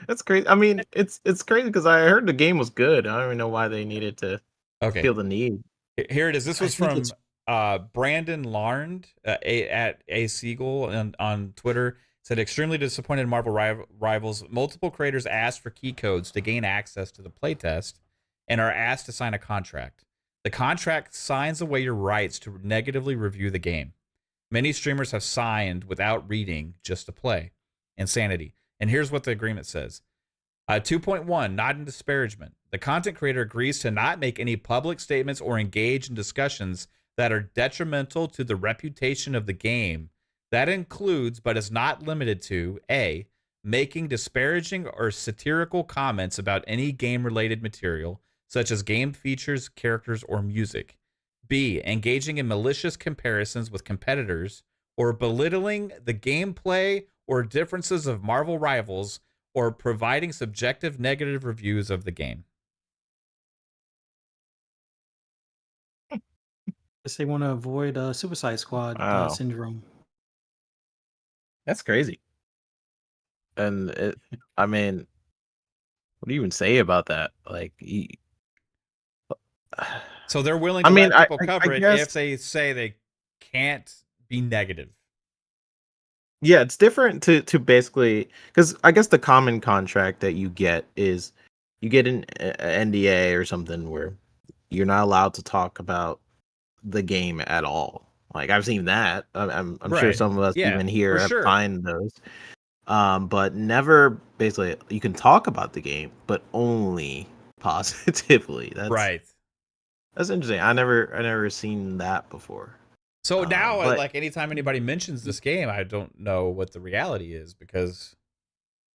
that's crazy. I mean, it's crazy because I heard the game was good. I don't even know why they needed to Okay, feel the need. here it is. This I was think from it's Brandon Larned at A Siegel on Twitter. Said extremely disappointed in Marvel Rivals. Multiple creators asked for key codes to gain access to the playtest and are asked to sign a contract. The contract signs away your rights to negatively review the game. Many streamers have signed without reading just to play. Insanity. And here's what the agreement says. 2.1, not in disparagement. The content creator agrees to not make any public statements or engage in discussions that are detrimental to the reputation of the game. That includes, but is not limited to, A, making disparaging or satirical comments about any game-related material, such as game features, characters, or music. B, engaging in malicious comparisons with competitors or belittling the gameplay or differences of Marvel Rivals or providing subjective negative reviews of the game. guess they want to avoid Suicide Squad Wow, syndrome. that's crazy. And I mean, what do you even say about that? Like, So they're willing I to mean, let people cover it guess if they say they can't be negative. yeah, it's different to basically because I guess the common contract that you get is you get an NDA or something where you're not allowed to talk about the game at all. Like I've seen that. I'm sure Right. some of us Yeah, even for here have sure. signed those. But never basically you can talk about the game, but only positively. Right. That's interesting. I never seen that before. So now, But like, anytime anybody mentions this game, I don't know what the reality is because,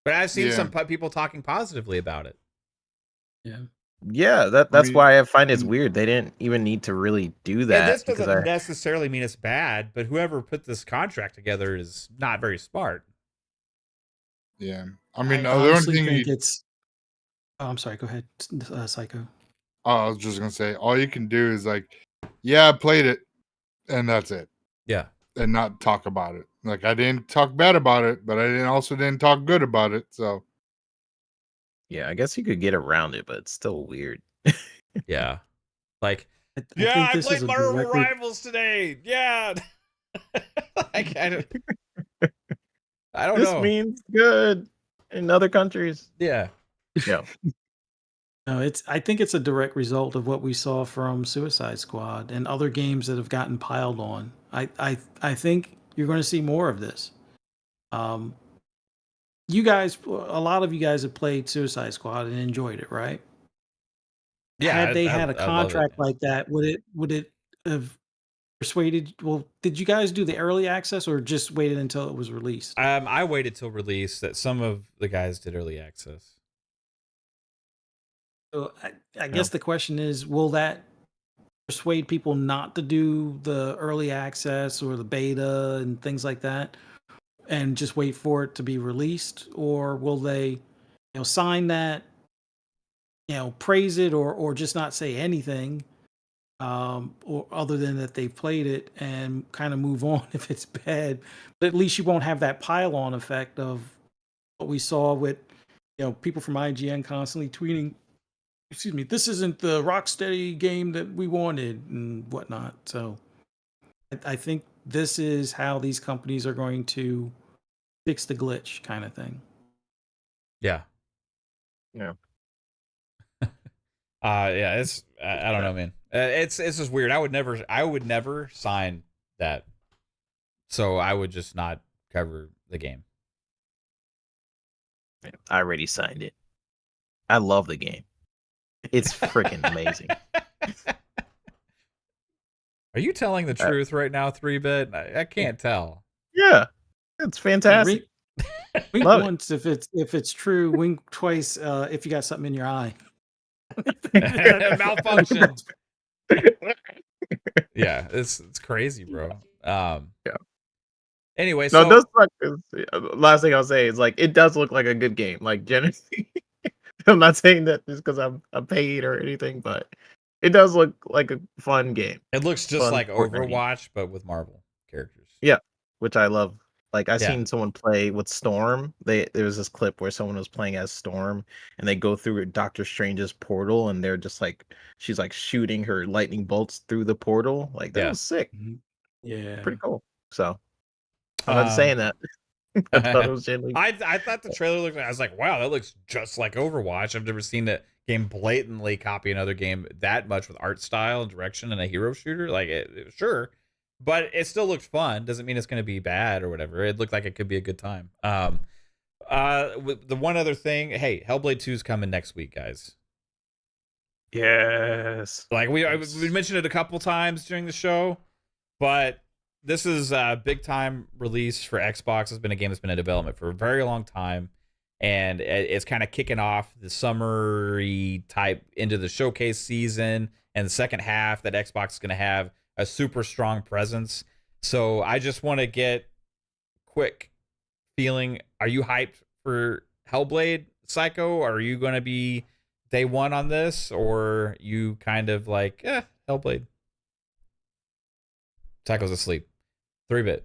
but I've seen Yeah. some people talking positively about it. Yeah. yeah, I that's mean, why I find it's and- weird. They didn't even need to really do And that this because doesn't necessarily mean it's bad, but whoever put this contract together is not very smart. Yeah. I mean, I the only honestly thing think it's. Oh, I'm sorry. Go ahead, Psycho. I was just gonna say, all you can do is like, yeah, I played it, and that's it, Yeah. and not talk about it. Like I didn't talk bad about it, but I didn't talk good about it. So yeah, I guess you could get around it, but it's still weird. Yeah. Like, I yeah, think I this is played a Marvel direct. Rivals today. Yeah. Like, I don't This know. means good in other countries. Yeah. Yeah. No, I think it's a direct result of what we saw from Suicide Squad and other games that have gotten piled on. I think you're going to see more of this. You guys, a lot of you guys have played Suicide Squad and enjoyed it, right? Yeah. Had they had a I love it. contract like that, would it have persuaded? Well, did you guys do the early access or just waited until it was released? I waited till release. That some of the guys did early access. So I guess the question is, will that persuade people not to do the early access or the beta and things like that and just wait for it to be released? Or will they, sign that, praise it or just not say anything, or other than that they've played it and kind of move on if it's bad? But at least you won't have that pile on effect of what we saw with, people from IGN constantly tweeting, excuse me, this isn't the Rocksteady game that we wanted and whatnot. So I think this is how these companies are going to fix the glitch, kind of thing. Yeah. Yeah. Yeah, it's I don't know, man. It's just weird. I would never sign that. So I would just not cover the game. I already signed it. I love the game. It's freaking amazing. Are you telling the truth right now, 3-bit? I can't tell. Yeah, it's fantastic. Wink Love it. once if it's true. Wink twice if you got something in your eye. Malfunction. Yeah, it's crazy, bro. Yeah. Anyway, No, so it does look. Last thing I'll say is like it does look like a good game. Like generally, I'm not saying that just because I'm paid or anything, but it does look like a fun game. it looks just Fun like Fortnite game. Overwatch, but with Marvel characters. Yeah, which I love. Like I Yeah. seen someone play with Storm. There was this clip where someone was playing as Storm, and they go through Doctor Strange's portal, and they're just like she's like shooting her lightning bolts through the portal. Like that Yeah. was sick. Yeah. Pretty cool. So I'm not saying that. I thought it was genuinely. I thought the trailer looked. I was like, wow, that looks just like Overwatch. I've never seen a game blatantly copy another game that much with art style and direction and a hero shooter. Like, sure, but it still looked fun. Doesn't mean it's going to be bad or whatever. It looked like it could be a good time. With the one other thing, hey, Hellblade 2 is coming next week, guys. Yes. Like we mentioned it a couple times during the show, but this is a big time release for Xbox. It's been a game that's been in development for a very long time, and it's kind of kicking off the summery type into the showcase season, and the second half that Xbox is going to have a super strong presence. So I just want to get quick feeling. Are you hyped for Hellblade, Psycho? Are you going to be day one on this, or you kind of like, Hellblade? Psycho's asleep. 3-bit.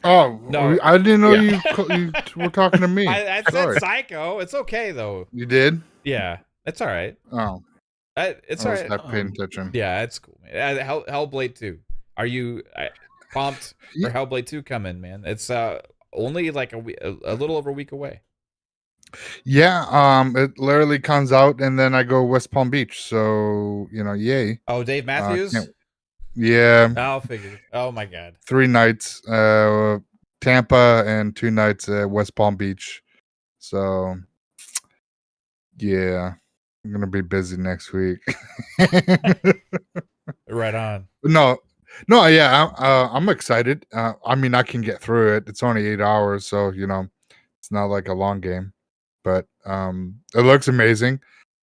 Oh No. I didn't know you were talking to me. I said Sorry. Psycho. It's okay though. You did? Yeah, it's all right. Oh, It's I all was right. not paying attention. Yeah, it's cool, man. Hellblade 2. Are you pumped for Hellblade 2 coming, man? It's only like a little over a week away. Yeah, it literally comes out and then I go West Palm Beach. So, yay. Oh, Dave Matthews? Yeah. I'll figure. Oh my god. 3 nights, Tampa and 2 nights at West Palm Beach. So, yeah, I'm gonna be busy next week. Right on. No, yeah, I'm excited. I mean, I can get through it. It's only 8 hours, so it's not like a long game. But it looks amazing.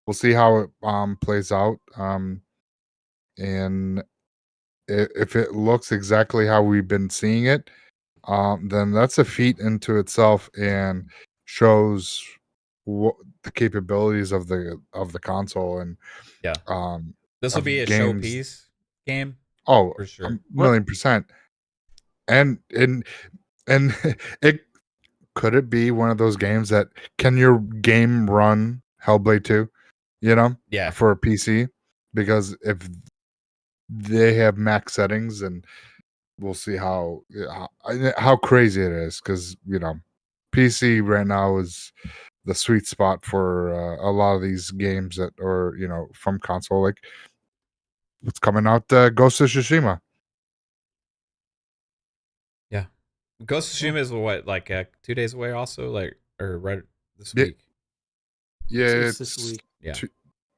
We'll see how it plays out. And if it looks exactly how we've been seeing it, then that's a feat into itself and shows what the capabilities of the console. And Yeah, this will be a games. showpiece game. Oh, for sure, 1,000,000%. And it could it be one of those games that can your game run Hellblade 2? Yeah, for a PC, because if they have max settings, and we'll see how crazy it is, because PC right now is the sweet spot for a lot of these games that are from console. Like what's coming out, Ghost of Tsushima. Yeah, Ghost of Tsushima is what, like 2 days away, also, like, or right this week. Yeah, It's this week. Yeah,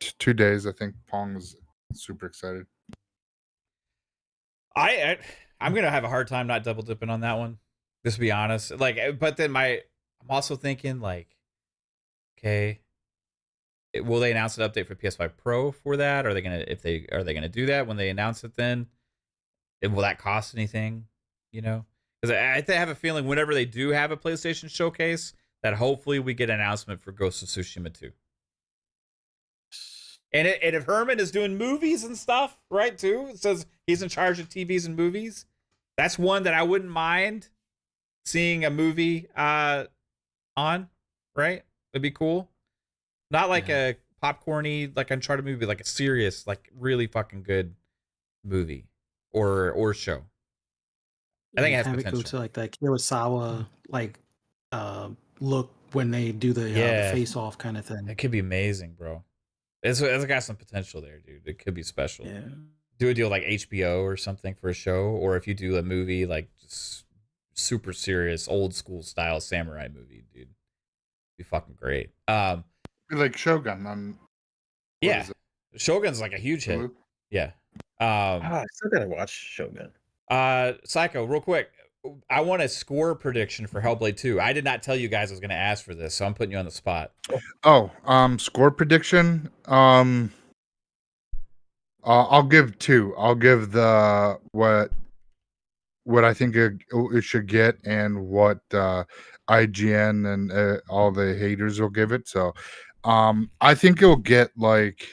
2 days. I think Pong is super excited. I'm gonna have a hard time not double dipping on that one. Just to be honest, like, but then I'm also thinking like, okay, will they announce an update for PS5 Pro for that? Are they gonna do that when they announce it? Then, and will that cost anything? Because I have a feeling whenever they do have a PlayStation showcase, that hopefully we get an announcement for Ghost of Tsushima 2. And if Herman is doing movies and stuff, right, too, it says he's in charge of TVs and movies. That's one that I wouldn't mind seeing a movie on, right? It'd be cool. Not like a popcorny, like Uncharted movie, like a serious, like really fucking good movie. or show. I think it has have it go potential. to like that Kurosawa like look when they do the Yeah. face off kind of thing. It could be amazing, bro. It's got some potential there, dude. It could be special. Yeah. Do a deal like HBO or something for a show, or if you do a movie like just super serious, old school style samurai movie, dude, be fucking great. Like Shogun on. What Yeah, is it? Shogun's like a huge hit. Hulu? Yeah. I still gotta watch Shogun. Psycho, real quick. I want a score prediction for Hellblade 2. I did not tell you guys I was going to ask for this, so I'm putting you on the spot. Score prediction. I'll give 2. I'll give the what I think it should get and what IGN and all the haters will give it. So, I think it'll get like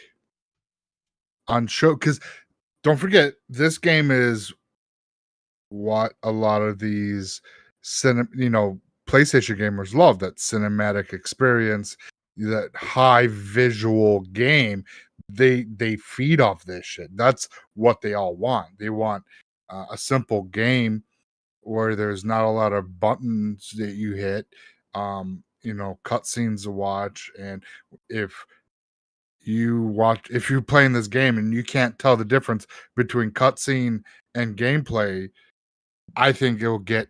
on show, because don't forget this game is what a lot of these PlayStation gamers love, that cinematic experience, that high visual game. They feed off this shit. That's what they all want. They want a simple game where there's not a lot of buttons that you hit, cutscenes to watch. And if if you're playing this game and you can't tell the difference between cutscene and gameplay, I think it'll get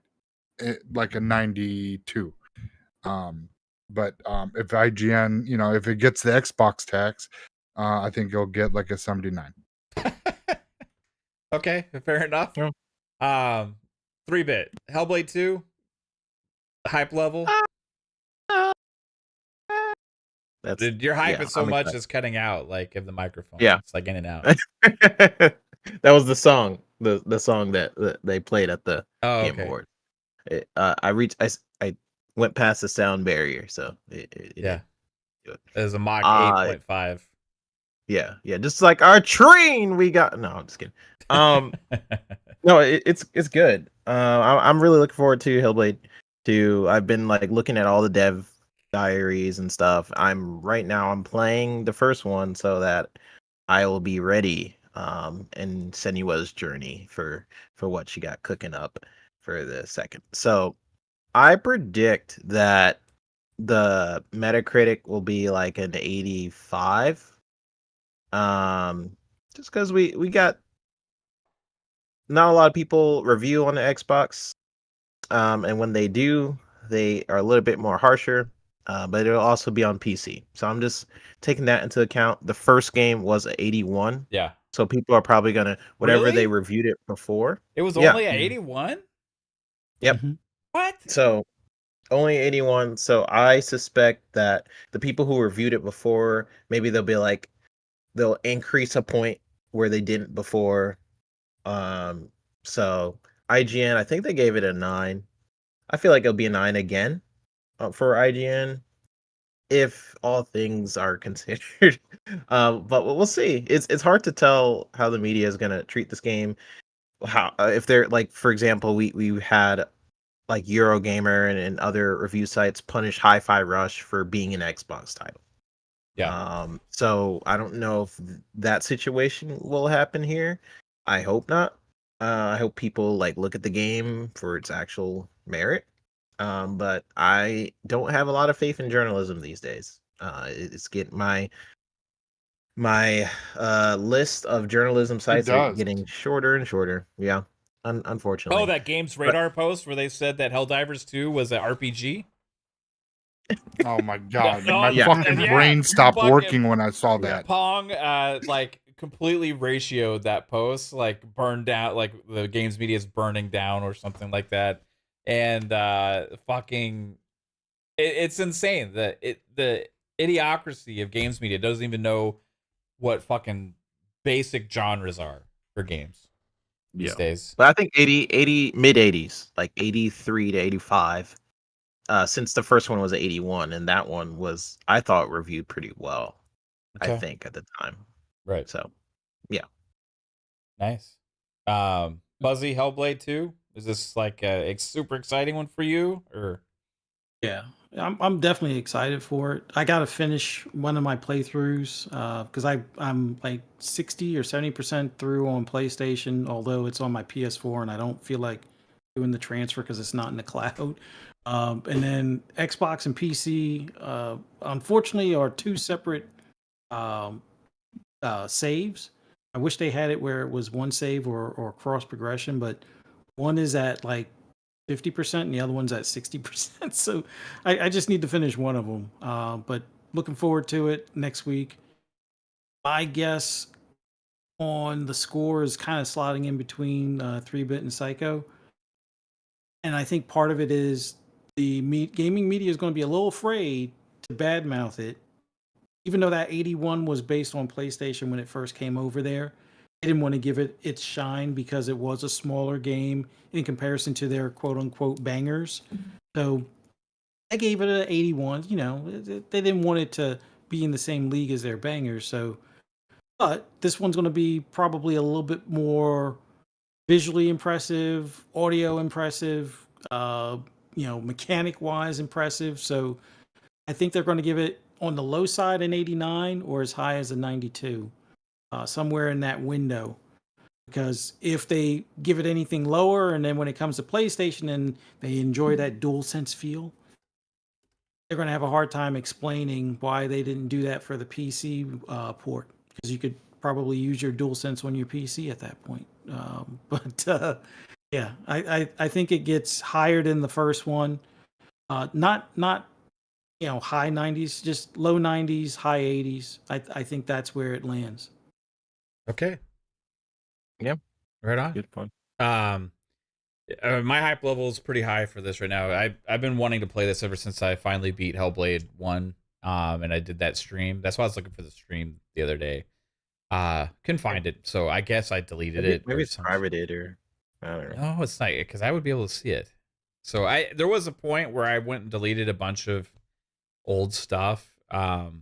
like a 92. But if IGN, if it gets the Xbox tax, I think it'll get like a 79. Okay, fair enough. Yeah. 3-bit Hellblade 2 hype level. Dude, your hype is so much it's cutting out like of the microphone. Yeah, it's like in and out. That was the song, the song that they played at the Game okay. Award. I went past the sound barrier, so yeah, it was a mock 8.5. Yeah, just like our train we got. No, I'm just kidding. No, it's good. I'm really looking forward to Hellblade 2. I've been like looking at all the dev diaries and stuff. I'm playing the first one so that I will be ready in Senua's journey for what she got cooking up for the second. So I predict that the Metacritic will be like an 85. Just because we got not a lot of people review on the Xbox. And when they do, they are a little bit more harsher. But it'll also be on PC. So I'm just taking that into account. The first game was an 81. Yeah. So people are probably gonna whatever Really? they reviewed it before. It was only at 81? Yep. Mm-hmm. What? So only 81. So I suspect that the people who reviewed it before, maybe they'll increase a point where they didn't before. So IGN, I think they gave it a 9. I feel like it'll be a 9 again for IGN if all things are considered. But we'll see. It's hard to tell how the media is gonna treat this game. How if they're like, for example, we had like Eurogamer and other review sites punish Hi-Fi Rush for being an Xbox title. Yeah. So I don't know if that situation will happen here. I hope not. I hope people like look at the game for its actual merit. But I don't have a lot of faith in journalism these days. It's getting my list of journalism sites are getting shorter and shorter. Yeah, unfortunately. Oh, that Games Radar post where they said that Helldivers 2 was an RPG? Oh my god, No, my fucking brain stopped working when I saw that. Pong like completely ratioed that post, like burned down, like the games media is burning down or something like that. And fucking it's insane that the idiocracy of games media doesn't even know what fucking basic genres are for games these days. But I think 80 mid 80s, like 83 to 85. Since the first one was 81, and that one was, I thought, reviewed pretty well. Okay. I think at the time. Right. So, yeah. Nice. Buzzy, Hellblade 2? Is this like a super exciting one for you, or? Yeah, I'm definitely excited for it. I got to finish one of my playthroughs because I'm like 60 or 70% through on PlayStation, although it's on my PS4 and I don't feel like doing the transfer because it's not in the cloud. And then Xbox and PC, unfortunately, are two separate um, saves. I wish they had it where it was one save or cross progression, but one is at like 50% and the other one's at 60%. So I just need to finish one of them. But looking forward to it next week. My guess on the score is kind of slotting in between 3-bit and Psycho. And I think part of it is the gaming media is going to be a little afraid to badmouth it. Even though that 81 was based on PlayStation when it first came over there, they didn't want to give it its shine because it was a smaller game in comparison to their quote unquote bangers. So I gave it an 81. You know, they didn't want it to be in the same league as their bangers. So, but this one's going to be probably a little bit more visually impressive, audio impressive, mechanic wise impressive. So I think they're going to give it on the low side an 89 or as high as a 92, somewhere in that window. Because if they give it anything lower, and then when it comes to PlayStation and they enjoy that DualSense feel, they're going to have a hard time explaining why they didn't do that for the PC port. Because you could probably use your DualSense on your PC at that point. Yeah, I think it gets higher than the first one. Not high 90s, just low 90s, high 80s. I think that's where it lands. Okay. Yeah. Right on. Good point. My hype level is pretty high for this right now. I've been wanting to play this ever since I finally beat Hellblade 1. And I did that stream. That's why I was looking for the stream the other day. Couldn't find it, so I guess I deleted it. Maybe it's privated or I don't know. No, it's not, because I would be able to see it. So there was a point where I went and deleted a bunch of old stuff at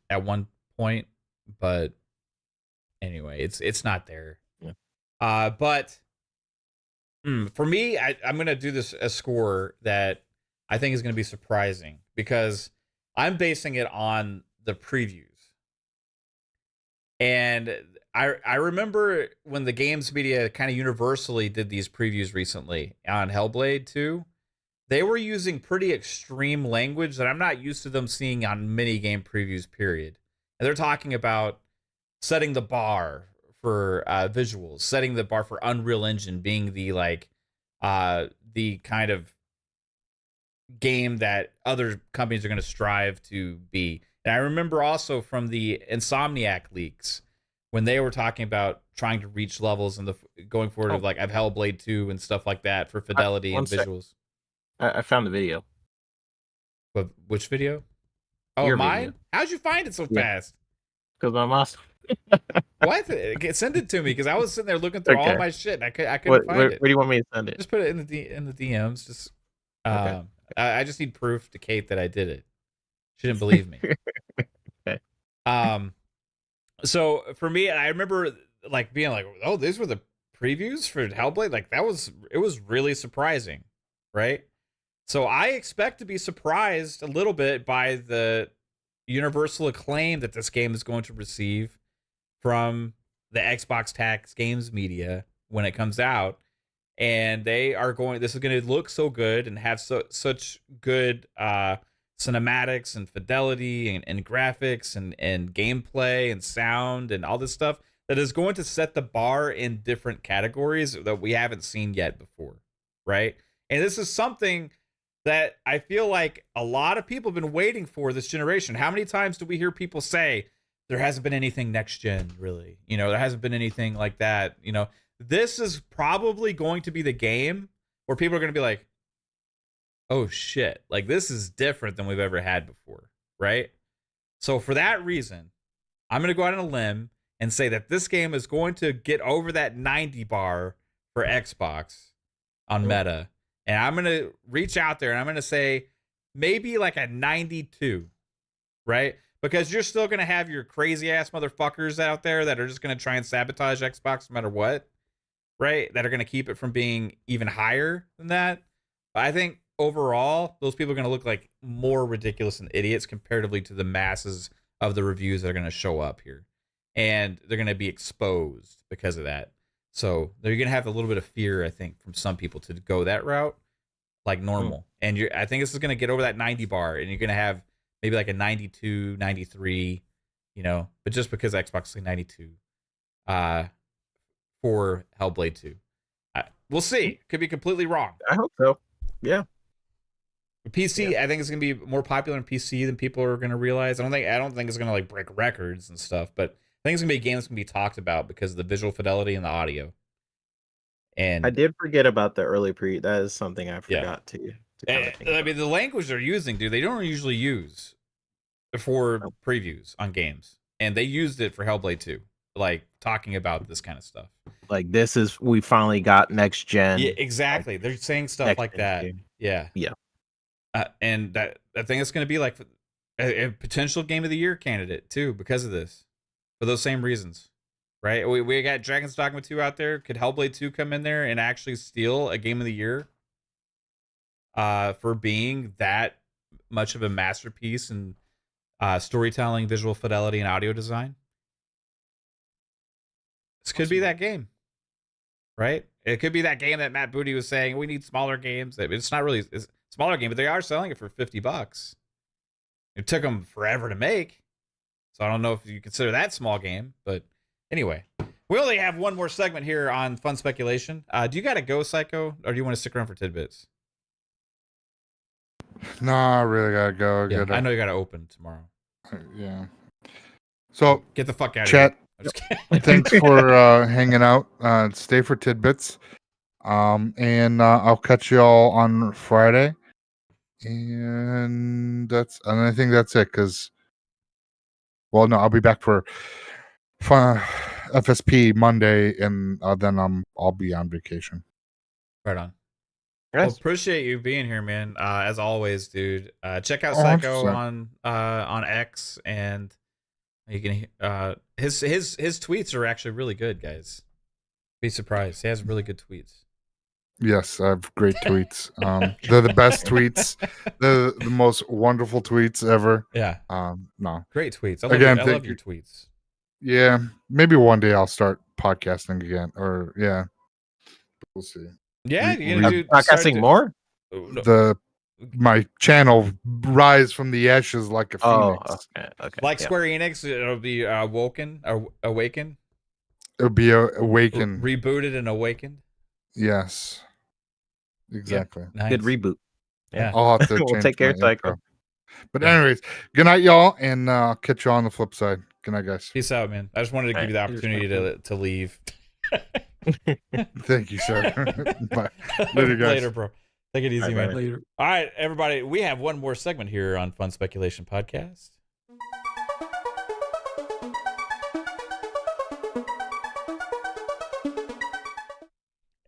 one point, but anyway, it's not there. Yeah. But for me, I'm gonna do this a score that I think is gonna be surprising because I'm basing it on the previews. And I remember when the games media kind of universally did these previews recently on Hellblade 2, they were using pretty extreme language that I'm not used to them seeing on many game previews, period. And they're talking about setting the bar for visuals, setting the bar for Unreal Engine being the the kind of game that other companies are going to strive to be. And I remember also from the Insomniac leaks when they were talking about trying to reach levels and the going forward of Hellblade 2 and stuff like that for fidelity and visuals. I found the video. But which video? Oh, Your mine? video. How'd you find it so fast? Because I'm awesome. What? Send it to me, because I was sitting there looking through all my shit. And I couldn't find it. Where do you want me to send it? Just put it in the DMs. Just Okay. I just need proof to Kate that I did it. She didn't believe me. Okay. So for me, I remember being like, oh, these were the previews for Hellblade. It was really surprising, right? So I expect to be surprised a little bit by the universal acclaim that this game is going to receive from the Xbox Tax Games media when it comes out. And this is going to look so good and have such good cinematics and fidelity and graphics and gameplay and sound and all this stuff that is going to set the bar in different categories that we haven't seen yet before, right? And this is something that I feel like a lot of people have been waiting for this generation. How many times do we hear people say there hasn't been anything next gen, really? There hasn't been anything like that. This is probably going to be the game where people are going to be like, oh shit, this is different than we've ever had before, right? So for that reason, I'm going to go out on a limb and say that this game is going to get over that 90 bar for Xbox on Meta. And I'm going to reach out there and I'm going to say maybe a 92, right? Because you're still going to have your crazy ass motherfuckers out there that are just going to try and sabotage Xbox no matter what, right? That are going to keep it from being even higher than that. But I think overall, those people are going to look like more ridiculous and idiots comparatively to the masses of the reviews that are going to show up here. And they're going to be exposed because of that. So they're going to have a little bit of fear, I think, from some people to go that route like normal. And I think this is going to get over that 90 bar, and you're going to have maybe like a 92, 93, you know, but just because Xbox is 92 for Hellblade 2. We'll see. Could be completely wrong. I hope so. Yeah. PC, Yeah. I think it's going to be more popular in PC than people are going to realize. I don't think it's going to like break records and stuff, but I think it's going to be a game that's going to be talked about because of the visual fidelity and the audio. And I did forget about the early pre. That is something I forgot to kind of think I about. mean, the language they're using, dude, they don't usually use for previews on games. And they used it for Hellblade 2, like talking about this kind of stuff. Like, this is, we finally got next gen. Yeah, exactly. They're saying stuff next like gen that. game. Yeah. Yeah. And I think it's going to be like a potential game of the year candidate too because of this, for those same reasons, right? We got Dragon's Dogma 2 out there. Could Hellblade 2 come in there and actually steal a game of the year for being that much of a masterpiece in storytelling, visual fidelity, and audio design? This could be that game, right? It could be that game that Matt Booty was saying we need smaller games. It's not really a smaller game, but they are selling it for $50. It took them forever to make, so I don't know if you consider that small game. But anyway, we only have one more segment here on Fun Speculation. Do you got to go, Psycho, or do you want to stick around for tidbits? No, I really gotta go. Yeah, I know you got to open tomorrow. Yeah. So Get the fuck out chat. of here. I'm just kidding. Thanks for hanging out. Stay for tidbits. And I'll catch you all on Friday. And I think that's it. Cause, well, no, I'll be back for FSP Monday, and then I'll be on vacation. Right on. Yes. Well, appreciate you being here, man. As always, dude. Check out Oh, Psycho 100%. on X, and you can his tweets are actually really good, guys. Be surprised. He has really good tweets. Yes, I have great tweets. They're the best tweets. They're the most wonderful tweets ever. Yeah. No. Great tweets. I love your tweets. Yeah, maybe one day I'll start podcasting again, or yeah, we'll see. Yeah, you're gonna do Podcasting more? My channel rise from the ashes like a phoenix. Okay. Like yeah. Square Enix, it'll be awakened. It'll be awakened. Rebooted and awakened. Yes, exactly. Nice. Good reboot. Yeah. I'll have to We'll change take care my of Psycho. intro. But anyways, good night, y'all, and I'll catch you on the flip side. Good night, guys. Peace out, man. I just wanted to give you the Right. opportunity to leave. Thank you, sir. Bye. Later, guys. Later, bro. Take it easy, All right, man. bye. Later. All right, everybody. We have one more segment here on Fun Speculation Podcast.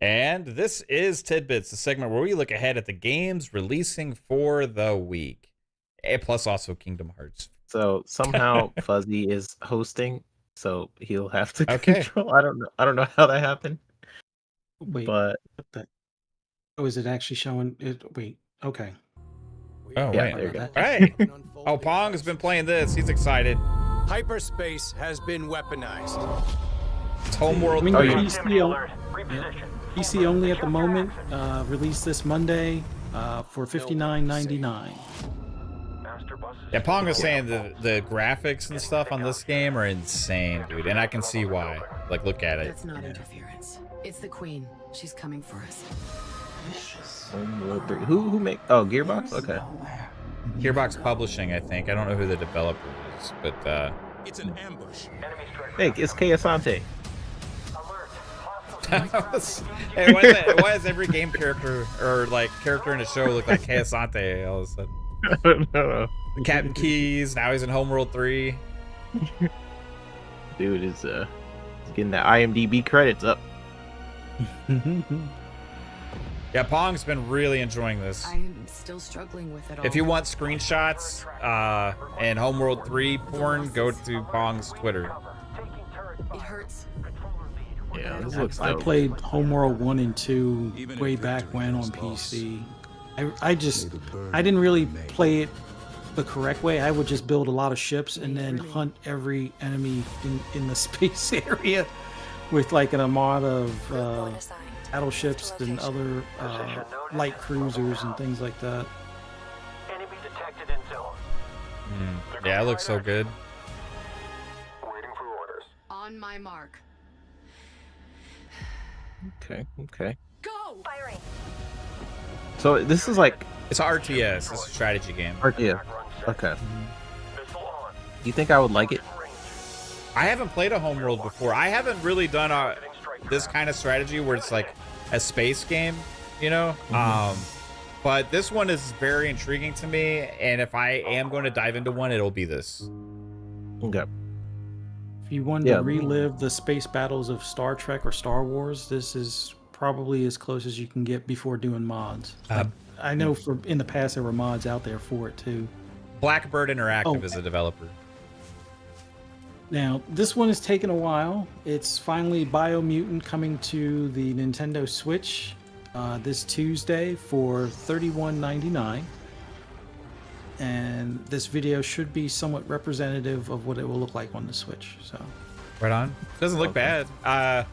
And this is Tidbits, the segment where we look ahead at the games releasing for the week, plus also Kingdom Hearts. So somehow Fuzzy is hosting, so he'll have to Okay. control. I don't know how that happened, Wait, but oh, is it actually showing it? Wait, okay. Oh, yeah, wait. there you go. Hey. Oh, Pong has been playing this. He's excited. Hyperspace has been weaponized. It's Homeworld I mean, 3. PC only at the moment. Released this Monday for $59.99. Yeah, Pong was saying the graphics and stuff on this game are insane, dude. And I can see why. Like, look at it. That's not interference. It's the queen. She's coming for us. Who make? Oh, Gearbox. Okay. Gearbox Publishing, I think. I don't know who the developer is, but It's an ambush. Hey, it's Kay Asante. hey, why is every game character or like character in a show look like Kay Asante all of a sudden? I don't know. Captain Keys, now he's in Homeworld 3. Dude is getting the IMDb credits up. Yeah, Pong's been really enjoying this. I'm still struggling with it all. If you want screenshots and Homeworld 3 porn, go to Pong's Twitter. It hurts. Yeah, this looks I dope. played Homeworld 1 and 2 way back when on PC. I didn't really play it the correct way. I would just build a lot of ships and then hunt every enemy in the space area with like an armada of battleships and other light cruisers and things like that. Enemy detected in zone. Yeah, it looks so good. Waiting for orders. On my mark. Okay. Go! Firing. So this is like It's a RTS. It's a strategy game. yeah. Okay. Missile on. Do you think I would like it? I haven't played a homeworld before. I haven't really done this kind of strategy where it's like a space game, you know? But this one is very intriguing to me, and if I am going to dive into one, it'll be this. Okay. If you wanted to relive the space battles of Star Trek or Star Wars, this is probably as close as you can get before doing mods. I know in the past there were mods out there for it too. Blackbird Interactive is a developer. Now, this one has taken a while. It's finally Biomutant coming to the Nintendo Switch this Tuesday for $31.99. And this video should be somewhat representative of what it will look like on the Switch. So, Right on. Doesn't look bad. I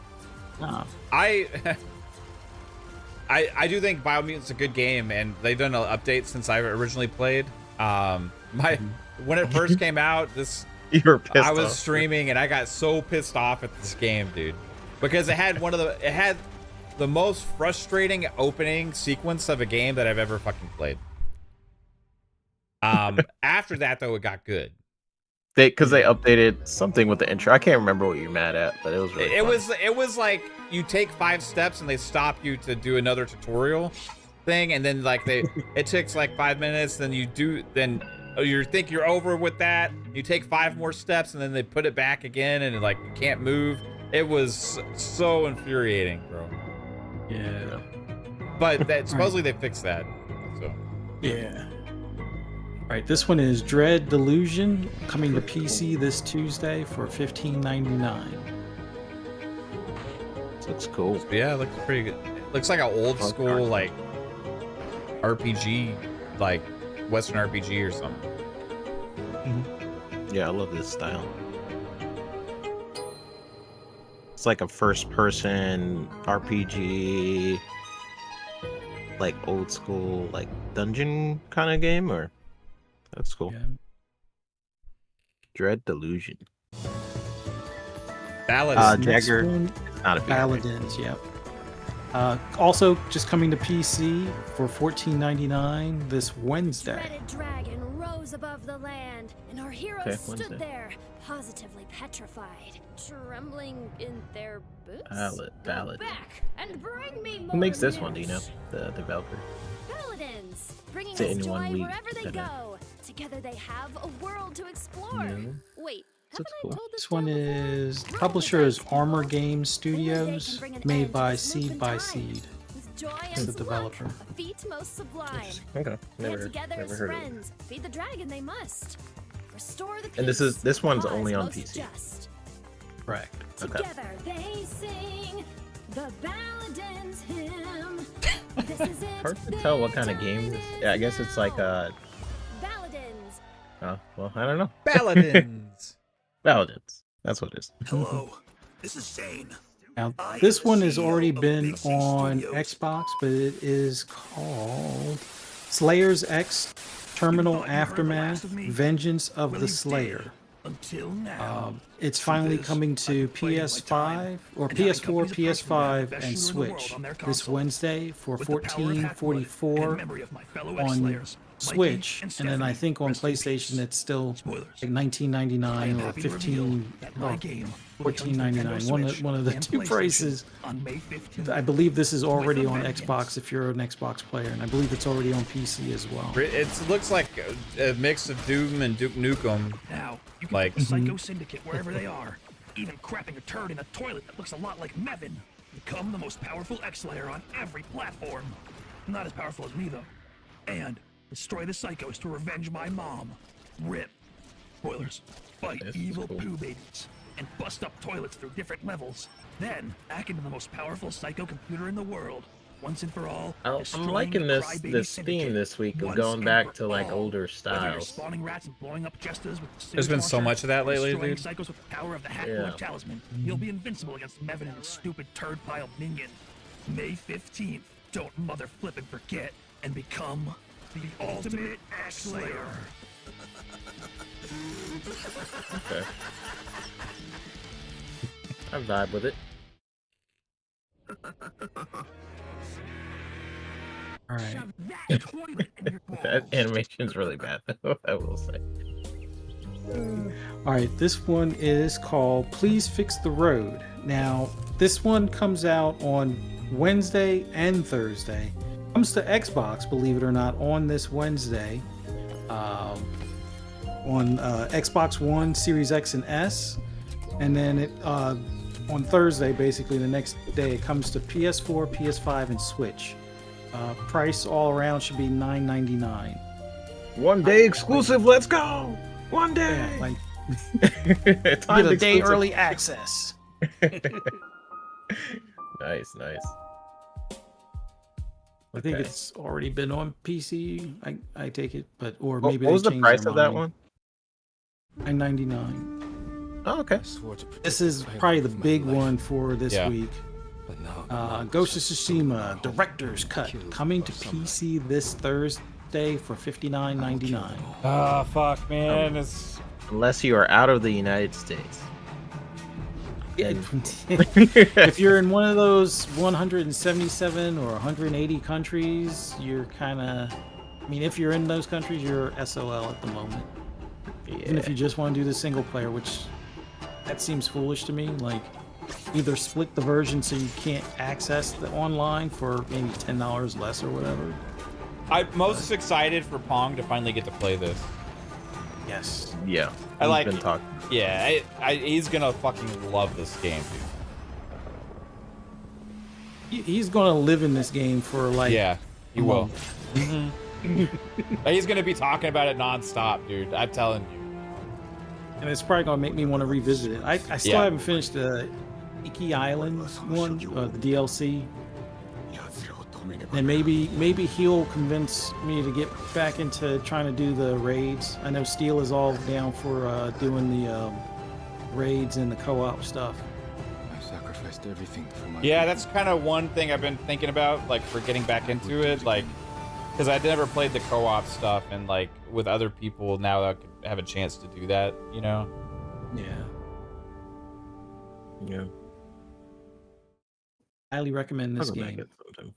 do think Biomutant's a good game, and they've done an update since I originally played. When it first came out, You were pissed I was off. streaming and I got so pissed off at this game, dude, because it had the most frustrating opening sequence of a game that I've ever fucking played. After that though, it got good. Because they updated something with the intro. I can't remember what you're mad at, but it was really fun. It was like you take 5 steps and they stop you to do another tutorial thing, and then like it takes like 5 minutes, then you think you're over with that, you take 5 more steps, and then they put it back again, and like you can't move. It was so infuriating, bro. yeah. But supposedly they fixed that. So Yeah. Right, this one is Dread Delusion, coming to PC this Tuesday for $15.99. Looks cool. yeah, it looks pretty good. It looks like an old school like RPG, like Western RPG or something. Yeah, I love this style. It's like a first-person RPG, like old school, like dungeon kind of game, or that's cool. Yeah. Dread Delusion. Ballads. Jagger. Next one, Not a big Paladins, yep. Also, just coming to PC for $14.99 this Wednesday. Dreaded dragon rose above the land, and our heroes Okay, stood Wednesday. there, positively petrified, trembling in their boots. Ballad. Go back and bring me more Who makes this one? Do you know? news. The developer. Paladins, bringing Is it us in joy one week? wherever they Is that go. Together they have a world to explore. No. Wait, That's haven't cool. I told this This one tale before? is Roll the publisher is dice, Armor people. Games Only they Studios, can bring an made end by to this loop Seed in by time. Seed. With joy Is and the luck, developer. a feat most sublime. Okay. Band together Never as heard of it. friends, feed the dragon they must. Restore the And this peace, one's cause only on most PC. just. Correct. Okay. Together they sing the Paladin's hymn. This is it. Hard to tell what kind of game this. Yeah, I guess it's like Paladins. oh, well, I don't know. Paladins. Paladins. That's what it is. Hello, this is Zane. Now, this one has already been on Xbox, but it is called Slayer's X Terminal Aftermath Vengeance of the Slayer. Until now. It's finally coming to PS5 or PS4, PS5, and Switch this Wednesday for $14.44 on Switch, and then I think on PlayStation it's still like $19.99 or $14.99. One of the two prices. On May 15th. I believe this is already on Xbox if you're an Xbox player, and I believe it's already on PC as well. It looks like a mix of Doom and Duke Nukem. Now, you can Like- put the Psycho Syndicate wherever they are. Even crapping a turd in a toilet that looks a lot like Mevin. Become the most powerful X-Slayer on every platform. Not as powerful as me, though. And destroy the Psychos to revenge my mom. Rip. Spoilers. Fight This is evil cool. poo babies. and bust up toilets through different levels. Then, back into the most powerful psycho computer in the world. Once and for all, I'm destroying liking the this Crybaby theme Syndicate this week of once going and back for to like all. older Whether you're styles. spawning rats and blowing up jesters with the There's been so launcher, much of that or lately, destroying dude. psychos with the power of the hat Yeah. talisman, you'll be invincible against Mevin and his stupid turd pile minion. May 15th, don't mother flip and forget, and become the ultimate X-Slayer. Okay. I vibe with it. All right. Shove that toilet in your balls. That animation's really bad, though, I will say. All right, this one is called Please Fix the Road. Now, this one comes out on Wednesday and Thursday. Comes to Xbox, believe it or not, on this Wednesday. On Xbox One, Series X and S. And then it on Thursday, basically the next day, it comes to PS4, PS5, and Switch. Price all around should be $9.99. One day exclusive, let's go! One day! Yeah, like Time get a day exclusive. early access. Nice, nice. I think Okay. it's already been on PC. I take it, but or What maybe was they the changed price their of that mind. one? $9.99. Oh, okay. This is probably the big one for this Yeah. week. Ghost of Tsushima Director's Cut coming to PC this Thursday for $59.99. Ah, fuck, man. It's Unless you are out of the United States. If you're in one of those 177 or 180 countries, you're kind of. I mean, if you're in those countries, you're SOL at the moment. Even if you just want to do the single player, which that seems foolish to me. Like, either split the version so you can't access the online for maybe $10 less or whatever. I'm most excited for Pong to finally get to play this. Yes. Yeah. I he's like been it. talking. Yeah, he's gonna fucking love this game, He's going to live in this game for dude. like. Yeah, he a will. month. He's gonna be talking about it nonstop, dude. I'm telling you. And it's probably going to make me want to revisit it. I still Yeah. haven't finished the Iki Island one, the DLC. And maybe he'll convince me to get back into trying to do the raids. I know Steel is all down for doing the raids and the co-op stuff. I sacrificed everything for my Yeah, that's kind of one thing I've been thinking about, like, for getting back into it, like, because I'd never played the co-op stuff, and like with other people now, I could have a chance to do that, you know? Yeah. Yeah. Highly recommend this I'll go back game. at sometime.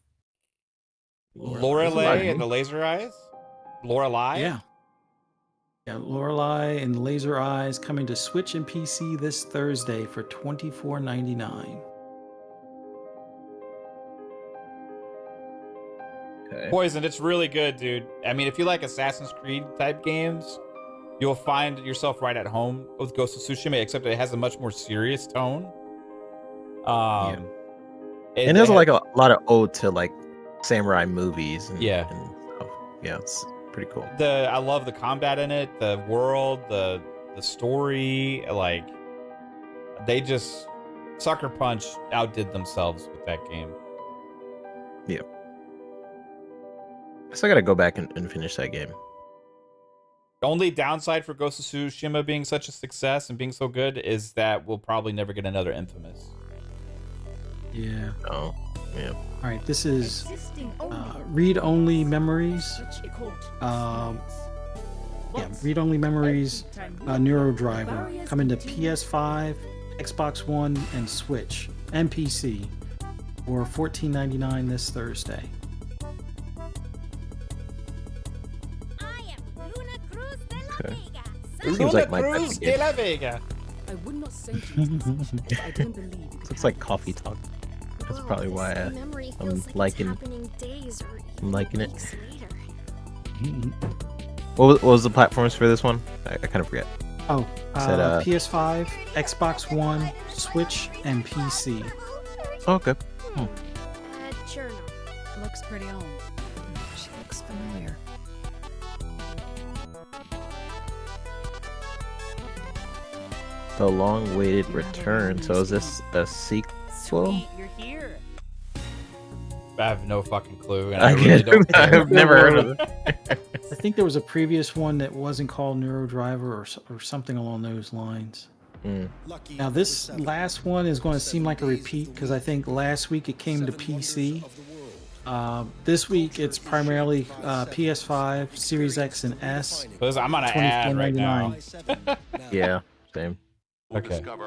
Lorelei and the Laser Eyes? Lorelei? Yeah. Yeah, Lorelei and Laser Eyes coming to Switch and PC this Thursday for $24.99. Okay. Poisoned, it's really good, dude. I mean, if you like Assassin's Creed type games, you'll find yourself right at home with Ghost of Tsushima, except it has a much more serious tone. And there's like a lot of ode to like samurai movies. And, Yeah. And stuff. Yeah, it's pretty cool. I love the combat in it, the world, the story. Like, they just Sucker Punch outdid themselves with that game. Yeah. So I gotta go back and finish that game. The only downside for Ghost of Tsushima being such a success and being so good is that we'll probably never get another Infamous. Yeah. Oh, yeah. All right, this is read-only memories. Yeah, read-only memories. Neuro Driver coming to PS5, Xbox One, and Switch, and PC for $14.99 this Thursday. Okay. This seems like my type Cruz of de game. la Vega. I would not send you to this mission if I didn't believe you. Looks like coffee talk. That's probably why I'm liking it. What was the platforms for this one? I kind of forget. Oh, Said, PS5, Xbox One, Switch, and PC. Oh, okay. Journal. Looks pretty old. She looks familiar. The long-awaited return. So is this a sequel? Sweet, you're here. I have no fucking clue, and I I really don't care. I've never heard of it. I think there was a previous one that wasn't called Neurodriver or something along those lines. Now this last one is going to seem like a repeat because I think last week it came to PC. This week it's primarily PS5, Series X, and S. I'm on an ad right now. Yeah, same. Okay. All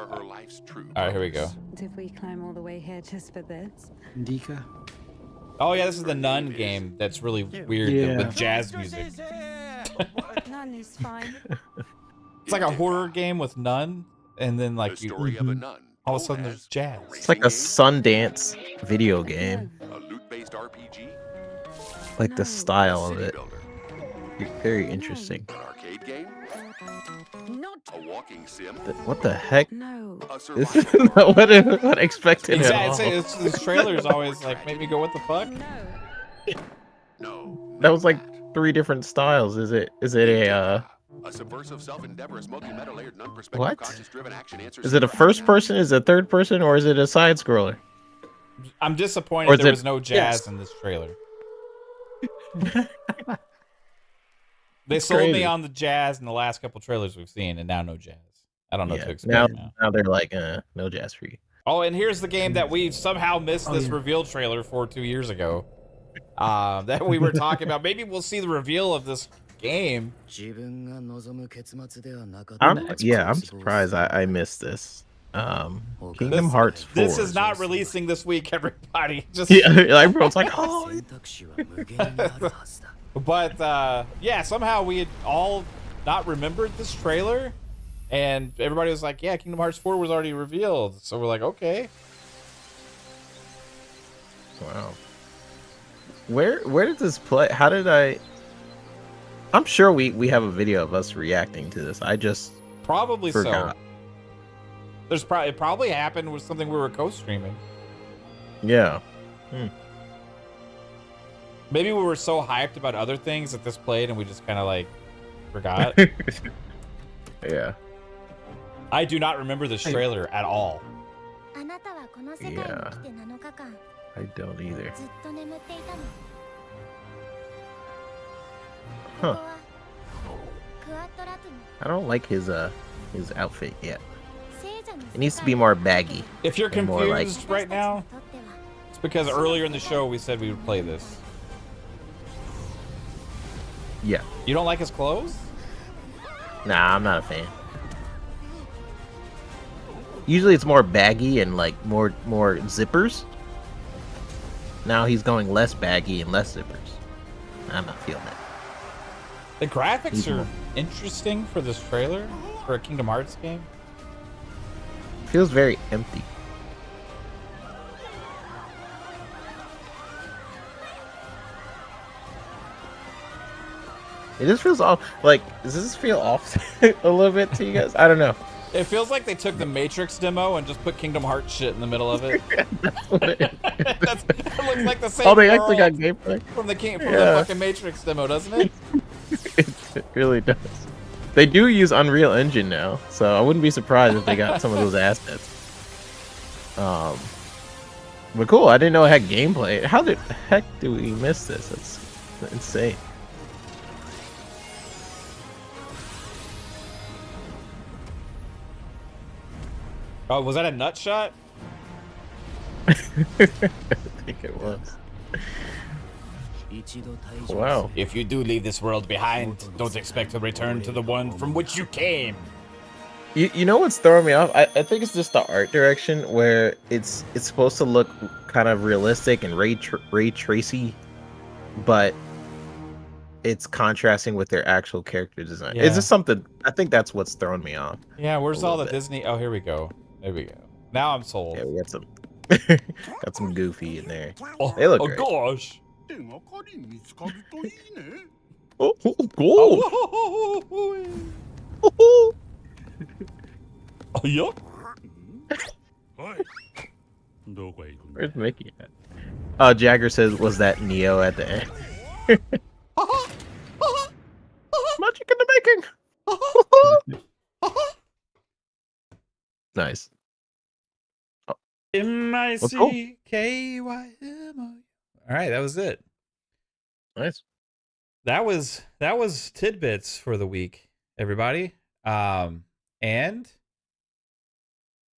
right, here we go. Did we climb all the way here just for this? Indika. Oh yeah, this is the Nun game. That's really weird Yeah. with jazz music. None is fine. It's like a horror game with Nun, and then like The story of a nun. all of a sudden there's jazz. It's like a Sundance video game. A loot-based RPG. Like the style of it. Very interesting. An arcade game. Not. A walking sim. What the heck? No. A This is survival. not what I expected at all. Exactly. This trailer's always like made me go, "What the fuck?" No. No. That was like 3 different styles. Is it a A subversive self-endeavor, smoking metal-layered non-perspective, What? conscious-driven action answers. is it a first person, is it a third person, or is it a side scroller? I'm Or disappointed is there it- was no jazz yes. in this trailer. They sold me crazy. on the jazz in the last couple trailers we've seen, and now no jazz. I don't know what to Yeah. expect now. Now they're like, no jazz for you. Oh, and here's the game that we somehow missed this yeah. reveal trailer for 2 years ago. That we were talking about. Maybe we'll see the reveal of this game. I'm surprised I missed this. Kingdom Hearts 4. This is not releasing this week, everybody. Just Yeah, everyone's like, oh. But yeah, somehow we had all not remembered this trailer, and everybody was like, "Yeah, Kingdom Hearts 4 was already revealed." So we're like, "Okay." Wow. Where did this play? How did I? I'm sure we have a video of us reacting to this. I just Probably forgot. so. There's probably it probably happened with something we were co-streaming. Yeah. Maybe we were so hyped about other things that this played, and we just kind of like forgot. Yeah. I do not remember this trailer at all. Yeah. I don't either. Huh. I don't like his outfit yet. It needs to be more baggy. If you're and more confused like- right now, it's because earlier in the show we said we would play this. Yeah. You don't like his clothes? Nah, I'm not a fan. Usually it's more baggy and like more zippers. Now he's going less baggy and less zippers. I'm not feeling it. The graphics are interesting for this trailer for a Kingdom Hearts game. Feels very empty. It just feels off. Like, does this feel off a little bit to you guys? I don't know. It feels like they took the Matrix demo and just put Kingdom Hearts shit in the middle of it. That's what it is. It looks like the same. Oh, they actually world got gameplay. from the Yeah. fucking Matrix demo, doesn't it? It really does. They do use Unreal Engine now, so I wouldn't be surprised if they got some of those assets. But cool. I didn't know it had gameplay. How the heck did we miss this? That's insane. Oh, was that a nut shot? I think it was. Wow. If you do leave this world behind, don't expect to return to the one from which you came. You know what's throwing me off? I think it's just the art direction where it's supposed to look kind of realistic and ray tracy, but it's contrasting with their actual character design. Yeah. It's just something. I think that's what's throwing me off. Yeah, where's A all the little bit. Disney? Oh, here we go. There we go. Now I'm sold. Yeah, we got some got some goofy in there. Oh, They look oh great. gosh. Oh, Oh, oh, yeah. Where's Mickey at? Jagger says, was that Neo at the end? Magic in the making! Nice. Cool. MICKYMO. All right, that was it. Nice. That was tidbits for the week, everybody. And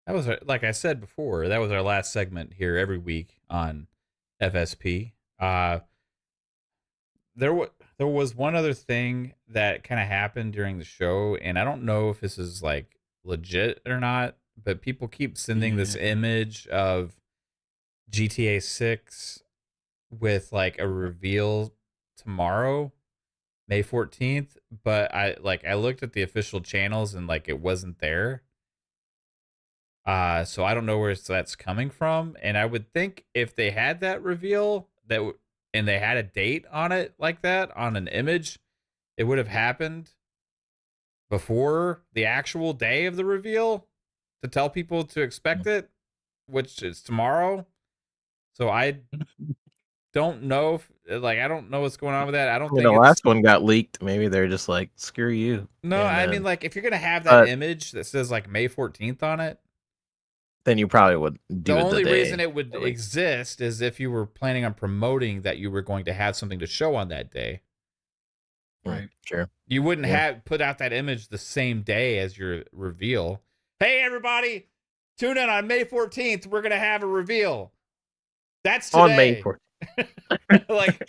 that was like I said before, that was our last segment here every week on FSP. There was one other thing that kind of happened during the show, and I don't know if this is like legit or not, but people keep sending this image of GTA 6 with like a reveal tomorrow, May 14th, but I looked at the official channels and like it wasn't there. So I don't know where that's coming from, and I would think if they had that reveal and they had a date on it like that on an image, it would have happened before the actual day of the reveal to tell people to expect it, which is tomorrow. So I don't know if, like, I don't know what's going on with that. I don't think the last one got leaked. Maybe they're just like, screw you. No, And, I mean, like, if you're gonna have that image that says like May 14th on it, then you probably would do the it only day, reason it would exist is if you were planning on promoting that you were going to have something to show on that day. Right. Sure. You wouldn't have put out that image the same day as your reveal. Hey, everybody, tune in on May 14th. We're going to have a reveal. That's today. On May 14th. Like,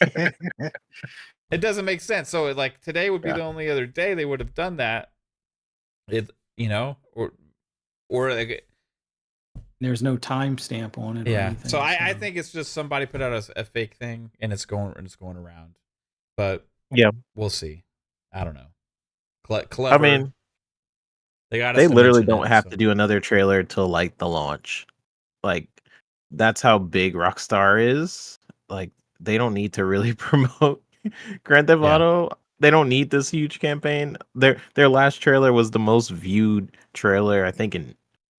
it doesn't make sense. So, like, today would be the only other day they would have done that. It, you know, or like, there's no timestamp on it. Or anything, so I think it's just somebody put out a fake thing and it's going around. But yeah, we'll see. I don't know. Clever. I mean, they literally don't have to do another trailer till like the launch. Like, that's how big Rockstar is. Like, they don't need to really promote Grand Theft Auto. They don't need this huge campaign. Their last trailer was the most viewed trailer, I think, in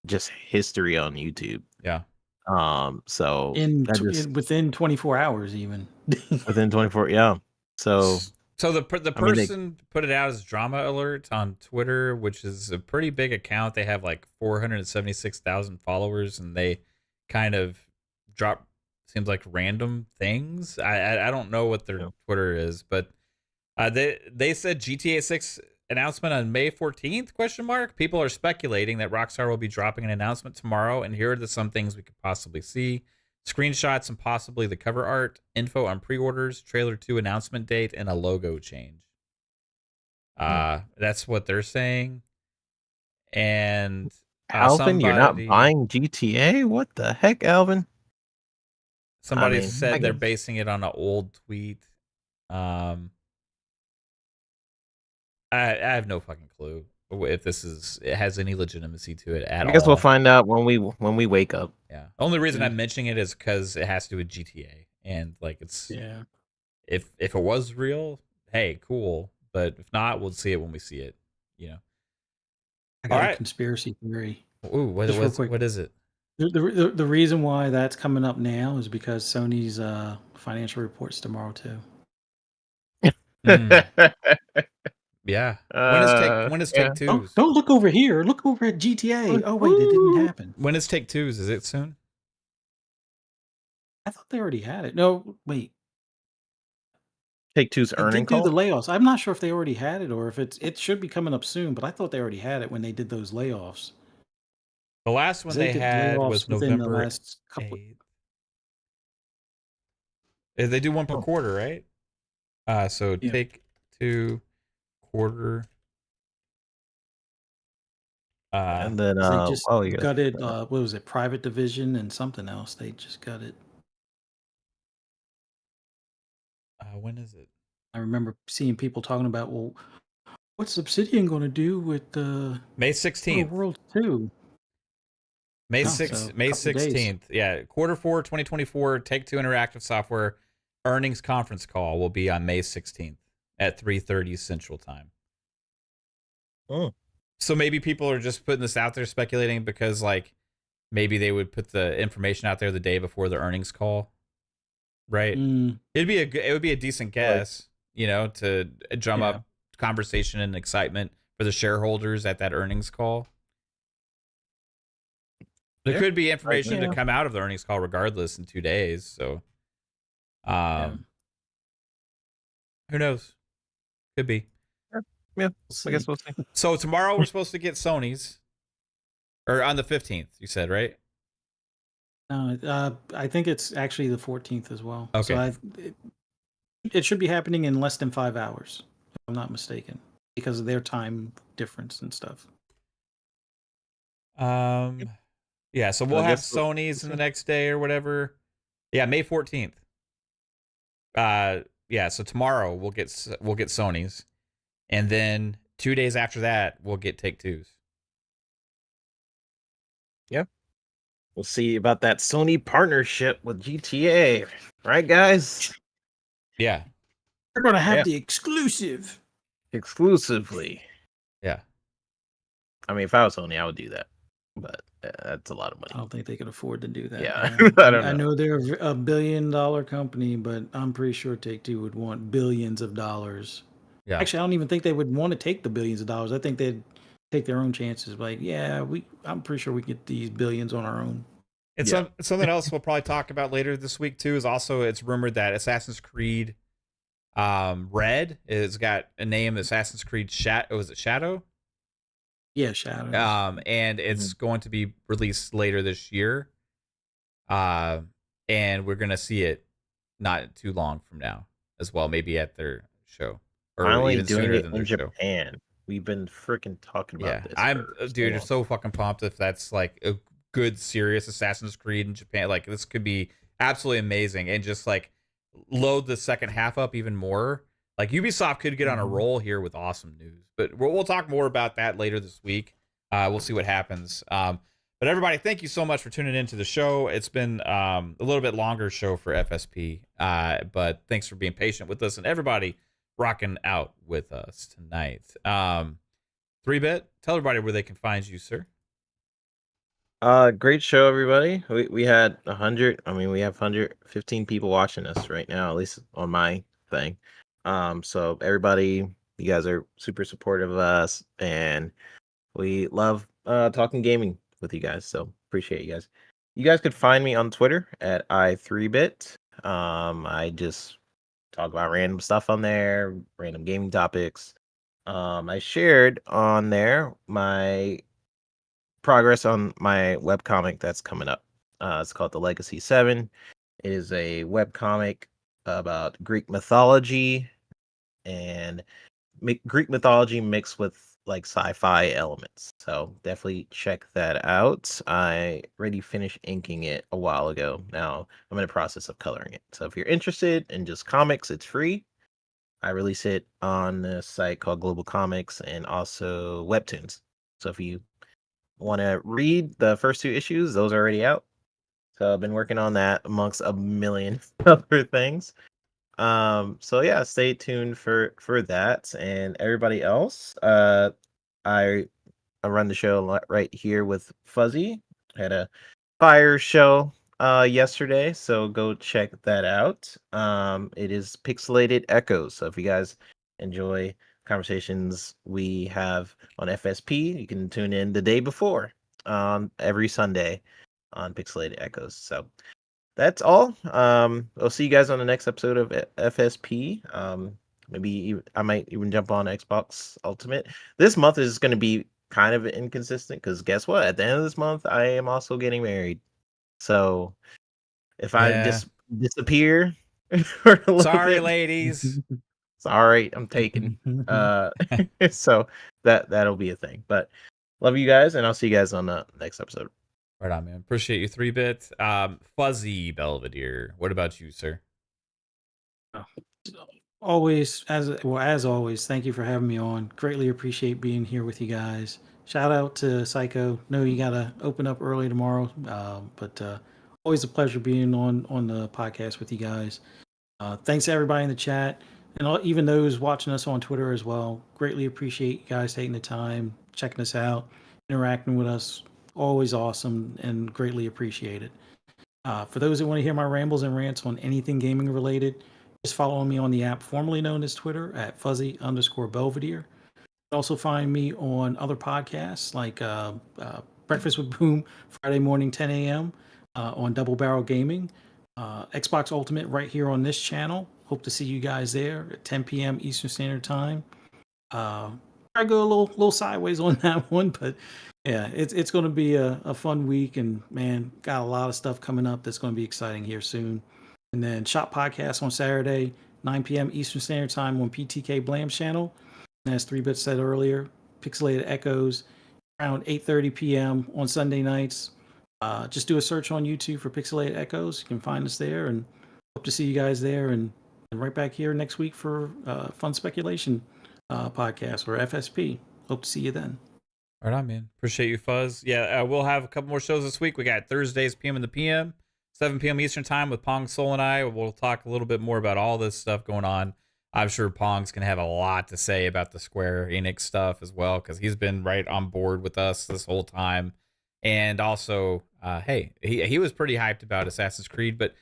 just history on YouTube. Yeah. So within 24 hours, even within 24. Yeah. So the person put it out as Drama Alert on Twitter, which is a pretty big account. They have like 476,000 followers, and they kind of drop seems like random things. I don't know what their Twitter is, but they said GTA 6 announcement on May 14th? People are speculating that Rockstar will be dropping an announcement tomorrow, and here are some things we could possibly see. Screenshots and possibly the cover art, info on pre-orders, trailer 2 announcement date, and a logo change. That's what they're saying. And Alvin, you're not buying GTA? What the heck, Alvin? Somebody said they're basing it on an old tweet. I have no fucking clue if it has any legitimacy to it at all. I guess we'll find out when we wake up. Yeah. Only reason I'm mentioning it is because it has to do with GTA, and like it's If it was real, hey, cool. But if not, we'll see it when we see it. You know. I got a conspiracy theory. Ooh, what is it? The reason why that's coming up now is because Sony's financial reports tomorrow too. Yeah. When is Take Two's? Don't look over here. Look over at GTA. Oh wait, it didn't happen. When is Take Two's? Is it soon? I thought they already had it. No, wait. Take Two's earning call? Do the layoffs. I'm not sure if they already had it or if it should be coming up soon, but I thought they already had it when they did those layoffs. The last one they had was November the last couple 8th. They do one per quarter, right? So Take Two quarter. And then they just gutted what was it, Private Division and something else. They just got it. When is it? I remember seeing people talking about, well, what's Obsidian going to do with May 16th? World 2. May 16th. Yeah, quarter 4, 2024. Take Two Interactive Software earnings conference call will be on May 16th at 3:30 Central Time. Oh. So maybe people are just putting this out there speculating because like maybe they would put the information out there the day before the earnings call. Right? It would be a decent guess, you know, to drum up conversation and excitement for the shareholders at that earnings call. There Yeah. could be information Yeah. to come out of the earnings call regardless in 2 days. So, who knows? Could be. Yeah, See. I guess we'll see. So tomorrow we're supposed to get Sony's, or on the 15th. You said, right? No, I think it's actually the 14th as well. Okay. So it should be happening in less than 5 hours, if I'm not mistaken, because of their time difference and stuff. Yeah. So I we'll have guess we'll Sony's in the see. next day or whatever. Yeah, May 14th. Yeah. So tomorrow we'll get Sony's, and then 2 days after that we'll get Take-Two's. We'll see about that Sony partnership with GTA, right, guys? Yeah. We're gonna have Yeah. the exclusive. Exclusively. Yeah. I mean, if I was Sony, I would do that, but that's a lot of I money. don't think they could afford to do that. Yeah, man. I don't I know. know they're a $1 billion company, but I'm pretty sure Take-Two would want billions of dollars. Yeah. Actually, I don't even think they would want to take the billions of dollars. I think they'd take their own chances. Like, yeah, I'm pretty sure we get these billions on our own. And something else we'll probably talk about later this week too is also it's rumored that Assassin's Creed Red has got a name, Assassin's Creed was it Shadow? Yeah, Shadows. And it's going to be released later this year. And we're gonna see it not too long from now as well, maybe at their show. Or Finally even doing sooner it than in their show. Japan. We've been freaking talking about this. I'm for so dude, long. so fucking pumped if that's like a good serious Assassin's Creed in Japan. Like this could be absolutely amazing, and just like load the second half up even more. Like Ubisoft could get on a roll here with awesome news, but we'll talk more about that later this week. We'll see what happens. But everybody, thank you so much for tuning into the show. It's been a little bit longer show for FSP, but thanks for being patient with us and everybody rocking out with us tonight. 3-Bit, tell everybody where they can find you, sir. Great show, everybody. We had 100. I mean, we have 115 people watching us right now, at least on my thing. So everybody, you guys are super supportive of us, and we love talking gaming with you guys. So appreciate you guys. You guys could find me on Twitter at i3bit. I just talk about random stuff on there, random gaming topics. I shared on there my progress on my webcomic that's coming up. It's called The Legacy 7. It is a webcomic about Greek mythology and Greek mythology mixed with like sci-fi elements. So definitely check that out. I already finished inking it a while ago. Now I'm in the process of coloring it. So if you're interested in just comics, it's free. I release it on a site called Global Comics and also Webtoons. So if you want to read the first 2 issues, those are already out. So I've been working on that amongst a million other things. So yeah, stay tuned for that. And everybody else, I run the show right here with Fuzzy. Had a fire show yesterday, so go check that out. It is Pixelated Echoes. So if you guys enjoy conversations we have on FSP, you can tune in the day before every Sunday on Pixelated Echoes. So that's all. I'll see you guys on the next episode of FSP. Maybe I might even jump on Xbox Ultimate. This month is going to be kind of inconsistent because guess what? At the end of this month, I am also getting married. So if I just disappear for a little Sorry, bit, ladies. it's all right. I'm taken. So that'll be a thing. But love you guys, and I'll see you guys on the next episode. Right on, man. Appreciate you, 3-Bit. Fuzzy Belvedere. What about you, sir? Always, as always, thank you for having me on. Greatly appreciate being here with you guys. Shout out to Psycho. Know you gotta open up early tomorrow, but always a pleasure being on the podcast with you guys. Thanks to everybody in the chat and even those watching us on Twitter as well. Greatly appreciate you guys taking the time, checking us out, interacting with us. Always awesome and greatly appreciated. For those that want to hear my rambles and rants on anything gaming related, just follow me on the app formerly known as Twitter at Fuzzy_Belvedere. You can also find me on other podcasts like Breakfast with Boom Friday morning 10 a.m. On Double Barrel Gaming. Xbox Ultimate right here on this channel. Hope to see you guys there at 10 p.m. Eastern Standard Time. I go a little sideways on that one, but yeah, it's going to be a fun week, and man, got a lot of stuff coming up that's going to be exciting here soon. And then Shop Podcast on Saturday, 9 p.m. Eastern Standard Time on PTK Blam's channel. And as 3-Bit said earlier, Pixelated Echoes around 8:30 p.m. on Sunday nights. Just do a search on YouTube for Pixelated Echoes. You can find us there, and hope to see you guys there. And right back here next week for Fun Speculation podcast, or FSP. Hope to see you then. Right on, man. Appreciate you, Fuzz. Yeah, we'll have a couple more shows this week. We got Thursdays, PM in the PM, 7 p.m. Eastern Time with Pong, Soul, and I. We'll talk a little bit more about all this stuff going on. I'm sure Pong's going to have a lot to say about the Square Enix stuff as well, because he's been right on board with us this whole time. And also, hey, he was pretty hyped about Assassin's Creed, but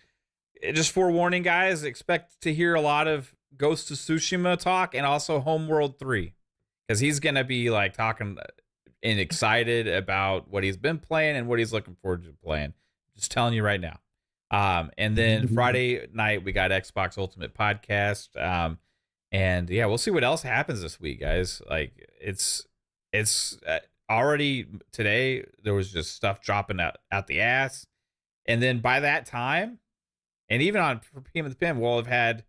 just forewarning, guys, expect to hear a lot of Ghost of Tsushima talk and also Homeworld 3, because he's going to be like talking and excited about what he's been playing and what he's looking forward to playing. Just telling you right now. And then Friday night, we got Xbox Ultimate Podcast. And yeah, we'll see what else happens this week, guys. Like it's already today, there was just stuff dropping out the ass. And then by that time, and even on PM of the Pin, we'll have had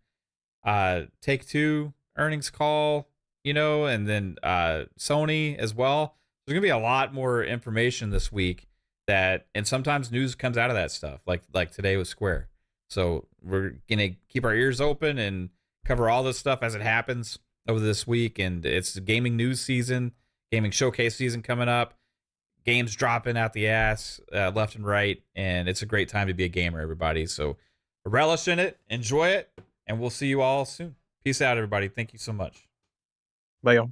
Take-Two earnings call, and then Sony as well. There's gonna be a lot more information this week and sometimes news comes out of that stuff, like today with Square. So we're gonna keep our ears open and cover all this stuff as it happens over this week. And it's gaming news season, gaming showcase season coming up, games dropping out the ass left and right, and it's a great time to be a gamer, everybody. So relish in it, enjoy it, and we'll see you all soon. Peace out, everybody. Thank you so much. Bye, y'all.